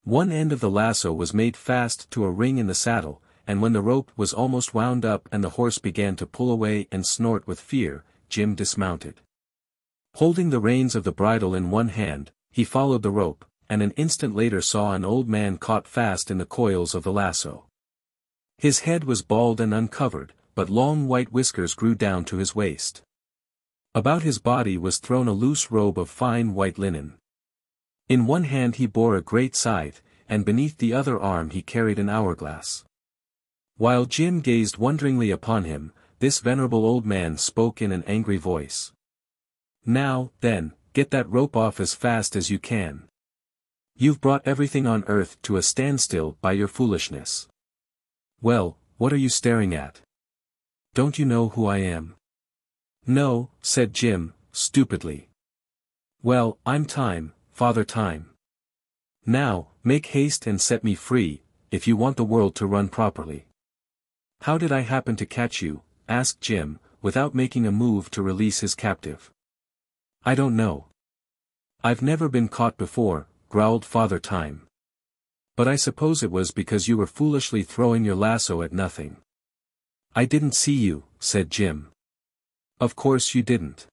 One end of the lasso was made fast to a ring in the saddle, and when the rope was almost wound up and the horse began to pull away and snort with fear, Jim dismounted. Holding the reins of the bridle in one hand, he followed the rope, and an instant later saw an old man caught fast in the coils of the lasso. His head was bald and uncovered, but long white whiskers grew down to his waist. About his body was thrown a loose robe of fine white linen. In one hand he bore a great scythe, and beneath the other arm he carried an hourglass. While Jim gazed wonderingly upon him, this venerable old man spoke in an angry voice. "Now, then, get that rope off as fast as you can. You've brought everything on earth to a standstill by your foolishness. Well, what are you staring at? Don't you know who I am?" "No," said Jim, stupidly. Well, I'm Time, Father Time. Now, make haste and set me free, if you want the world to run properly. How did I happen to catch you? Asked Jim, without making a move to release his captive. I don't know. I've never been caught before, growled Father Time. But I suppose it was because you were foolishly throwing your lasso at nothing. I didn't see you, said Jim. Of course you didn't.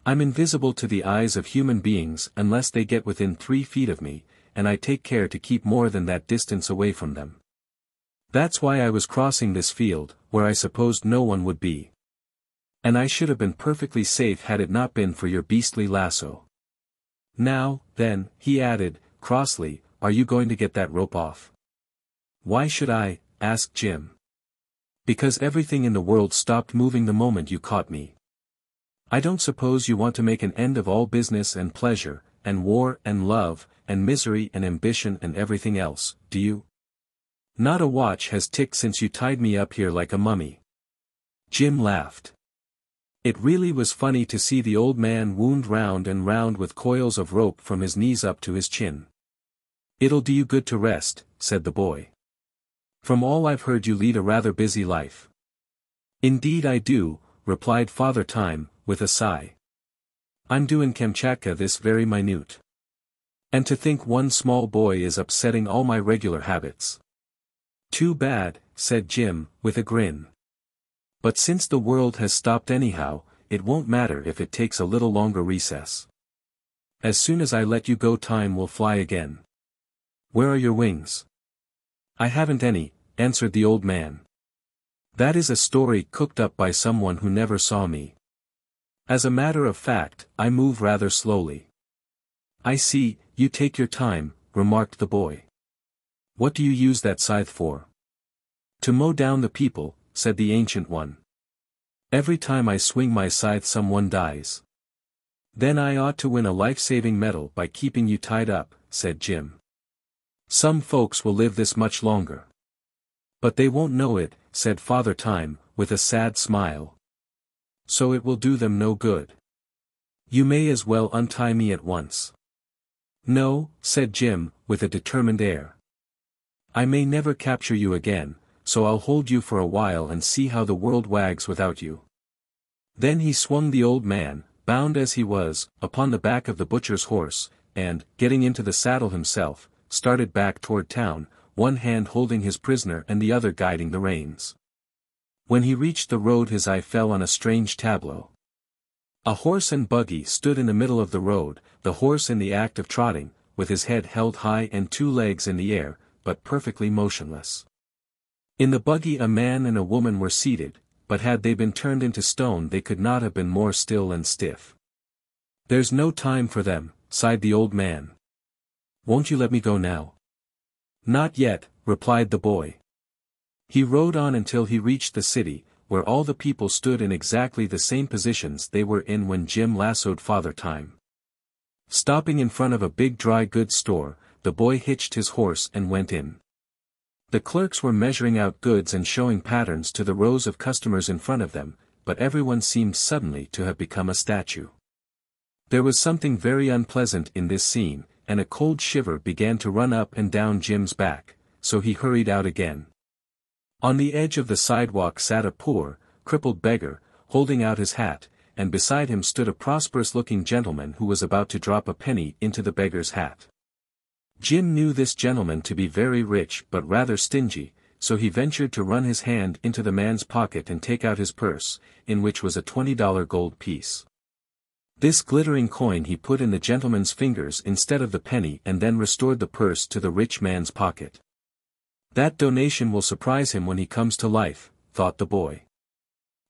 I'm invisible to the eyes of human beings unless they get within 3 feet of me, and I take care to keep more than that distance away from them. That's why I was crossing this field, where I supposed no one would be. And I should have been perfectly safe had it not been for your beastly lasso. Now, then, he added, crossly, are you going to get that rope off? Why should I? Asked Jim. Because everything in the world stopped moving the moment you caught me. I don't suppose you want to make an end of all business and pleasure, and war and love, and misery and ambition and everything else, do you? Not a watch has ticked since you tied me up here like a mummy. Jim laughed. It really was funny to see the old man wound round and round with coils of rope from his knees up to his chin. It'll do you good to rest, said the boy. From all I've heard you lead a rather busy life. Indeed I do, replied Father Time, with a sigh. I'm doing Kamchatka this very minute. And to think one small boy is upsetting all my regular habits. Too bad, said Jim, with a grin. But since the world has stopped anyhow, it won't matter if it takes a little longer recess. As soon as I let you go, time will fly again. Where are your wings? I haven't any, answered the old man. That is a story cooked up by someone who never saw me. As a matter of fact, I move rather slowly. I see, you take your time, remarked the boy. What do you use that scythe for? To mow down the people, said the ancient one. Every time I swing my scythe someone dies. Then I ought to win a life-saving medal by keeping you tied up, said Jim. Some folks will live this much longer. But they won't know it, said Father Time, with a sad smile. So it will do them no good. You may as well untie me at once. No, said Jim, with a determined air. I may never capture you again, so I'll hold you for a while and see how the world wags without you. Then he swung the old man, bound as he was, upon the back of the butcher's horse, and, getting into the saddle himself, started back toward town, one hand holding his prisoner and the other guiding the reins. When he reached the road his eye fell on a strange tableau. A horse and buggy stood in the middle of the road, the horse in the act of trotting, with his head held high and 2 legs in the air, but perfectly motionless. In the buggy a man and a woman were seated, but had they been turned into stone they could not have been more still and stiff. There's no time for them, sighed the old man. Won't you let me go now? Not yet, replied the boy. He rode on until he reached the city, where all the people stood in exactly the same positions they were in when Jim lassoed Father Time. Stopping in front of a big dry goods store, the boy hitched his horse and went in. The clerks were measuring out goods and showing patterns to the rows of customers in front of them, but everyone seemed suddenly to have become a statue. There was something very unpleasant in this scene, and a cold shiver began to run up and down Jim's back, so he hurried out again. On the edge of the sidewalk sat a poor, crippled beggar, holding out his hat, and beside him stood a prosperous-looking gentleman who was about to drop a penny into the beggar's hat. Jim knew this gentleman to be very rich but rather stingy, so he ventured to run his hand into the man's pocket and take out his purse, in which was a $20 gold piece. This glittering coin he put in the gentleman's fingers instead of the penny and then restored the purse to the rich man's pocket. That donation will surprise him when he comes to life, thought the boy.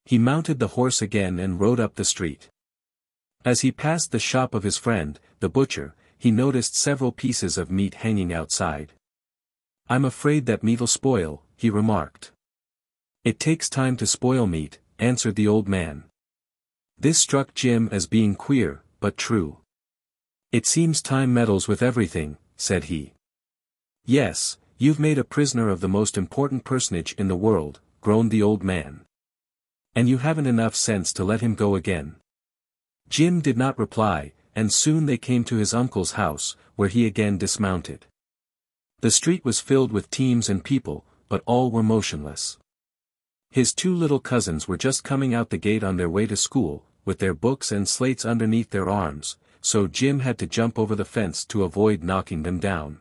He mounted the horse again and rode up the street. As he passed the shop of his friend, the butcher, he noticed several pieces of meat hanging outside. I'm afraid that meat'll spoil, he remarked. It takes time to spoil meat, answered the old man. This struck Jim as being queer, but true. It seems time meddles with everything, said he. Yes, you've made a prisoner of the most important personage in the world, groaned the old man. And you haven't enough sense to let him go again. Jim did not reply, and soon they came to his uncle's house, where he again dismounted. The street was filled with teams and people, but all were motionless. His two little cousins were just coming out the gate on their way to school, with their books and slates underneath their arms, so Jim had to jump over the fence to avoid knocking them down.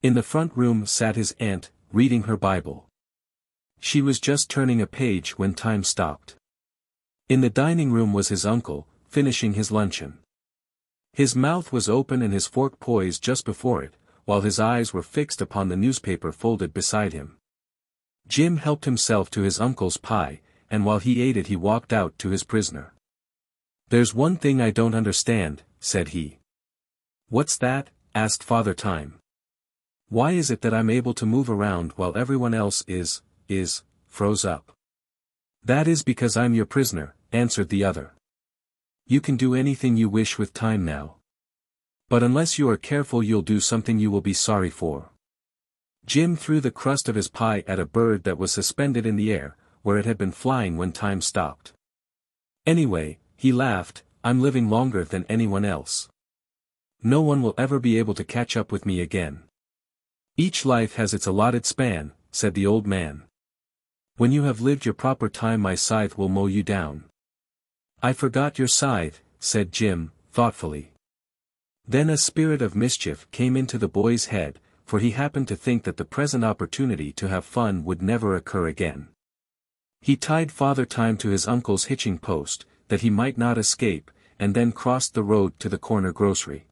In the front room sat his aunt, reading her Bible. She was just turning a page when time stopped. In the dining room was his uncle, finishing his luncheon. His mouth was open and his fork poised just before it, while his eyes were fixed upon the newspaper folded beside him. Jim helped himself to his uncle's pie, and while he ate it he walked out to his prisoner. "There's one thing I don't understand," said he. "What's that?" asked Father Time. "Why is it that I'm able to move around while everyone else is froze up?" "That is because I'm your prisoner," answered the other. "You can do anything you wish with time now. But unless you are careful you'll do something you will be sorry for." Jim threw the crust of his pie at a bird that was suspended in the air, where it had been flying when time stopped. "Anyway," he laughed, "I'm living longer than anyone else. No one will ever be able to catch up with me again." "Each life has its allotted span," said the old man. "When you have lived your proper time my scythe will mow you down." "I forgot your scythe," said Jim, thoughtfully. Then a spirit of mischief came into the boy's head, for he happened to think that the present opportunity to have fun would never occur again. He tied Father Time to his uncle's hitching post, that he might not escape, and then crossed the road to the corner grocery.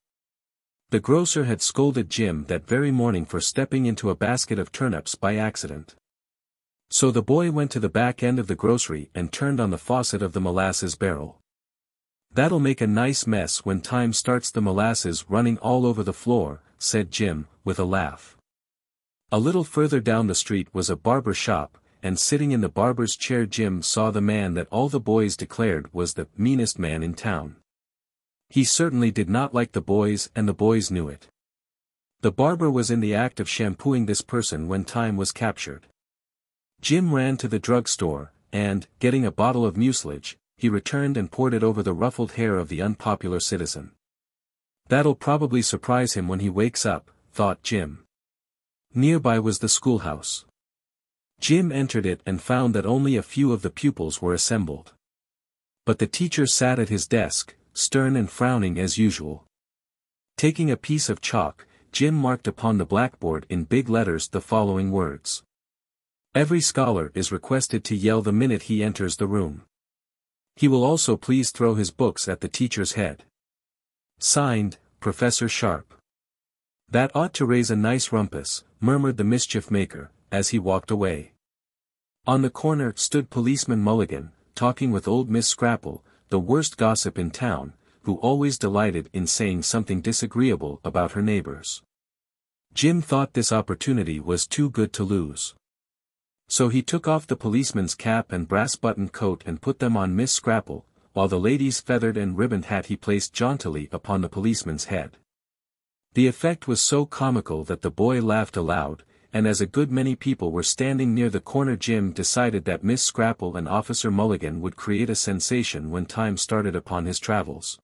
The grocer had scolded Jim that very morning for stepping into a basket of turnips by accident. So the boy went to the back end of the grocery and turned on the faucet of the molasses barrel. "That'll make a nice mess when time starts the molasses running all over the floor," said Jim, with a laugh. A little further down the street was a barber shop, and sitting in the barber's chair Jim saw the man that all the boys declared was the meanest man in town. He certainly did not like the boys and the boys knew it. The barber was in the act of shampooing this person when time was captured. Jim ran to the drugstore, and, getting a bottle of mucilage, he returned and poured it over the ruffled hair of the unpopular citizen. "That'll probably surprise him when he wakes up," thought Jim. Nearby was the schoolhouse. Jim entered it and found that only a few of the pupils were assembled. But the teacher sat at his desk, stern and frowning as usual. Taking a piece of chalk, Jim marked upon the blackboard in big letters the following words. "Every scholar is requested to yell the minute he enters the room. He will also please throw his books at the teacher's head. Signed, Professor Sharp." "That ought to raise a nice rumpus," murmured the mischief maker, as he walked away. On the corner stood Policeman Mulligan, talking with old Miss Scrapple, the worst gossip in town, who always delighted in saying something disagreeable about her neighbors. Jim thought this opportunity was too good to lose. So he took off the policeman's cap and brass-buttoned coat and put them on Miss Scrapple, while the lady's feathered and ribboned hat he placed jauntily upon the policeman's head. The effect was so comical that the boy laughed aloud, and as a good many people were standing near the corner Jim decided that Miss Scrapple and Officer Mulligan would create a sensation when time started upon his travels.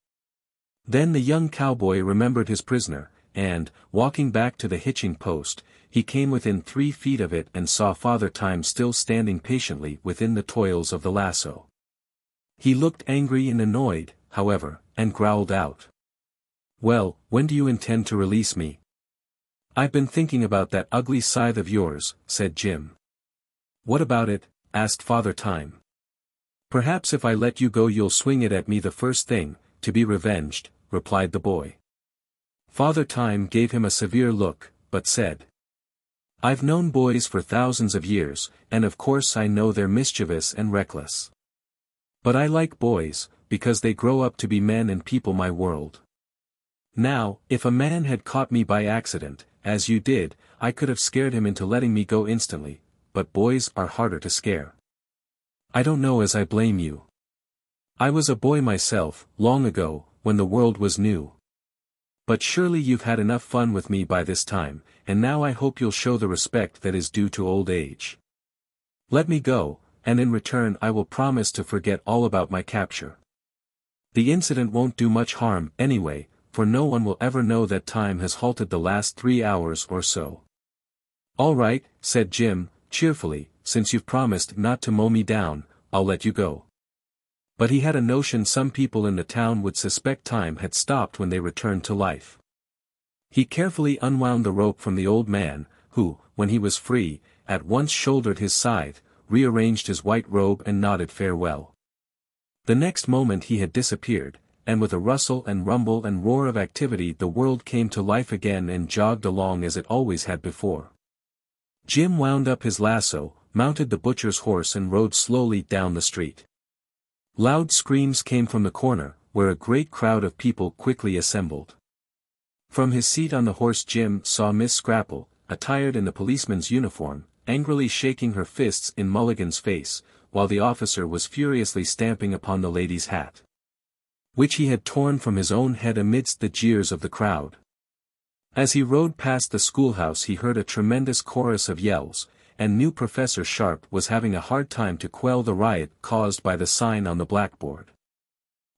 Then the young cowboy remembered his prisoner, and, walking back to the hitching post, he came within 3 feet of it and saw Father Time still standing patiently within the toils of the lasso. He looked angry and annoyed, however, and growled out. "Well, when do you intend to release me?" "I've been thinking about that ugly scythe of yours," said Jim. "What about it?" asked Father Time. "Perhaps if I let you go you'll swing it at me the first thing, to be revenged," replied the boy. Father Time gave him a severe look, but said, "I've known boys for thousands of years, and of course I know they're mischievous and reckless. But I like boys, because they grow up to be men and people my world. Now, if a man had caught me by accident, as you did, I could have scared him into letting me go instantly, but boys are harder to scare. I don't know as I blame you. I was a boy myself, long ago, when the world was new. But surely you've had enough fun with me by this time, and now I hope you'll show the respect that is due to old age. Let me go, and in return I will promise to forget all about my capture." The incident won't do much harm, anyway, for no one will ever know that time has halted the last 3 hours or so. All right, said Jim, cheerfully, since you've promised not to mow me down, I'll let you go. But he had a notion some people in the town would suspect time had stopped when they returned to life. He carefully unwound the rope from the old man, who, when he was free, at once shouldered his scythe, rearranged his white robe and nodded farewell. The next moment he had disappeared, and with a rustle and rumble and roar of activity the world came to life again and jogged along as it always had before. Jim wound up his lasso, mounted the butcher's horse and rode slowly down the street. Loud screams came from the corner, where a great crowd of people quickly assembled. From his seat on the horse Jim saw Miss Scrapple, attired in the policeman's uniform, angrily shaking her fists in Mulligan's face, while the officer was furiously stamping upon the lady's hat, which he had torn from his own head amidst the jeers of the crowd. As he rode past the schoolhouse he heard a tremendous chorus of yells, and knew Professor Sharp was having a hard time to quell the riot caused by the sign on the blackboard.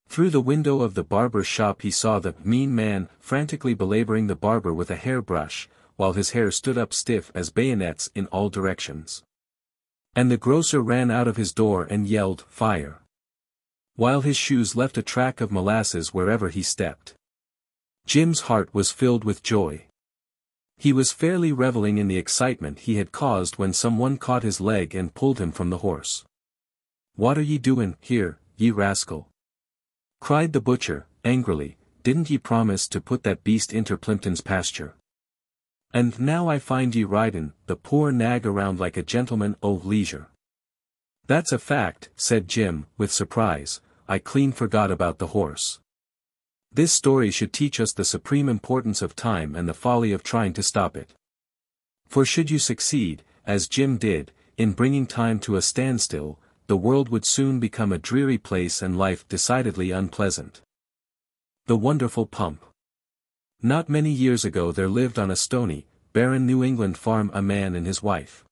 Through the window of the barber's shop he saw the mean man frantically belaboring the barber with a hairbrush, while his hair stood up stiff as bayonets in all directions. And the grocer ran out of his door and yelled, "Fire!" while his shoes left a track of molasses wherever he stepped. Jim's heart was filled with joy. He was fairly reveling in the excitement he had caused when someone caught his leg and pulled him from the horse. "What are ye doin' here, ye rascal?" cried the butcher, angrily. "Didn't ye promise to put that beast inter Plimpton's pasture? And now I find ye ridin' the poor nag around like a gentleman o' leisure." "That's a fact," said Jim, with surprise. "I clean forgot about the horse." This story should teach us the supreme importance of time and the folly of trying to stop it. For should you succeed, as Jim did, in bringing time to a standstill, the world would soon become a dreary place and life decidedly unpleasant. The Wonderful Pump. Not many years ago there lived on a stony, barren New England farm a man and his wife.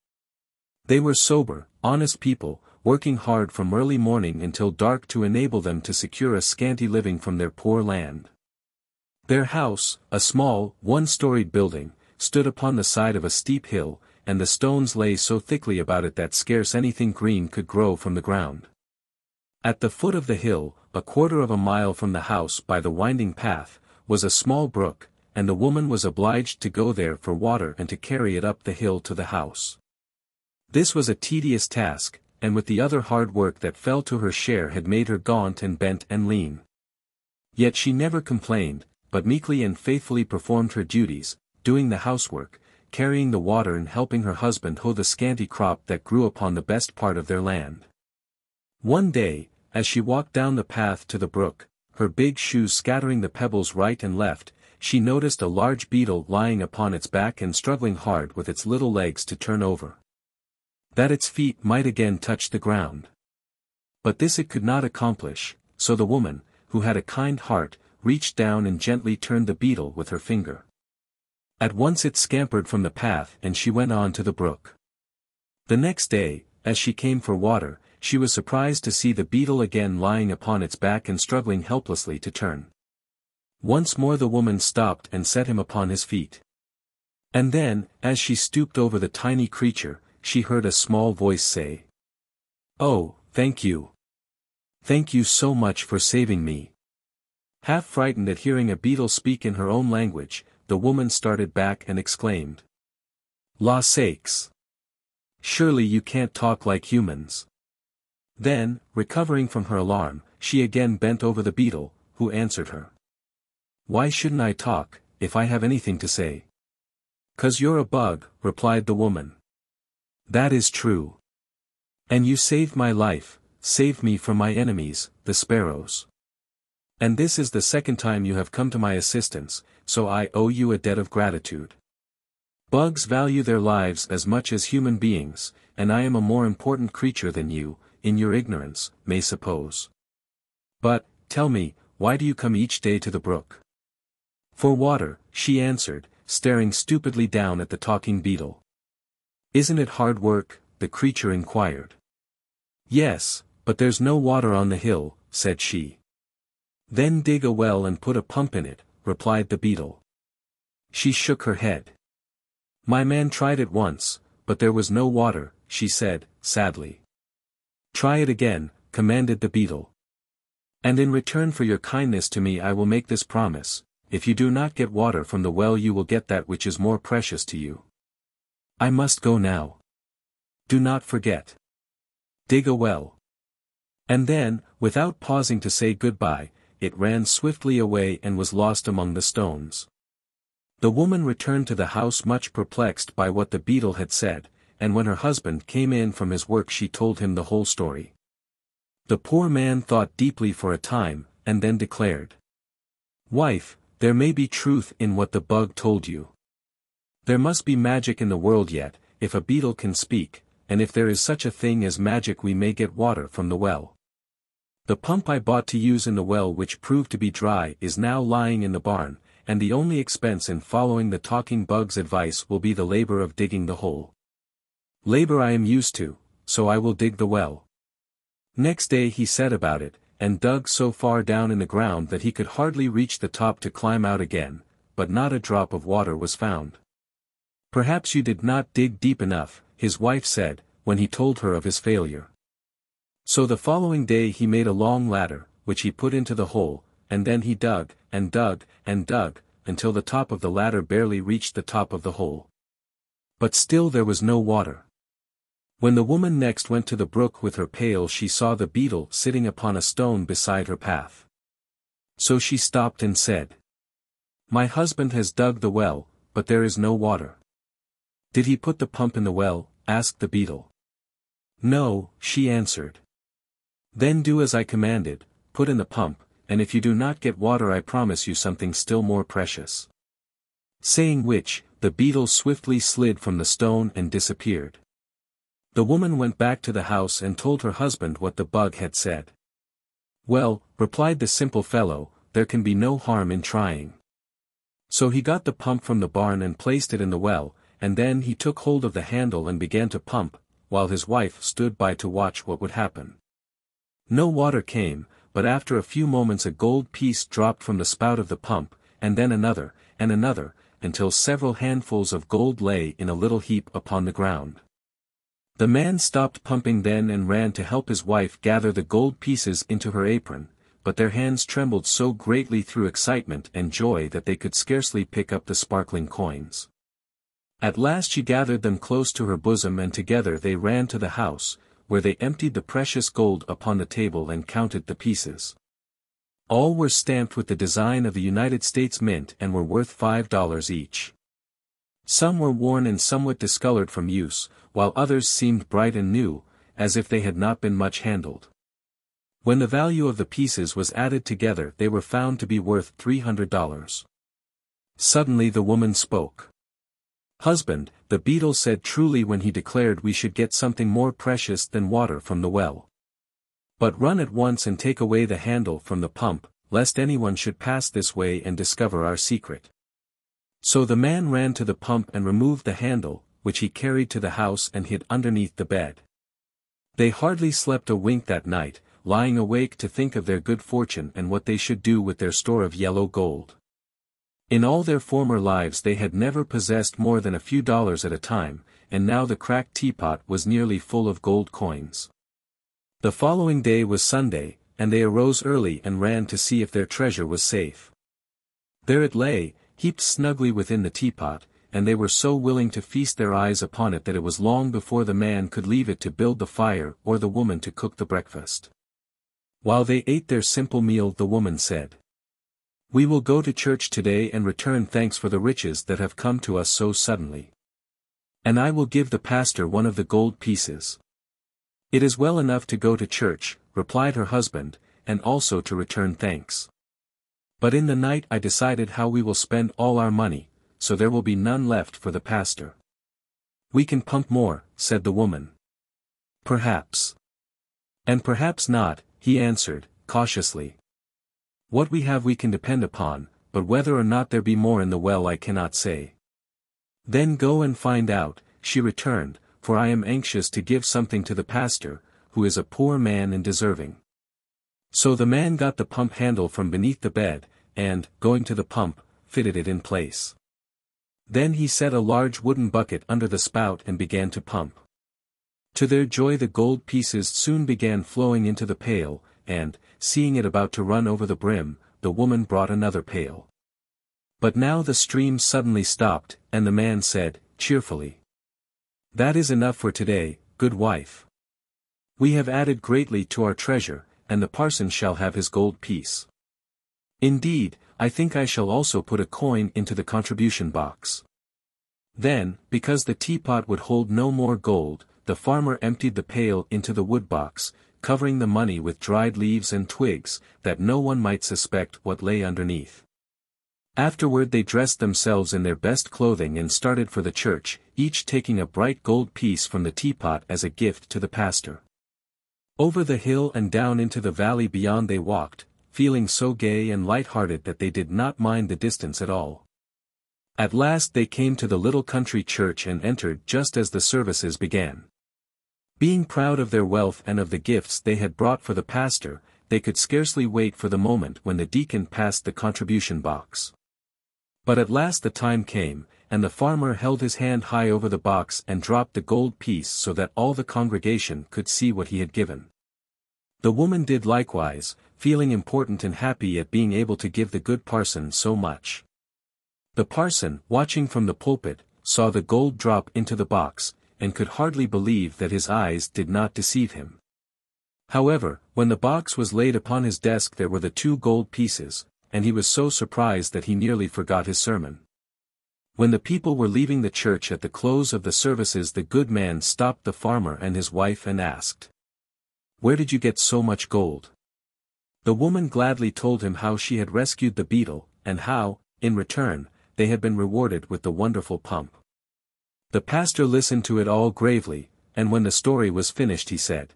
They were sober, honest people, working hard from early morning until dark to enable them to secure a scanty living from their poor land. Their house, a small, one-storied building, stood upon the side of a steep hill, and the stones lay so thickly about it that scarce anything green could grow from the ground. At the foot of the hill, a quarter of a mile from the house by the winding path, was a small brook, and the woman was obliged to go there for water and to carry it up the hill to the house. This was a tedious task, and with the other hard work that fell to her share had made her gaunt and bent and lean. Yet she never complained, but meekly and faithfully performed her duties, doing the housework, carrying the water and helping her husband hoe the scanty crop that grew upon the best part of their land. One day, as she walked down the path to the brook, her big shoes scattering the pebbles right and left, she noticed a large beetle lying upon its back and struggling hard with its little legs to turn over, that its feet might again touch the ground. But this it could not accomplish, so the woman, who had a kind heart, reached down and gently turned the beetle with her finger. At once it scampered from the path and she went on to the brook. The next day, as she came for water, she was surprised to see the beetle again lying upon its back and struggling helplessly to turn. Once more the woman stopped and set him upon his feet. And then, as she stooped over the tiny creature, she heard a small voice say, "Oh, thank you. Thank you so much for saving me." Half frightened at hearing a beetle speak in her own language, the woman started back and exclaimed, "La sakes! Surely you can't talk like humans." Then, recovering from her alarm, she again bent over the beetle, who answered her. "Why shouldn't I talk, if I have anything to say?" "'Cause you're a bug," replied the woman. "That is true. And you saved my life, saved me from my enemies, the sparrows. And this is the second time you have come to my assistance, so I owe you a debt of gratitude. Bugs value their lives as much as human beings, and I am a more important creature than you, in your ignorance, may suppose. But, tell me, why do you come each day to the brook?" "For water," she answered, staring stupidly down at the talking beetle. "Isn't it hard work?" the creature inquired. "Yes, but there's no water on the hill," said she. Then dig a well and put a pump in it, replied the beetle. She shook her head. My man tried it once, but there was no water, she said, sadly. Try it again, commanded the beetle. And in return for your kindness to me I will make this promise: if you do not get water from the well you will get that which is more precious to you. I must go now. Do not forget. Dig a well. And then, without pausing to say goodbye, it ran swiftly away and was lost among the stones. The woman returned to the house much perplexed by what the beetle had said, and when her husband came in from his work she told him the whole story. The poor man thought deeply for a time, and then declared, "Wife, there may be truth in what the bug told you. There must be magic in the world yet, if a beetle can speak, and if there is such a thing as magic we may get water from the well. The pump I bought to use in the well which proved to be dry is now lying in the barn, and the only expense in following the talking bug's advice will be the labor of digging the hole. Labor I am used to, so I will dig the well." Next day he set about it, and dug so far down in the ground that he could hardly reach the top to climb out again, but not a drop of water was found. "Perhaps you did not dig deep enough," his wife said, when he told her of his failure. So the following day he made a long ladder, which he put into the hole, and then he dug, and dug, and dug, until the top of the ladder barely reached the top of the hole. But still there was no water. When the woman next went to the brook with her pail she saw the beetle sitting upon a stone beside her path. So she stopped and said, "My husband has dug the well, but there is no water." "Did he put the pump in the well?" asked the beetle. "No," she answered. "Then do as I commanded, put in the pump, and if you do not get water I promise you something still more precious." Saying which, the beetle swiftly slid from the stone and disappeared. The woman went back to the house and told her husband what the bug had said. "Well," replied the simple fellow, "there can be no harm in trying." So he got the pump from the barn and placed it in the well, and then he took hold of the handle and began to pump, while his wife stood by to watch what would happen. No water came, but after a few moments a gold piece dropped from the spout of the pump, and then another, until several handfuls of gold lay in a little heap upon the ground. The man stopped pumping then and ran to help his wife gather the gold pieces into her apron, but their hands trembled so greatly through excitement and joy that they could scarcely pick up the sparkling coins. At last she gathered them close to her bosom and together they ran to the house, where they emptied the precious gold upon the table and counted the pieces. All were stamped with the design of the United States Mint and were worth $5 each. Some were worn and somewhat discolored from use, while others seemed bright and new, as if they had not been much handled. When the value of the pieces was added together they were found to be worth $300. Suddenly the woman spoke. "Husband, the beetle said truly when he declared we should get something more precious than water from the well. But run at once and take away the handle from the pump, lest anyone should pass this way and discover our secret." So the man ran to the pump and removed the handle, which he carried to the house and hid underneath the bed. They hardly slept a wink that night, lying awake to think of their good fortune and what they should do with their store of yellow gold. In all their former lives they had never possessed more than a few dollars at a time, and now the cracked teapot was nearly full of gold coins. The following day was Sunday, and they arose early and ran to see if their treasure was safe. There it lay, heaped snugly within the teapot, and they were so willing to feast their eyes upon it that it was long before the man could leave it to build the fire or the woman to cook the breakfast. While they ate their simple meal the woman said, "We will go to church today and return thanks for the riches that have come to us so suddenly. And I will give the pastor one of the gold pieces." "It is well enough to go to church," replied her husband, "and also to return thanks. But in the night I decided how we will spend all our money, so there will be none left for the pastor." "We can pump more," said the woman. "Perhaps. And perhaps not," he answered, cautiously. "What we have we can depend upon, but whether or not there be more in the well I cannot say." "Then go and find out," she returned, "for I am anxious to give something to the pastor, who is a poor man and deserving." So the man got the pump handle from beneath the bed, and, going to the pump, fitted it in place. Then he set a large wooden bucket under the spout and began to pump. To their joy the gold pieces soon began flowing into the pail, and, seeing it about to run over the brim, the woman brought another pail. But now the stream suddenly stopped, and the man said, cheerfully, "That is enough for today, good wife. We have added greatly to our treasure, and the parson shall have his gold piece. Indeed, I think I shall also put a coin into the contribution box." Then, because the teapot would hold no more gold, the farmer emptied the pail into the wood box, covering the money with dried leaves and twigs, that no one might suspect what lay underneath. Afterward they dressed themselves in their best clothing and started for the church, each taking a bright gold piece from the teapot as a gift to the pastor. Over the hill and down into the valley beyond they walked, feeling so gay and light-hearted that they did not mind the distance at all. At last they came to the little country church and entered just as the services began. Being proud of their wealth and of the gifts they had brought for the pastor, they could scarcely wait for the moment when the deacon passed the contribution box. But at last the time came, and the farmer held his hand high over the box and dropped the gold piece so that all the congregation could see what he had given. The woman did likewise, feeling important and happy at being able to give the good parson so much. The parson, watching from the pulpit, saw the gold drop into the box, and could hardly believe that his eyes did not deceive him. However, when the box was laid upon his desk there were the 2 gold pieces, and he was so surprised that he nearly forgot his sermon. When the people were leaving the church at the close of the services the good man stopped the farmer and his wife and asked, "Where did you get so much gold?" The woman gladly told him how she had rescued the beetle, and how, in return, they had been rewarded with the wonderful pump. The pastor listened to it all gravely, and when the story was finished he said,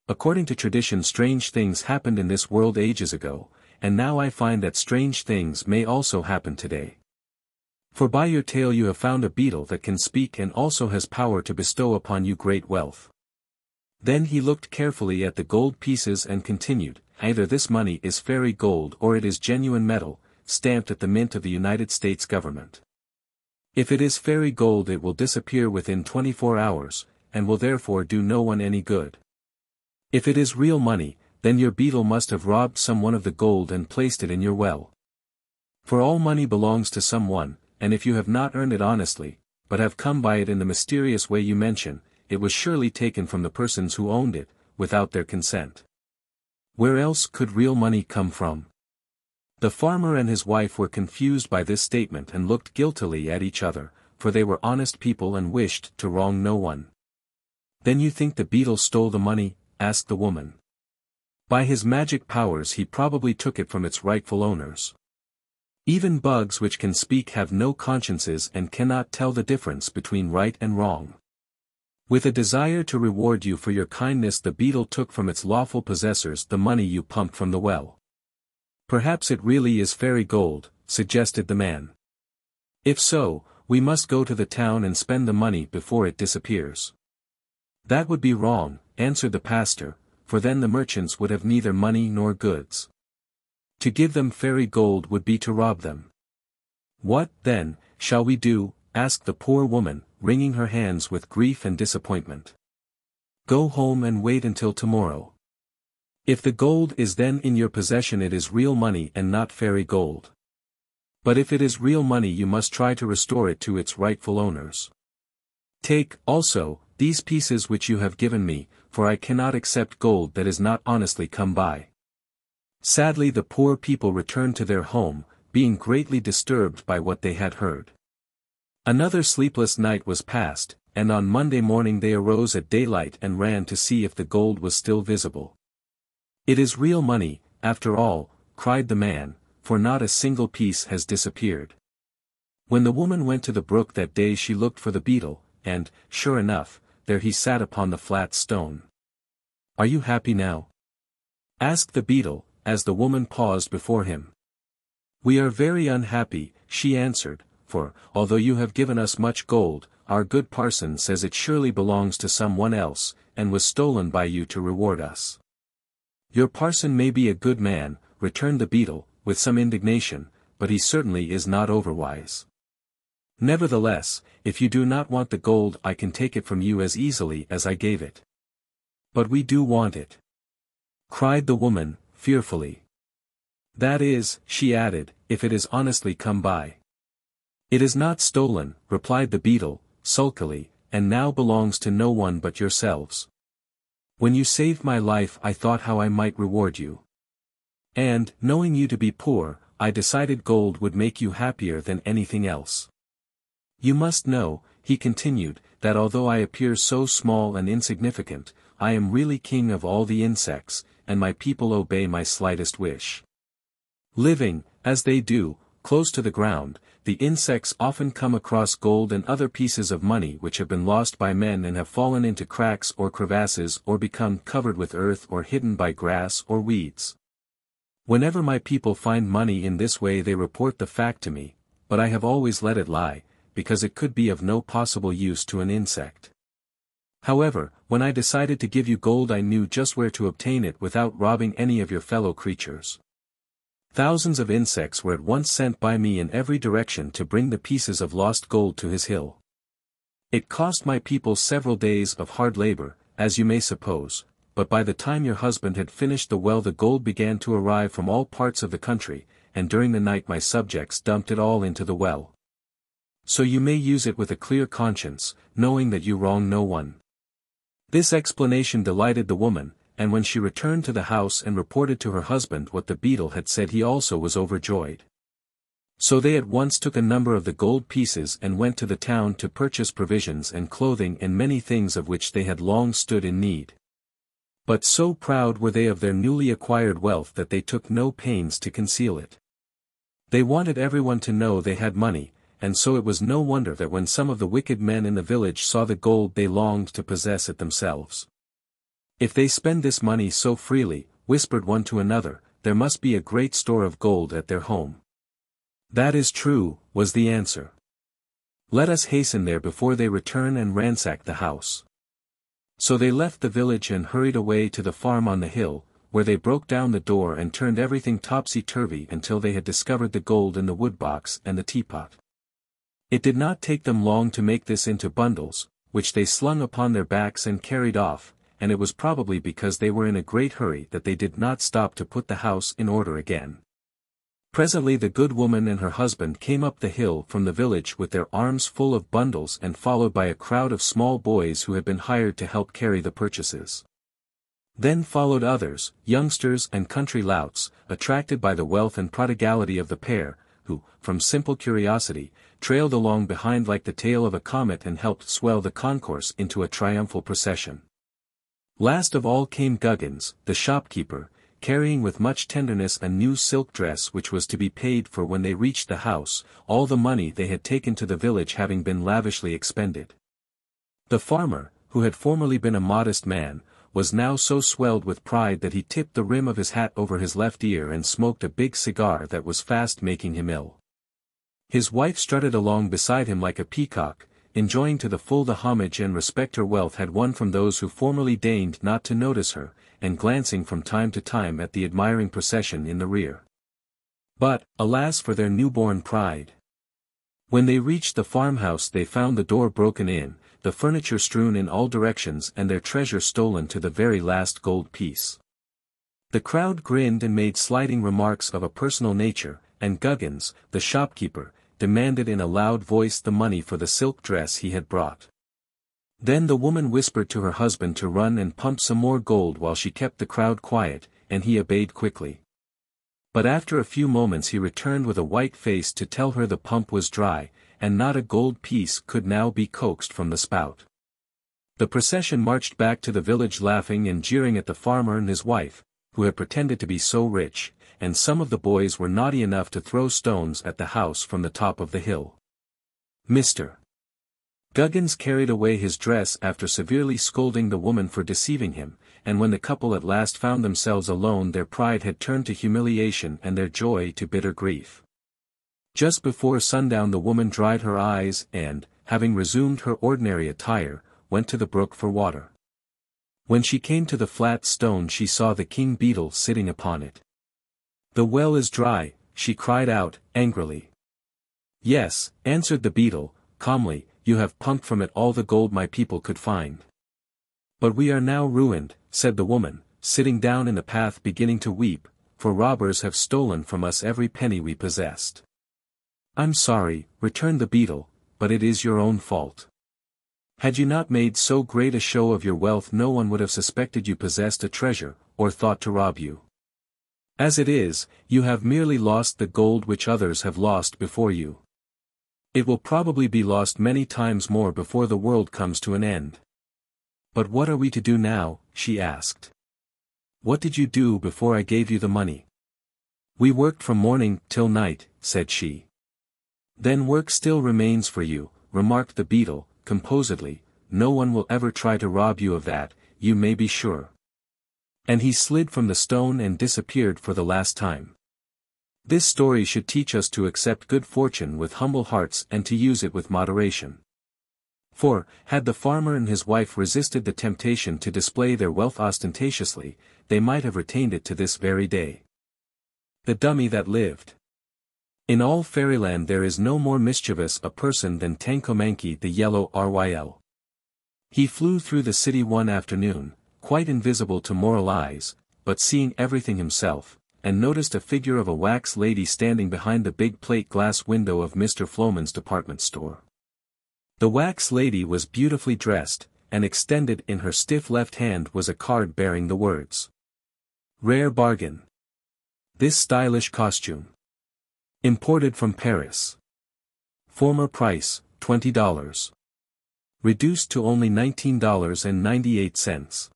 "According to tradition strange things happened in this world ages ago, and now I find that strange things may also happen today. For by your tale you have found a beetle that can speak and also has power to bestow upon you great wealth." Then he looked carefully at the gold pieces and continued, "Either this money is fairy gold or it is genuine metal, stamped at the mint of the United States government. If it is fairy gold it will disappear within 24 hours, and will therefore do no one any good. If it is real money, then your beetle must have robbed some one of the gold and placed it in your well. For all money belongs to someone, and if you have not earned it honestly, but have come by it in the mysterious way you mention, it was surely taken from the persons who owned it, without their consent. Where else could real money come from?" The farmer and his wife were confused by this statement and looked guiltily at each other, for they were honest people and wished to wrong no one. "Then you think the beetle stole the money?" asked the woman. "By his magic powers he probably took it from its rightful owners. Even bugs which can speak have no consciences and cannot tell the difference between right and wrong. With a desire to reward you for your kindness the beetle took from its lawful possessors the money you pumped from the well." "Perhaps it really is fairy gold," suggested the man. "If so, we must go to the town and spend the money before it disappears." "That would be wrong," answered the pastor, "for then the merchants would have neither money nor goods. To give them fairy gold would be to rob them." "What, then, shall we do?" asked the poor woman, wringing her hands with grief and disappointment. "Go home and wait until tomorrow. If the gold is then in your possession it is real money and not fairy gold. But if it is real money you must try to restore it to its rightful owners. Take, also, these pieces which you have given me, for I cannot accept gold that is not honestly come by." Sadly the poor people returned to their home, being greatly disturbed by what they had heard. Another sleepless night was passed, and on Monday morning they arose at daylight and ran to see if the gold was still visible. "It is real money, after all," cried the man, "for not a single piece has disappeared." When the woman went to the brook that day she looked for the beetle, and, sure enough, there he sat upon the flat stone. "Are you happy now?" asked the beetle, as the woman paused before him. "We are very unhappy," she answered, "for, although you have given us much gold, our good parson says it surely belongs to some one else, and was stolen by you to reward us." Your parson may be a good man, returned the beetle, with some indignation, but he certainly is not overwise. Nevertheless, if you do not want the gold I can take it from you as easily as I gave it. But we do want it, cried the woman, fearfully. That is, she added, if it is honestly come by. It is not stolen, replied the beetle, sulkily, and now belongs to no one but yourselves. When you saved my life I thought how I might reward you. And, knowing you to be poor, I decided gold would make you happier than anything else. You must know, he continued, that although I appear so small and insignificant, I am really king of all the insects, and my people obey my slightest wish. Living, as they do, close to the ground, the insects often come across gold and other pieces of money which have been lost by men and have fallen into cracks or crevasses or become covered with earth or hidden by grass or weeds. Whenever my people find money in this way they report the fact to me, but I have always let it lie, because it could be of no possible use to an insect. However, when I decided to give you gold I knew just where to obtain it without robbing any of your fellow creatures. Thousands of insects were at once sent by me in every direction to bring the pieces of lost gold to his hill. It cost my people several days of hard labor, as you may suppose, but by the time your husband had finished the well the gold began to arrive from all parts of the country, and during the night my subjects dumped it all into the well. So you may use it with a clear conscience, knowing that you wrong no one. This explanation delighted the woman, and when she returned to the house and reported to her husband what the beetle had said he also was overjoyed. So they at once took a number of the gold pieces and went to the town to purchase provisions and clothing and many things of which they had long stood in need. But so proud were they of their newly acquired wealth that they took no pains to conceal it. They wanted everyone to know they had money, and so it was no wonder that when some of the wicked men in the village saw the gold they longed to possess it themselves. If they spend this money so freely, whispered one to another, there must be a great store of gold at their home. That is true, was the answer. Let us hasten there before they return and ransack the house. So they left the village and hurried away to the farm on the hill, where they broke down the door and turned everything topsy-turvy until they had discovered the gold in the woodbox and the teapot. It did not take them long to make this into bundles, which they slung upon their backs and carried off, and it was probably because they were in a great hurry that they did not stop to put the house in order again. Presently the good woman and her husband came up the hill from the village with their arms full of bundles and followed by a crowd of small boys who had been hired to help carry the purchases. Then followed others, youngsters and country louts, attracted by the wealth and prodigality of the pair, who, from simple curiosity, trailed along behind like the tail of a comet and helped swell the concourse into a triumphal procession. Last of all came Guggins, the shopkeeper, carrying with much tenderness a new silk dress which was to be paid for when they reached the house, all the money they had taken to the village having been lavishly expended. The farmer, who had formerly been a modest man, was now so swelled with pride that he tipped the rim of his hat over his left ear and smoked a big cigar that was fast making him ill. His wife strutted along beside him like a peacock, enjoying to the full the homage and respect her wealth had won from those who formerly deigned not to notice her, and glancing from time to time at the admiring procession in the rear. But, alas for their newborn pride! When they reached the farmhouse they found the door broken in, the furniture strewn in all directions and their treasure stolen to the very last gold piece. The crowd grinned and made slighting remarks of a personal nature, and Guggins, the shopkeeper, demanded in a loud voice the money for the silk dress he had brought. Then the woman whispered to her husband to run and pump some more gold while she kept the crowd quiet, and he obeyed quickly. But after a few moments he returned with a white face to tell her the pump was dry, and not a gold piece could now be coaxed from the spout. The procession marched back to the village laughing and jeering at the farmer and his wife, who had pretended to be so rich, and some of the boys were naughty enough to throw stones at the house from the top of the hill. Mr. Guggins carried away his dress after severely scolding the woman for deceiving him, and when the couple at last found themselves alone their pride had turned to humiliation and their joy to bitter grief. Just before sundown the woman dried her eyes and, having resumed her ordinary attire, went to the brook for water. When she came to the flat stone she saw the king beetle sitting upon it. "The well is dry," she cried out, angrily. "Yes," answered the beetle, calmly, "you have pumped from it all the gold my people could find." "But we are now ruined," said the woman, sitting down in the path beginning to weep, "for robbers have stolen from us every penny we possessed." "I'm sorry," returned the beetle, "but it is your own fault. Had you not made so great a show of your wealth no one would have suspected you possessed a treasure, or thought to rob you. As it is, you have merely lost the gold which others have lost before you. It will probably be lost many times more before the world comes to an end." "But what are we to do now?" she asked. "What did you do before I gave you the money?" "We worked from morning till night," said she. "Then work still remains for you," remarked the beetle, composedly, "no one will ever try to rob you of that, you may be sure." And he slid from the stone and disappeared for the last time. This story should teach us to accept good fortune with humble hearts and to use it with moderation. For, had the farmer and his wife resisted the temptation to display their wealth ostentatiously, they might have retained it to this very day. The dummy that lived. In all fairyland there is no more mischievous a person than Tankomankie the yellow Ryl. He flew through the city one afternoon, quite invisible to mortal eyes, but seeing everything himself, and noticed a figure of a wax lady standing behind the big plate glass window of Mr. Floman's department store. The wax lady was beautifully dressed, and extended in her stiff left hand was a card bearing the words, "Rare bargain. This stylish costume. Imported from Paris. Former price, $20. Reduced to only $19.98.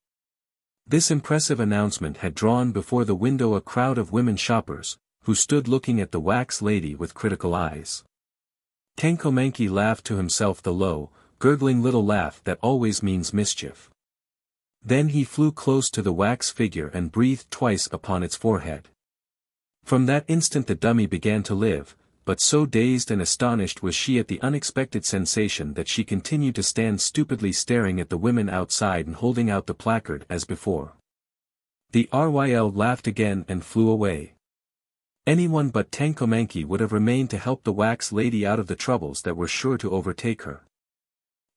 This impressive announcement had drawn before the window a crowd of women shoppers, who stood looking at the wax lady with critical eyes. Tankomankie laughed to himself the low, gurgling little laugh that always means mischief. Then he flew close to the wax figure and breathed twice upon its forehead. From that instant the dummy began to live, but so dazed and astonished was she at the unexpected sensation that she continued to stand stupidly staring at the women outside and holding out the placard as before. The Ryl laughed again and flew away. Anyone but Tankomankie would have remained to help the wax lady out of the troubles that were sure to overtake her.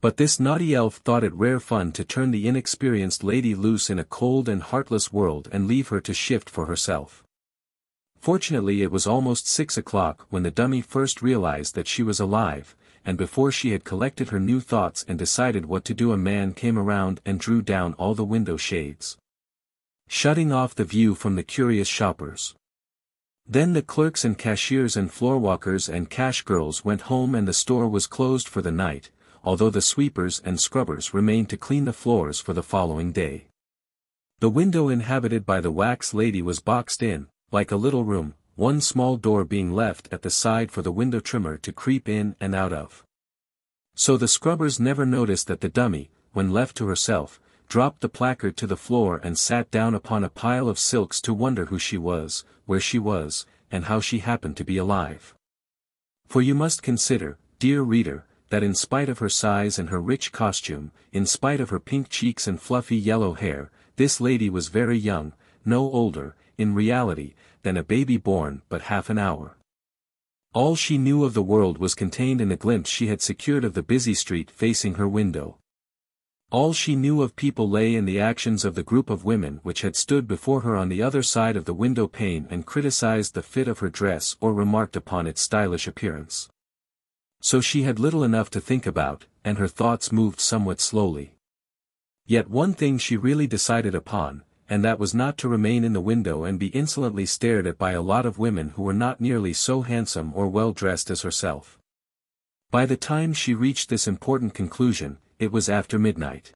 But this naughty elf thought it rare fun to turn the inexperienced lady loose in a cold and heartless world and leave her to shift for herself. Fortunately it was almost 6 o'clock when the dummy first realized that she was alive, and before she had collected her new thoughts and decided what to do a man came around and drew down all the window shades, shutting off the view from the curious shoppers. Then the clerks and cashiers and floorwalkers and cash girls went home and the store was closed for the night, although the sweepers and scrubbers remained to clean the floors for the following day. The window inhabited by the wax lady was boxed in, like a little room, one small door being left at the side for the window trimmer to creep in and out of. So the scrubbers never noticed that the dummy, when left to herself, dropped the placard to the floor and sat down upon a pile of silks to wonder who she was, where she was, and how she happened to be alive. For you must consider, dear reader, that in spite of her size and her rich costume, in spite of her pink cheeks and fluffy yellow hair, this lady was very young, no older, in reality, than a baby born but half an hour. All she knew of the world was contained in a glimpse she had secured of the busy street facing her window. All she knew of people lay in the actions of the group of women which had stood before her on the other side of the window pane and criticized the fit of her dress or remarked upon its stylish appearance. So she had little enough to think about, and her thoughts moved somewhat slowly. Yet one thing she really decided upon, and that was not to remain in the window and be insolently stared at by a lot of women who were not nearly so handsome or well dressed as herself. By the time she reached this important conclusion, it was after midnight.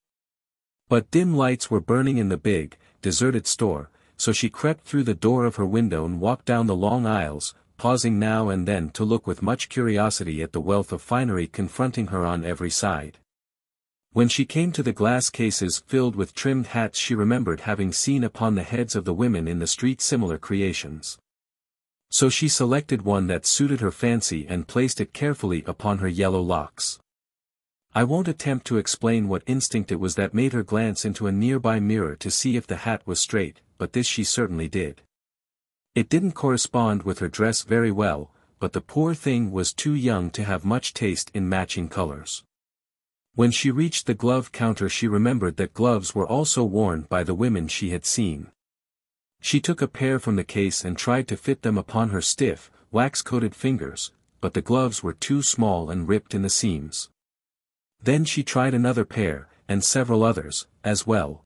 But dim lights were burning in the big, deserted store, so she crept through the door of her window and walked down the long aisles, pausing now and then to look with much curiosity at the wealth of finery confronting her on every side. When she came to the glass cases filled with trimmed hats she remembered having seen upon the heads of the women in the street similar creations. So she selected one that suited her fancy and placed it carefully upon her yellow locks. I won't attempt to explain what instinct it was that made her glance into a nearby mirror to see if the hat was straight, but this she certainly did. It didn't correspond with her dress very well, but the poor thing was too young to have much taste in matching colors. When she reached the glove counter she remembered that gloves were also worn by the women she had seen. She took a pair from the case and tried to fit them upon her stiff, wax-coated fingers, but the gloves were too small and ripped in the seams. Then she tried another pair, and several others, as well.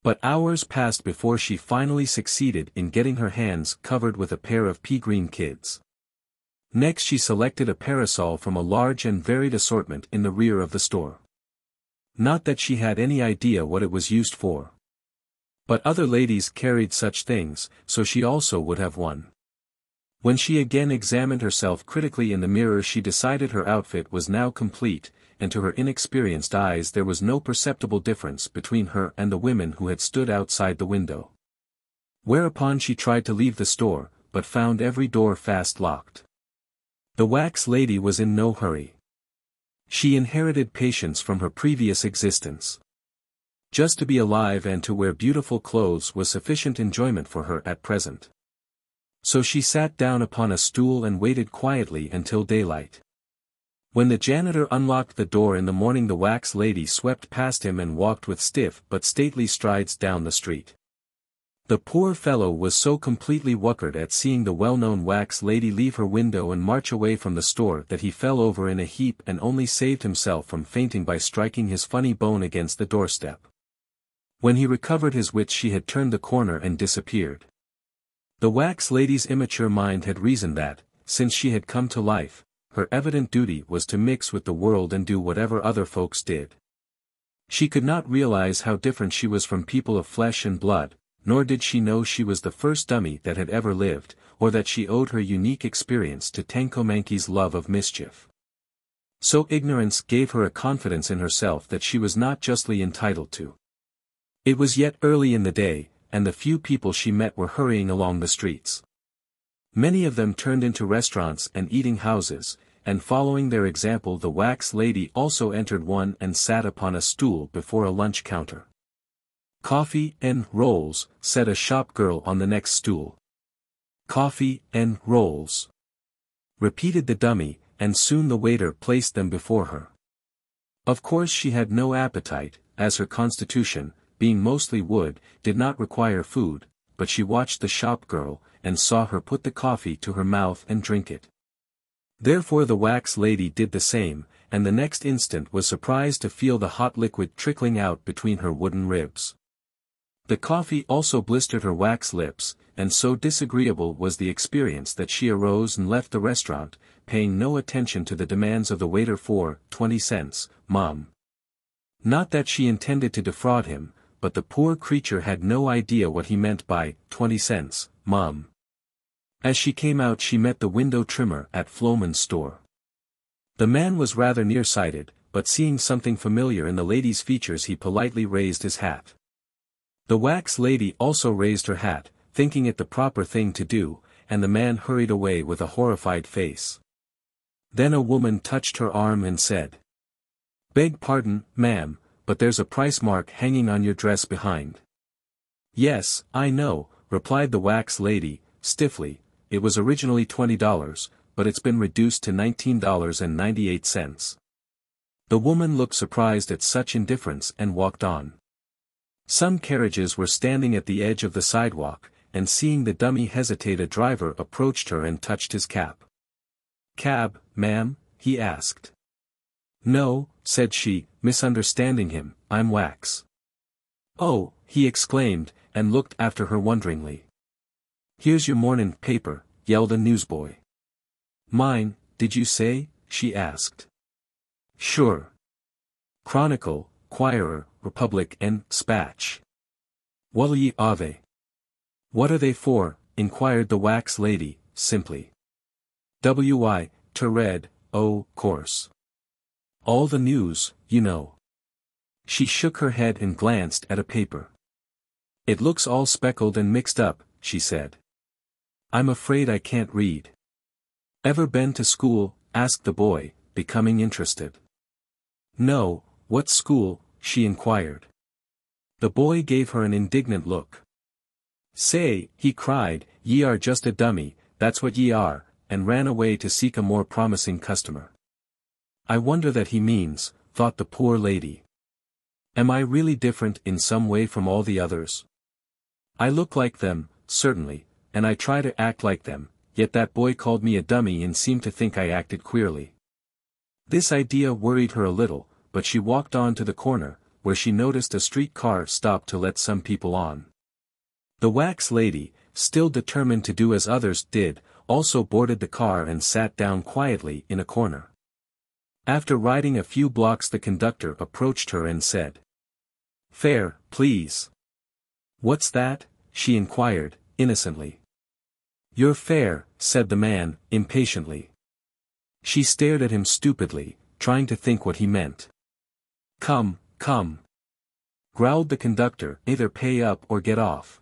But hours passed before she finally succeeded in getting her hands covered with a pair of pea-green kids. Next she selected a parasol from a large and varied assortment in the rear of the store. Not that she had any idea what it was used for. But other ladies carried such things, so she also would have one. When she again examined herself critically in the mirror she decided her outfit was now complete, and to her inexperienced eyes there was no perceptible difference between her and the women who had stood outside the window. Whereupon she tried to leave the store, but found every door fast locked. The wax lady was in no hurry. She inherited patience from her previous existence. Just to be alive and to wear beautiful clothes was sufficient enjoyment for her at present. So she sat down upon a stool and waited quietly until daylight. When the janitor unlocked the door in the morning the wax lady swept past him and walked with stiff but stately strides down the street. The poor fellow was so completely whuckered at seeing the well-known wax lady leave her window and march away from the store that he fell over in a heap and only saved himself from fainting by striking his funny bone against the doorstep. When he recovered his wits she had turned the corner and disappeared. The wax lady's immature mind had reasoned that, since she had come to life, her evident duty was to mix with the world and do whatever other folks did. She could not realize how different she was from people of flesh and blood, nor did she know she was the first dummy that had ever lived, or that she owed her unique experience to Tankomanki's love of mischief. So ignorance gave her a confidence in herself that she was not justly entitled to. It was yet early in the day, and the few people she met were hurrying along the streets. Many of them turned into restaurants and eating houses, and following their example the wax lady also entered one and sat upon a stool before a lunch counter. "Coffee and rolls," said a shop girl on the next stool. "Coffee and rolls," repeated the dummy, and soon the waiter placed them before her. Of course she had no appetite, as her constitution, being mostly wood, did not require food, but she watched the shop girl, and saw her put the coffee to her mouth and drink it. Therefore the wax lady did the same, and the next instant was surprised to feel the hot liquid trickling out between her wooden ribs. The coffee also blistered her wax lips, and so disagreeable was the experience that she arose and left the restaurant, paying no attention to the demands of the waiter for 20 cents, Mom. Not that she intended to defraud him, but the poor creature had no idea what he meant by 20 cents, Mom. As she came out she met the window trimmer at Floman's store. The man was rather nearsighted, but seeing something familiar in the lady's features he politely raised his hat. The wax lady also raised her hat, thinking it the proper thing to do, and the man hurried away with a horrified face. Then a woman touched her arm and said, "Beg pardon, ma'am, but there's a price mark hanging on your dress behind." "Yes, I know," replied the wax lady, stiffly, "it was originally $20, but it's been reduced to $19.98. The woman looked surprised at such indifference and walked on. Some carriages were standing at the edge of the sidewalk, and seeing the dummy hesitate a driver approached her and touched his cap. "Cab, ma'am?" he asked. "No," said she, misunderstanding him, "I'm wax." "Oh," he exclaimed, and looked after her wonderingly. "Here's your mornin' paper," yelled a newsboy. "Mine, did you say?" she asked. "Sure. Chronicle, Quierer, Republic and Spatch." "What'll ye ave?" "What are they for?" inquired the wax lady, simply. "Wi, to read, course. All the news, you know." She shook her head and glanced at a paper. "It looks all speckled and mixed up," she said. "I'm afraid I can't read." "Ever been to school?" asked the boy, becoming interested. No, what school? She inquired. The boy gave her an indignant look. Say, he cried, ye are just a dummy, that's what ye are, and ran away to seek a more promising customer. I wonder that he means, thought the poor lady. Am I really different in some way from all the others? I look like them, certainly, and I try to act like them, yet that boy called me a dummy and seemed to think I acted queerly. This idea worried her a little, but she walked on to the corner, where she noticed a street car stop to let some people on. The wax lady, still determined to do as others did, also boarded the car and sat down quietly in a corner. After riding a few blocks the conductor approached her and said, "Fare, please." "What's that?" she inquired, innocently. "Your fare," said the man, impatiently. She stared at him stupidly, trying to think what he meant. "Come, come," growled the conductor, "either pay up or get off."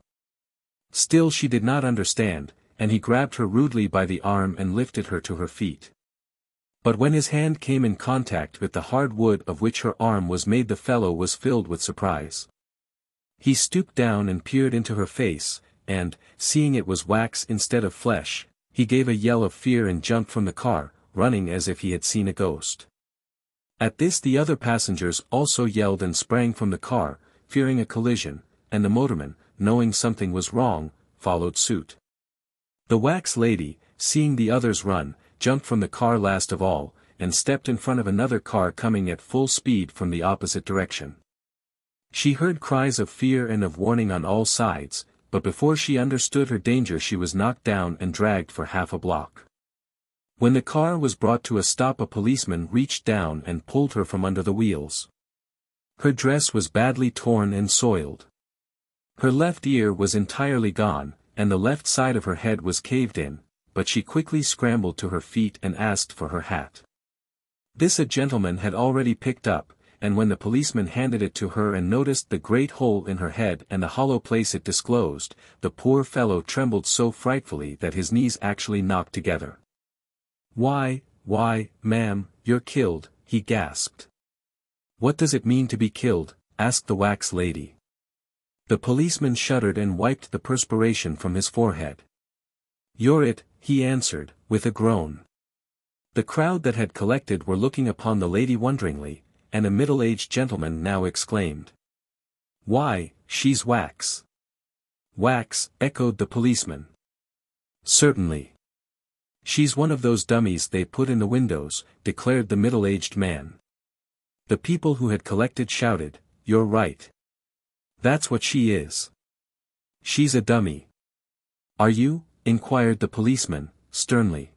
Still she did not understand, and he grabbed her rudely by the arm and lifted her to her feet. But when his hand came in contact with the hard wood of which her arm was made the fellow was filled with surprise. He stooped down and peered into her face, and, seeing it was wax instead of flesh, he gave a yell of fear and jumped from the car, running as if he had seen a ghost. At this the other passengers also yelled and sprang from the car, fearing a collision, and the motorman, knowing something was wrong, followed suit. The wax lady, seeing the others run, jumped from the car last of all, and stepped in front of another car coming at full speed from the opposite direction. She heard cries of fear and of warning on all sides, but before she understood her danger she was knocked down and dragged for half a block. When the car was brought to a stop a policeman reached down and pulled her from under the wheels. Her dress was badly torn and soiled. Her left ear was entirely gone, and the left side of her head was caved in, but she quickly scrambled to her feet and asked for her hat. This a gentleman had already picked up, and when the policeman handed it to her and noticed the great hole in her head and the hollow place it disclosed, the poor fellow trembled so frightfully that his knees actually knocked together. Why, ma'am, you're killed," he gasped. "What does it mean to be killed?" asked the wax lady. The policeman shuddered and wiped the perspiration from his forehead. "You're it," he answered, with a groan. The crowd that had collected were looking upon the lady wonderingly, and a middle-aged gentleman now exclaimed, "Why, she's wax." "Wax," echoed the policeman. "Certainly. She's one of those dummies they put in the windows," declared the middle-aged man. The people who had collected shouted, "You're right. That's what she is. She's a dummy." "Are you?" inquired the policeman, sternly.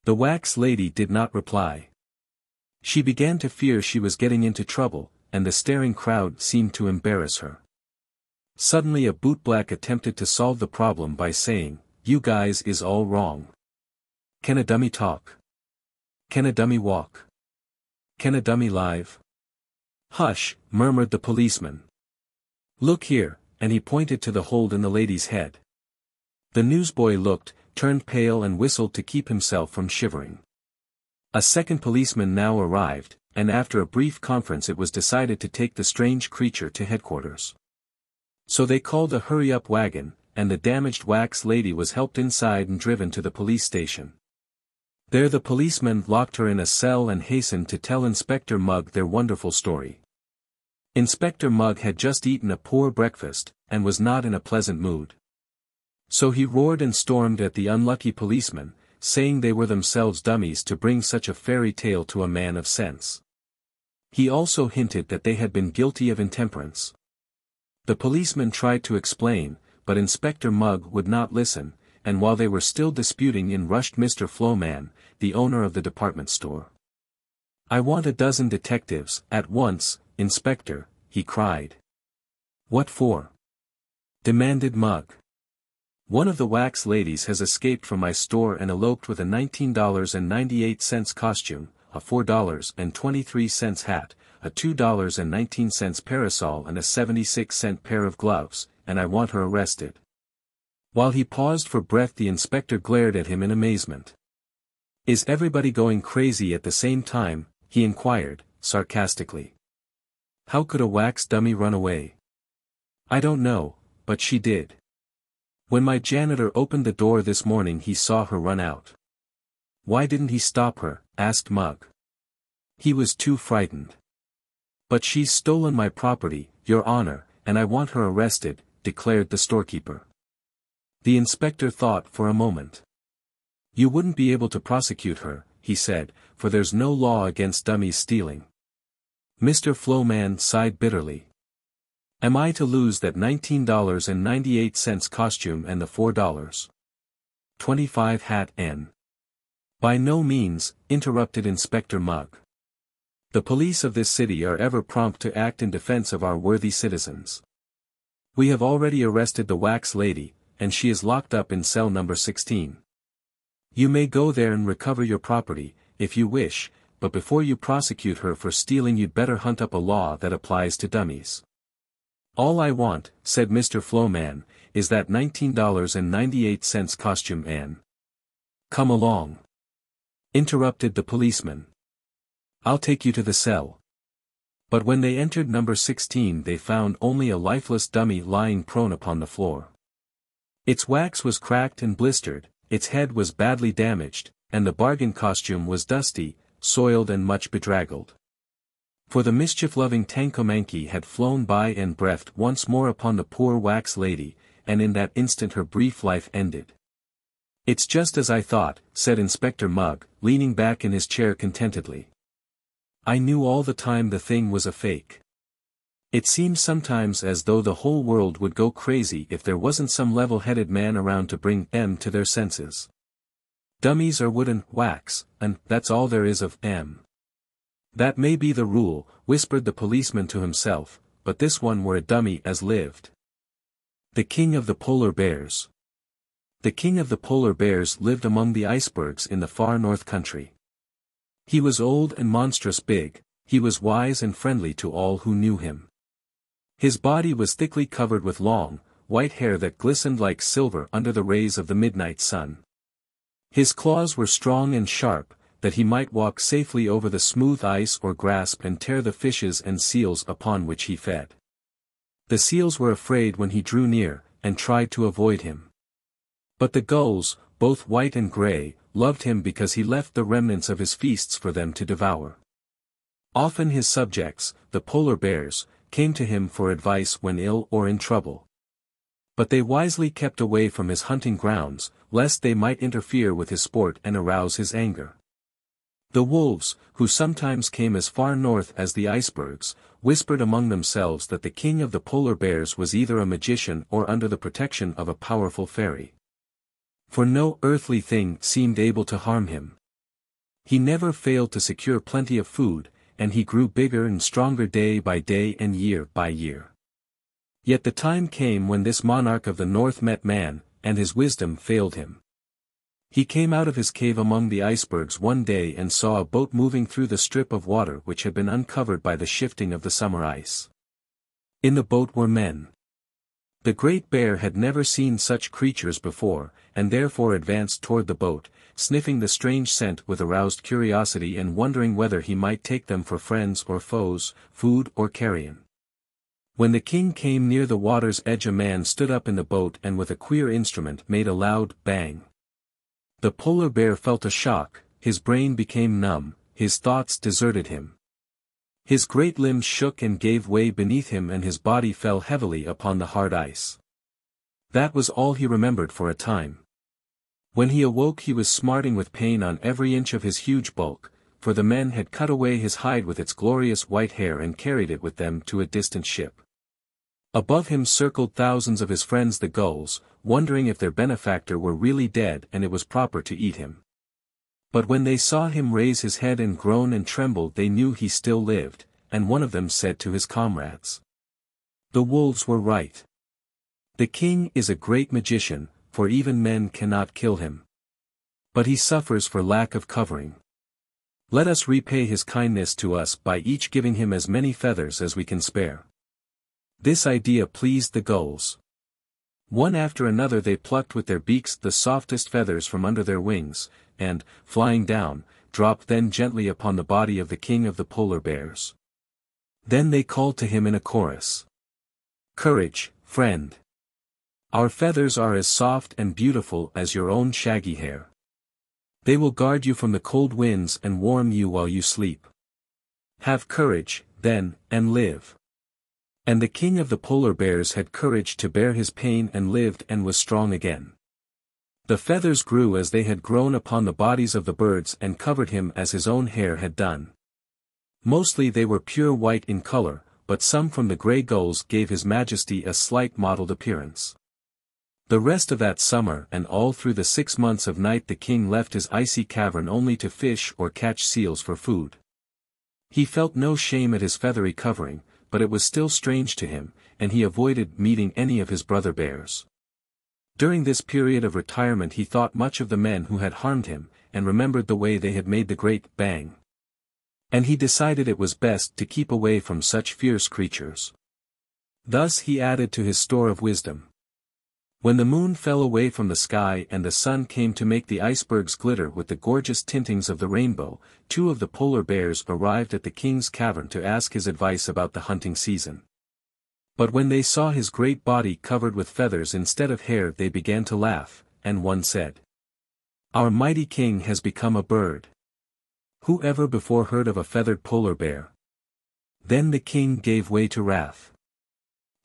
The wax lady did not reply. She began to fear she was getting into trouble, and the staring crowd seemed to embarrass her. Suddenly a bootblack attempted to solve the problem by saying, "You guys is all wrong. Can a dummy talk? Can a dummy walk? Can a dummy live?" "Hush," murmured the policeman. "Look here," and he pointed to the hole in the lady's head. The newsboy looked, turned pale and whistled to keep himself from shivering. A second policeman now arrived, and after a brief conference it was decided to take the strange creature to headquarters. So they called a hurry-up wagon, and the damaged wax lady was helped inside and driven to the police station. There the policeman locked her in a cell and hastened to tell Inspector Mugg their wonderful story. Inspector Mugg had just eaten a poor breakfast, and was not in a pleasant mood. So he roared and stormed at the unlucky policemen, saying they were themselves dummies to bring such a fairy tale to a man of sense. He also hinted that they had been guilty of intemperance. The policeman tried to explain, but Inspector Mugg would not listen, and while they were still disputing in rushed Mr. Flowman, the owner of the department store. "I want a dozen detectives, at once, Inspector," he cried. "What for?" demanded Mugg. "One of the wax ladies has escaped from my store and eloped with a $19.98 costume, a $4.23 hat, a $2.19 parasol and a 76-cent pair of gloves, and I want her arrested." While he paused for breath the inspector glared at him in amazement. "Is everybody going crazy at the same time?" he inquired, sarcastically. How could a wax dummy run away? I don't know, but she did. When my janitor opened the door this morning he saw her run out. Why didn't he stop her? Asked Mug. He was too frightened. But she's stolen my property, Your Honor, and I want her arrested, declared the storekeeper. The inspector thought for a moment. You wouldn't be able to prosecute her, he said, for there's no law against dummies stealing. Mr. Flowman sighed bitterly. Am I to lose that $19.98 costume and the $4.25 hat and? By no means, interrupted Inspector Mug. The police of this city are ever prompt to act in defense of our worthy citizens. We have already arrested the wax lady, and she is locked up in cell number 16. You may go there and recover your property, if you wish, but before you prosecute her for stealing you'd better hunt up a law that applies to dummies. All I want, said Mr. Flowman, is that $19.98 costume and. Come along. Interrupted the policeman. I'll take you to the cell. But when they entered number 16 they found only a lifeless dummy lying prone upon the floor. Its wax was cracked and blistered, its head was badly damaged, and the bargain costume was dusty, soiled and much bedraggled. For the mischief-loving Tankomankie had flown by and breathed once more upon the poor wax lady, and in that instant her brief life ended. It's just as I thought, said Inspector Mug, leaning back in his chair contentedly. I knew all the time the thing was a fake. It seems sometimes as though the whole world would go crazy if there wasn't some level-headed man around to bring them to their senses. Dummies are wooden wax, and that's all there is of them. That may be the rule, whispered the policeman to himself, but this one were a dummy as lived. The King of the Polar Bears. The King of the Polar Bears lived among the icebergs in the far north country. He was old and monstrous big, he was wise and friendly to all who knew him. His body was thickly covered with long, white hair that glistened like silver under the rays of the midnight sun. His claws were strong and sharp, that he might walk safely over the smooth ice or grasp and tear the fishes and seals upon which he fed. The seals were afraid when he drew near, and tried to avoid him. But the gulls, both white and gray, loved him because he left the remnants of his feasts for them to devour. Often his subjects, the polar bears, came to him for advice when ill or in trouble. But they wisely kept away from his hunting grounds, lest they might interfere with his sport and arouse his anger. The wolves, who sometimes came as far north as the icebergs, whispered among themselves that the king of the polar bears was either a magician or under the protection of a powerful fairy. For no earthly thing seemed able to harm him. He never failed to secure plenty of food, and he grew bigger and stronger day by day and year by year. Yet the time came when this monarch of the north met man, and his wisdom failed him. He came out of his cave among the icebergs one day and saw a boat moving through the strip of water which had been uncovered by the shifting of the summer ice. In the boat were men. The great bear had never seen such creatures before, and therefore advanced toward the boat, sniffing the strange scent with aroused curiosity and wondering whether he might take them for friends or foes, food or carrion. When the king came near the water's edge a man stood up in the boat and with a queer instrument made a loud bang. The polar bear felt a shock, his brain became numb, his thoughts deserted him. His great limbs shook and gave way beneath him and his body fell heavily upon the hard ice. That was all he remembered for a time. When he awoke he was smarting with pain on every inch of his huge bulk, for the men had cut away his hide with its glorious white hair and carried it with them to a distant ship. Above him circled thousands of his friends the gulls, wondering if their benefactor were really dead and it was proper to eat him. But when they saw him raise his head and groan and tremble they knew he still lived, and one of them said to his comrades. The wolves were right. The king is a great magician, for even men cannot kill him. But he suffers for lack of covering. Let us repay his kindness to us by each giving him as many feathers as we can spare. This idea pleased the gulls. One after another they plucked with their beaks the softest feathers from under their wings, and, flying down, dropped then gently upon the body of the king of the polar bears. Then they called to him in a chorus. "Courage, friend. Our feathers are as soft and beautiful as your own shaggy hair. They will guard you from the cold winds and warm you while you sleep. Have courage, then, and live." And the king of the polar bears had courage to bear his pain and lived and was strong again. The feathers grew as they had grown upon the bodies of the birds and covered him as his own hair had done. Mostly they were pure white in color, but some from the gray gulls gave his majesty a slight mottled appearance. The rest of that summer and all through the 6 months of night the king left his icy cavern only to fish or catch seals for food. He felt no shame at his feathery covering, but it was still strange to him, and he avoided meeting any of his brother bears. During this period of retirement he thought much of the men who had harmed him, and remembered the way they had made the great bang. And he decided it was best to keep away from such fierce creatures. Thus he added to his store of wisdom. When the moon fell away from the sky and the sun came to make the icebergs glitter with the gorgeous tintings of the rainbow, 2 of the polar bears arrived at the king's cavern to ask his advice about the hunting season. But when they saw his great body covered with feathers instead of hair they began to laugh, and one said, "Our mighty king has become a bird. Who ever before heard of a feathered polar bear?" Then the king gave way to wrath.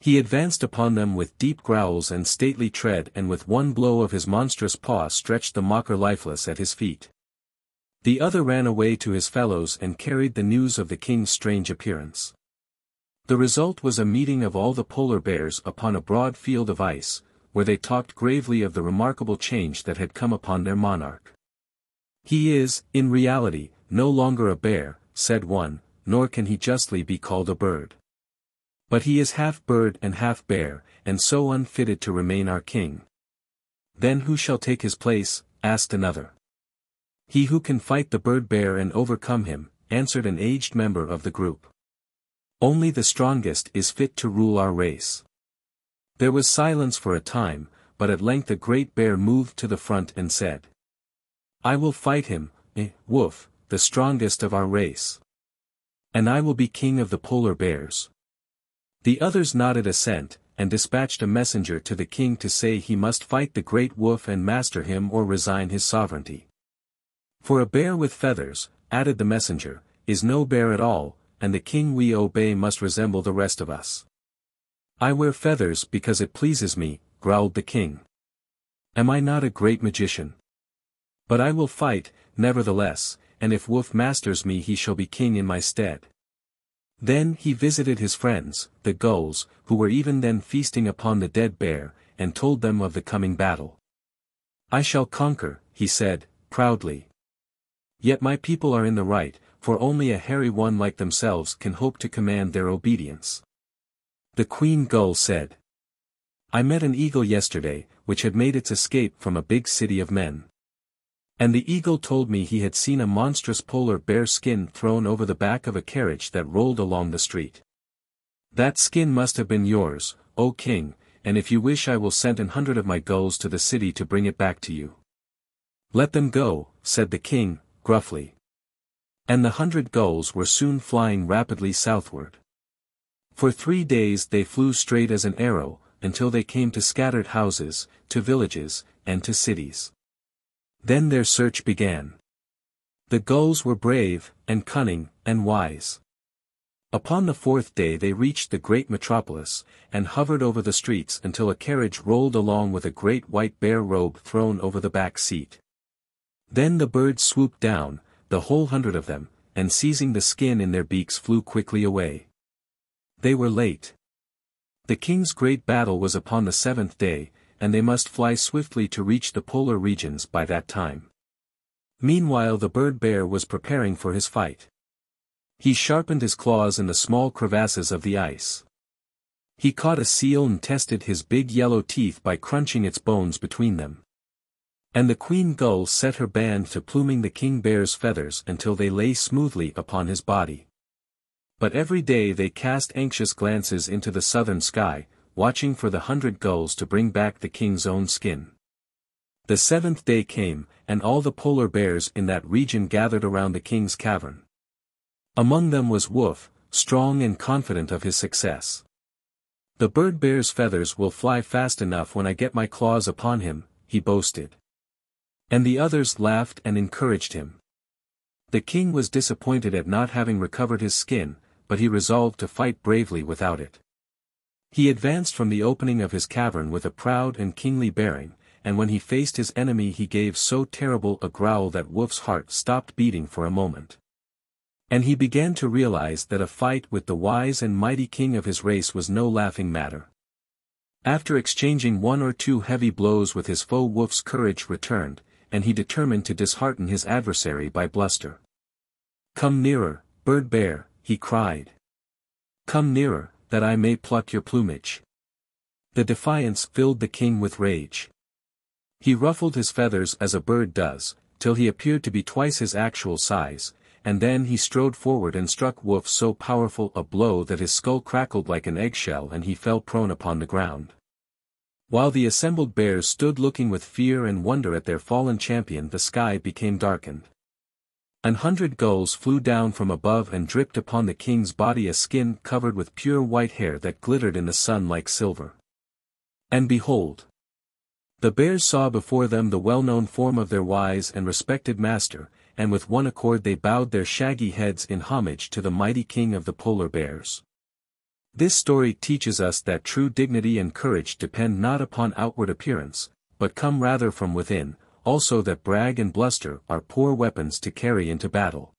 He advanced upon them with deep growls and stately tread and with one blow of his monstrous paw stretched the mocker lifeless at his feet. The other ran away to his fellows and carried the news of the king's strange appearance. The result was a meeting of all the polar bears upon a broad field of ice, where they talked gravely of the remarkable change that had come upon their monarch. "He is, in reality, no longer a bear," said one, "nor can he justly be called a bird. But he is half bird and half bear, and so unfitted to remain our king." "Then who shall take his place?" asked another. "He who can fight the bird-bear and overcome him," answered an aged member of the group. "Only the strongest is fit to rule our race." There was silence for a time, but at length a great bear moved to the front and said, "I will fight him, Woof, the strongest of our race. And I will be king of the polar bears." The others nodded assent, and dispatched a messenger to the king to say he must fight the great wolf and master him or resign his sovereignty. "For a bear with feathers," added the messenger, "is no bear at all, and the king we obey must resemble the rest of us." "I wear feathers because it pleases me," growled the king. "Am I not a great magician? But I will fight, nevertheless, and if Wolf masters me he shall be king in my stead." Then he visited his friends, the gulls, who were even then feasting upon the dead bear, and told them of the coming battle. "I shall conquer," he said, proudly. "Yet my people are in the right, for only a hairy one like themselves can hope to command their obedience." The queen gull said, "I met an eagle yesterday, which had made its escape from a big city of men. And the eagle told me he had seen a monstrous polar bear skin thrown over the back of a carriage that rolled along the street. That skin must have been yours, O king, and if you wish I will send 100 of my gulls to the city to bring it back to you." "Let them go," said the king, gruffly. And the 100 gulls were soon flying rapidly southward. For 3 days they flew straight as an arrow, until they came to scattered houses, to villages, and to cities. Then their search began. The gulls were brave, and cunning, and wise. Upon the 4th day they reached the great metropolis, and hovered over the streets until a carriage rolled along with a great white bear robe thrown over the back seat. Then the birds swooped down, the whole 100 of them, and seizing the skin in their beaks flew quickly away. They were late. The king's great battle was upon the 7th day, and they must fly swiftly to reach the polar regions by that time. Meanwhile the bird-bear was preparing for his fight. He sharpened his claws in the small crevasses of the ice. He caught a seal and tested his big yellow teeth by crunching its bones between them. And the queen gull set her band to pluming the king bear's feathers until they lay smoothly upon his body. But every day they cast anxious glances into the southern sky, watching for the 100 gulls to bring back the king's own skin. The seventh day came, and all the polar bears in that region gathered around the king's cavern. Among them was Wolf, strong and confident of his success. "The bird bear's feathers will fly fast enough when I get my claws upon him," he boasted. And the others laughed and encouraged him. The king was disappointed at not having recovered his skin, but he resolved to fight bravely without it. He advanced from the opening of his cavern with a proud and kingly bearing, and when he faced his enemy he gave so terrible a growl that Wolf's heart stopped beating for a moment. And he began to realize that a fight with the wise and mighty king of his race was no laughing matter. After exchanging one or two heavy blows with his foe, Wolf's courage returned, and he determined to dishearten his adversary by bluster. "Come nearer, bird bear," he cried. "Come nearer, that I may pluck your plumage." The defiance filled the king with rage. He ruffled his feathers as a bird does, till he appeared to be twice his actual size, and then he strode forward and struck Wolf so powerful a blow that his skull crackled like an eggshell and he fell prone upon the ground. While the assembled bears stood looking with fear and wonder at their fallen champion, the sky became darkened. 100 gulls flew down from above and dripped upon the king's body a skin covered with pure white hair that glittered in the sun like silver. And behold! The bears saw before them the well-known form of their wise and respected master, and with one accord they bowed their shaggy heads in homage to the mighty king of the polar bears. This story teaches us that true dignity and courage depend not upon outward appearance, but come rather from within, also that brag and bluster are poor weapons to carry into battle.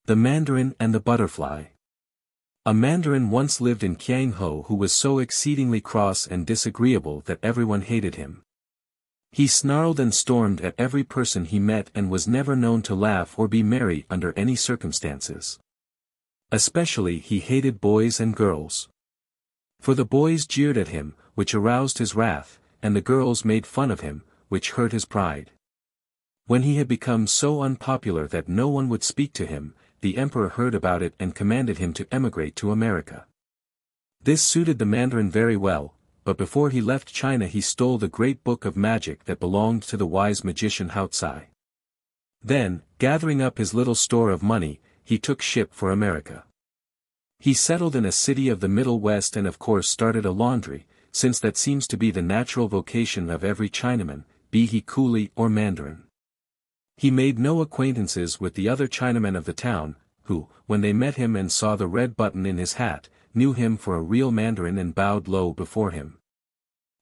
The Mandarin and the Butterfly. A mandarin once lived in Qiangho who was so exceedingly cross and disagreeable that everyone hated him. He snarled and stormed at every person he met and was never known to laugh or be merry under any circumstances. Especially he hated boys and girls. For the boys jeered at him, which aroused his wrath, and the girls made fun of him, which hurt his pride. When he had become so unpopular that no one would speak to him, the emperor heard about it and commanded him to emigrate to America. This suited the Mandarin very well, but before he left China he stole the great book of magic that belonged to the wise magician Houtsai. Then, gathering up his little store of money, he took ship for America. He settled in a city of the Middle West and of course started a laundry, since that seems to be the natural vocation of every Chinaman, be he coolie or Mandarin. He made no acquaintances with the other Chinamen of the town, who, when they met him and saw the red button in his hat, knew him for a real Mandarin and bowed low before him.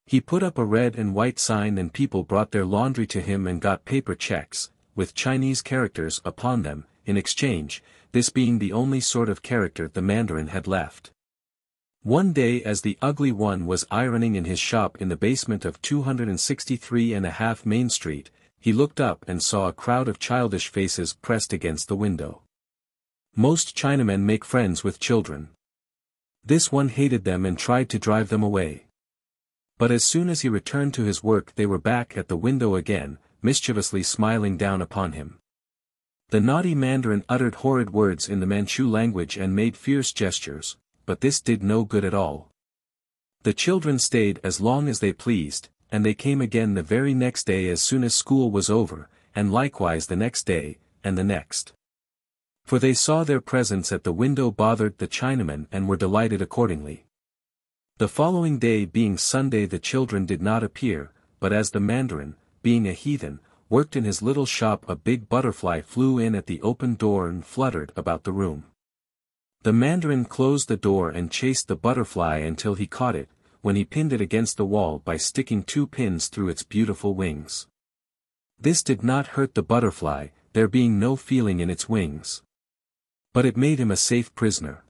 He put up a red and white sign and people brought their laundry to him and got paper checks, with Chinese characters upon them, in exchange, this being the only sort of character the Mandarin had left. One day as the ugly one was ironing in his shop in the basement of 263½ Main Street, he looked up and saw a crowd of childish faces pressed against the window. Most Chinamen make friends with children. This one hated them and tried to drive them away. But as soon as he returned to his work they were back at the window again, mischievously smiling down upon him. The naughty Mandarin uttered horrid words in the Manchu language and made fierce gestures, but this did no good at all. The children stayed as long as they pleased, and they came again the very next day as soon as school was over, and likewise the next day, and the next. For they saw their presence at the window bothered the Chinamen and were delighted accordingly. The following day being Sunday the children did not appear, but as the Mandarin, being a heathen, worked in his little shop a big butterfly flew in at the open door and fluttered about the room. The Mandarin closed the door and chased the butterfly until he caught it, when he pinned it against the wall by sticking 2 pins through its beautiful wings. This did not hurt the butterfly, there being no feeling in its wings. But it made him a safe prisoner.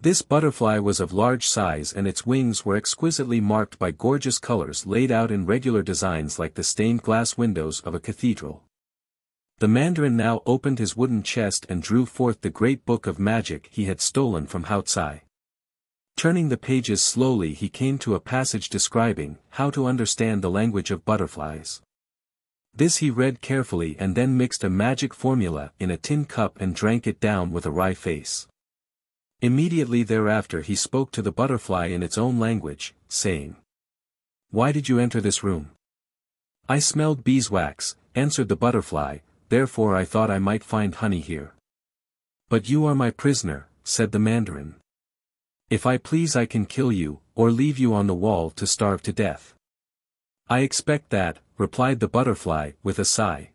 This butterfly was of large size and its wings were exquisitely marked by gorgeous colors laid out in regular designs like the stained glass windows of a cathedral. The Mandarin now opened his wooden chest and drew forth the great book of magic he had stolen from Houtsai. Turning the pages slowly he came to a passage describing how to understand the language of butterflies. This he read carefully and then mixed a magic formula in a tin cup and drank it down with a wry face. Immediately thereafter he spoke to the butterfly in its own language, saying, "Why did you enter this room? I smelled beeswax, answered the butterfly, therefore I thought I might find honey here. But you are my prisoner, said the mandarin. If I please I can kill you, or leave you on the wall to starve to death. I expect that, replied the butterfly, with a sigh.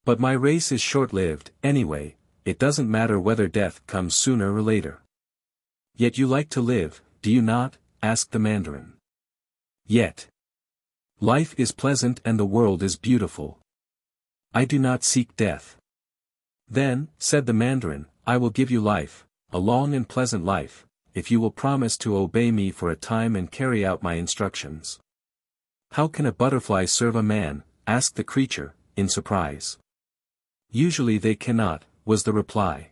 But my race is short-lived, anyway, it doesn't matter whether death comes sooner or later. Yet you like to live, do you not? Asked the mandarin. Yet. Life is pleasant and the world is beautiful. I do not seek death. Then, said the mandarin, I will give you life, a long and pleasant life, if you will promise to obey me for a time and carry out my instructions. How can a butterfly serve a man? Asked the creature, in surprise. Usually they cannot, was the reply.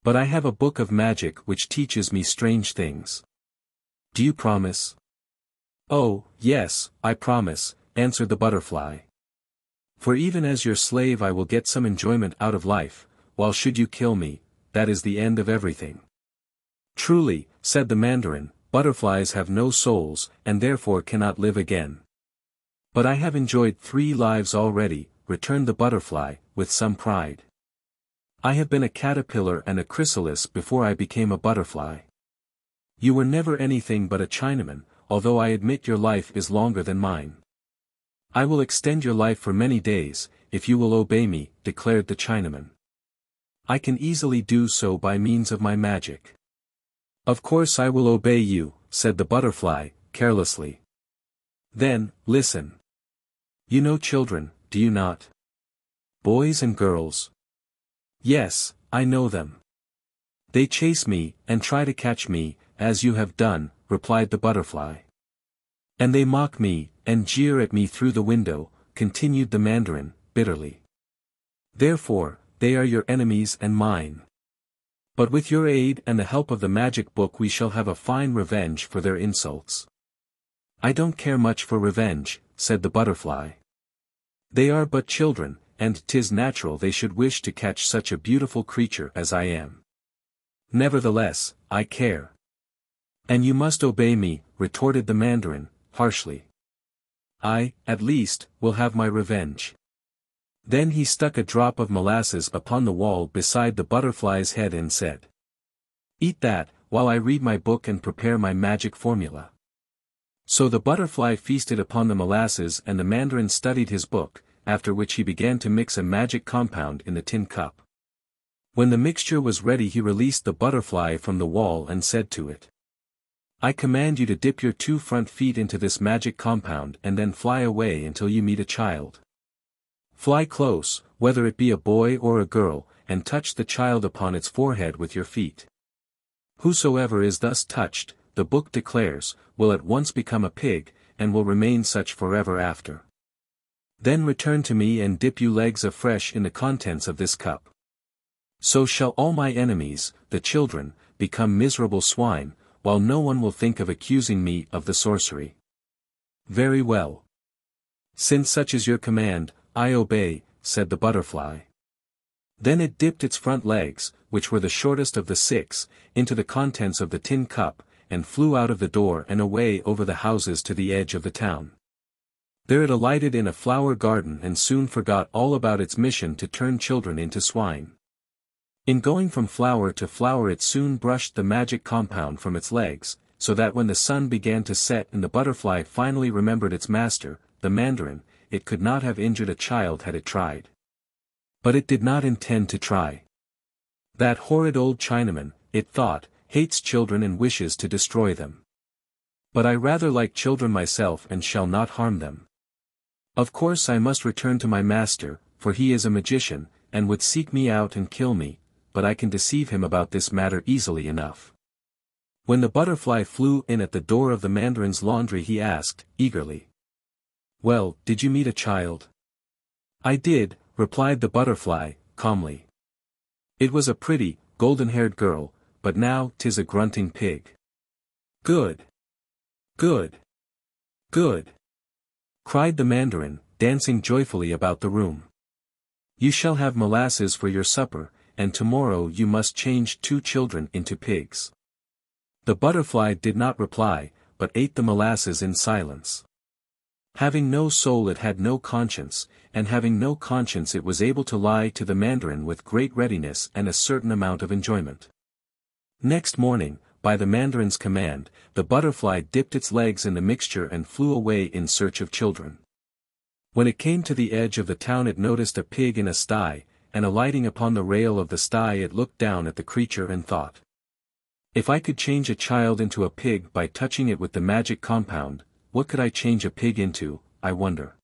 But I have a book of magic which teaches me strange things. Do you promise? Oh, yes, I promise, answered the butterfly. For even as your slave I will get some enjoyment out of life, while should you kill me, that is the end of everything. Truly, said the mandarin, butterflies have no souls, and therefore cannot live again. But I have enjoyed 3 lives already, returned the butterfly, with some pride. I have been a caterpillar and a chrysalis before I became a butterfly. You were never anything but a Chinaman, although I admit your life is longer than mine. I will extend your life for many days, if you will obey me, declared the Chinaman. I can easily do so by means of my magic. Of course I will obey you, said the butterfly, carelessly. Then, listen. You know children, do you not? Boys and girls. Yes, I know them. They chase me, and try to catch me, as you have done, replied the butterfly. And they mock me, and jeer at me through the window, continued the mandarin, bitterly. Therefore, they are your enemies and mine. But with your aid and the help of the magic book we shall have a fine revenge for their insults. I don't care much for revenge, said the butterfly. They are but children, and 'tis natural they should wish to catch such a beautiful creature as I am. Nevertheless, I care. And you must obey me, retorted the mandarin, harshly. I, at least, will have my revenge. Then he stuck a drop of molasses upon the wall beside the butterfly's head and said, Eat that, while I read my book and prepare my magic formula. So the butterfly feasted upon the molasses and the mandarin studied his book, after which he began to mix a magic compound in the tin cup. When the mixture was ready he released the butterfly from the wall and said to it, I command you to dip your 2 front feet into this magic compound and then fly away until you meet a child. Fly close, whether it be a boy or a girl, and touch the child upon its forehead with your feet. Whosoever is thus touched, the book declares, will at once become a pig, and will remain such forever after. Then return to me and dip you legs afresh in the contents of this cup. So shall all my enemies, the children, become miserable swine, while no one will think of accusing me of the sorcery. Very well. Since such is your command, I obey, said the butterfly. Then it dipped its front legs, which were the shortest of the 6, into the contents of the tin cup, and flew out of the door and away over the houses to the edge of the town. There it alighted in a flower garden and soon forgot all about its mission to turn children into swine. In going from flower to flower it soon brushed the magic compound from its legs, so that when the sun began to set and the butterfly finally remembered its master, the mandarin, it could not have injured a child had it tried. But it did not intend to try. That horrid old Chinaman, it thought, hates children and wishes to destroy them. But I rather like children myself and shall not harm them. Of course I must return to my master, for he is a magician, and would seek me out and kill me, but I can deceive him about this matter easily enough. When the butterfly flew in at the door of the mandarin's laundry he asked, eagerly. Well, did you meet a child? I did, replied the butterfly, calmly. It was a pretty, golden-haired girl, but now 'tis a grunting pig. Good! Good! Good! Cried the mandarin, dancing joyfully about the room. You shall have molasses for your supper, and tomorrow you must change 2 children into pigs. The butterfly did not reply, but ate the molasses in silence. Having no soul, it had no conscience, and having no conscience, it was able to lie to the Mandarin with great readiness and a certain amount of enjoyment. Next morning, by the Mandarin's command, the butterfly dipped its legs in the mixture and flew away in search of children. When it came to the edge of the town, it noticed a pig in a sty, and alighting upon the rail of the sty, it looked down at the creature and thought, "If I could change a child into a pig by touching it with the magic compound, what could I change a pig into, I wonder?"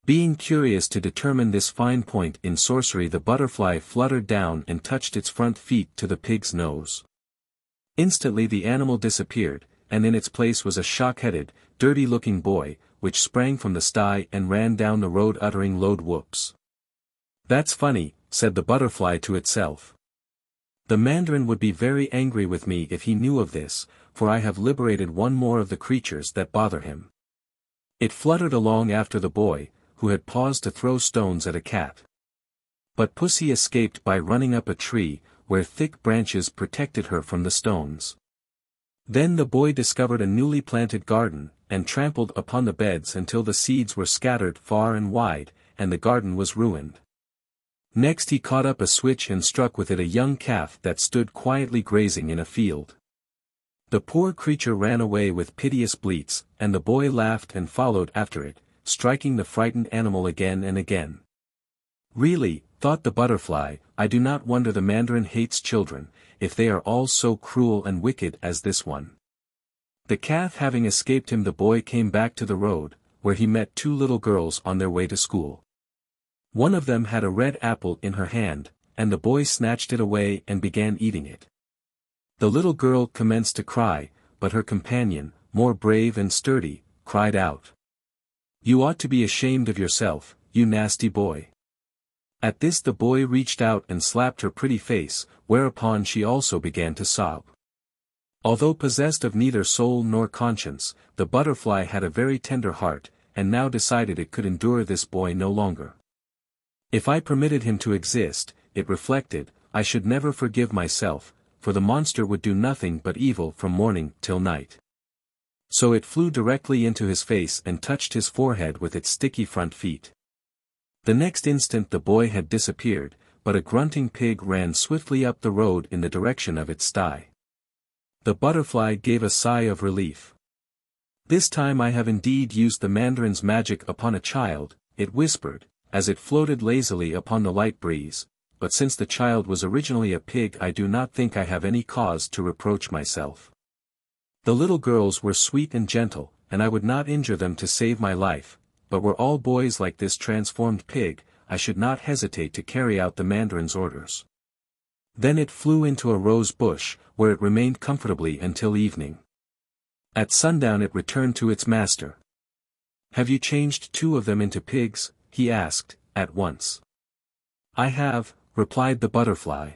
Being curious to determine this fine point in sorcery, the butterfly fluttered down and touched its front feet to the pig's nose. Instantly the animal disappeared, and in its place was a shock-headed, dirty-looking boy, which sprang from the sty and ran down the road uttering loud whoops. "That's funny," said the butterfly to itself. "The Mandarin would be very angry with me if he knew of this, for I have liberated one more of the creatures that bother him." It fluttered along after the boy, who had paused to throw stones at a cat. But Pussy escaped by running up a tree, where thick branches protected her from the stones. Then the boy discovered a newly planted garden, and trampled upon the beds until the seeds were scattered far and wide, and the garden was ruined. Next he caught up a switch and struck with it a young calf that stood quietly grazing in a field. The poor creature ran away with piteous bleats, and the boy laughed and followed after it, striking the frightened animal again and again. "Really," thought the butterfly, "I do not wonder the Mandarin hates children, if they are all so cruel and wicked as this one." The calf having escaped him, the boy came back to the road, where he met two little girls on their way to school. One of them had a red apple in her hand, and the boy snatched it away and began eating it. The little girl commenced to cry, but her companion, more brave and sturdy, cried out, "You ought to be ashamed of yourself, you nasty boy." At this the boy reached out and slapped her pretty face, whereupon she also began to sob. Although possessed of neither soul nor conscience, the butterfly had a very tender heart, and now decided it could endure this boy no longer. "If I permitted him to exist," it reflected, "I should never forgive myself, for the monster would do nothing but evil from morning till night." So it flew directly into his face and touched his forehead with its sticky front feet. The next instant the boy had disappeared, but a grunting pig ran swiftly up the road in the direction of its sty. The butterfly gave a sigh of relief. "This time I have indeed used the Mandarin's magic upon a child," it whispered, as it floated lazily upon the light breeze, "but since the child was originally a pig, I do not think I have any cause to reproach myself. The little girls were sweet and gentle, and I would not injure them to save my life, but were all boys like this transformed pig, I should not hesitate to carry out the Mandarin's orders." Then it flew into a rose bush, where it remained comfortably until evening. At sundown it returned to its master. "Have you changed two of them into pigs?" he asked, at once. "I have," replied the butterfly.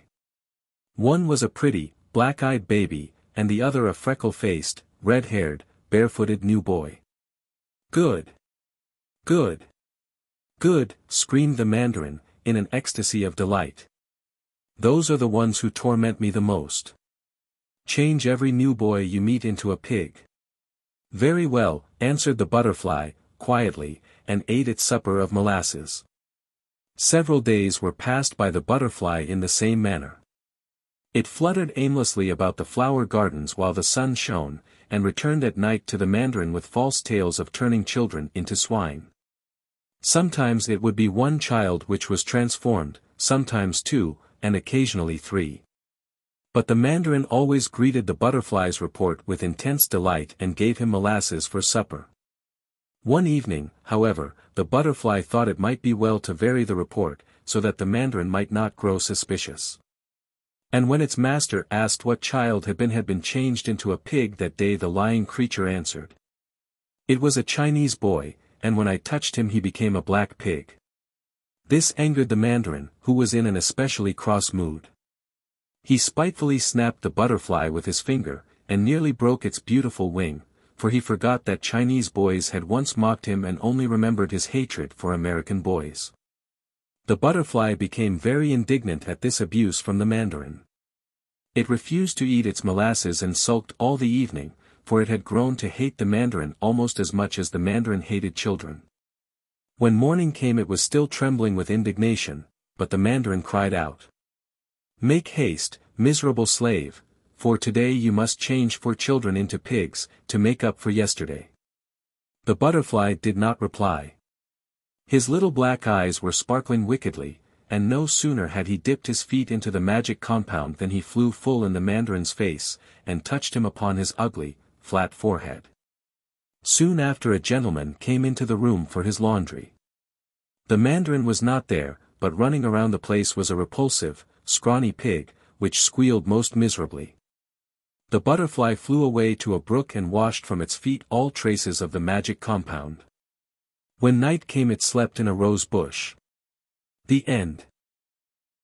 "One was a pretty, black-eyed baby, and the other a freckle-faced, red-haired, barefooted new boy." "Good! Good! Good!" screamed the Mandarin, in an ecstasy of delight. "Those are the ones who torment me the most. Change every new boy you meet into a pig." "Very well," answered the butterfly, quietly, and ate its supper of molasses. Several days were passed by the butterfly in the same manner. It fluttered aimlessly about the flower gardens while the sun shone, and returned at night to the Mandarin with false tales of turning children into swine. Sometimes it would be one child which was transformed, sometimes two, and occasionally three. But the Mandarin always greeted the butterfly's report with intense delight and gave him molasses for supper. One evening, however, the butterfly thought it might be well to vary the report, so that the Mandarin might not grow suspicious. And when its master asked what child had been changed into a pig that day, the lying creature answered, "It was a Chinese boy, and when I touched him he became a black pig." This angered the Mandarin, who was in an especially cross mood. He spitefully snapped the butterfly with his finger, and nearly broke its beautiful wing, for he forgot that Chinese boys had once mocked him and only remembered his hatred for American boys. The butterfly became very indignant at this abuse from the Mandarin. It refused to eat its molasses and sulked all the evening, for it had grown to hate the Mandarin almost as much as the Mandarin hated children. When morning came it was still trembling with indignation, but the Mandarin cried out. "Make haste, miserable slave, for today you must change for children into pigs, to make up for yesterday." The butterfly did not reply. His little black eyes were sparkling wickedly, and no sooner had he dipped his feet into the magic compound than he flew full in the Mandarin's face, and touched him upon his ugly, flat forehead. Soon after a gentleman came into the room for his laundry. The Mandarin was not there, but running around the place was a repulsive, scrawny pig, which squealed most miserably. The butterfly flew away to a brook and washed from its feet all traces of the magic compound. When night came it slept in a rose bush. The end.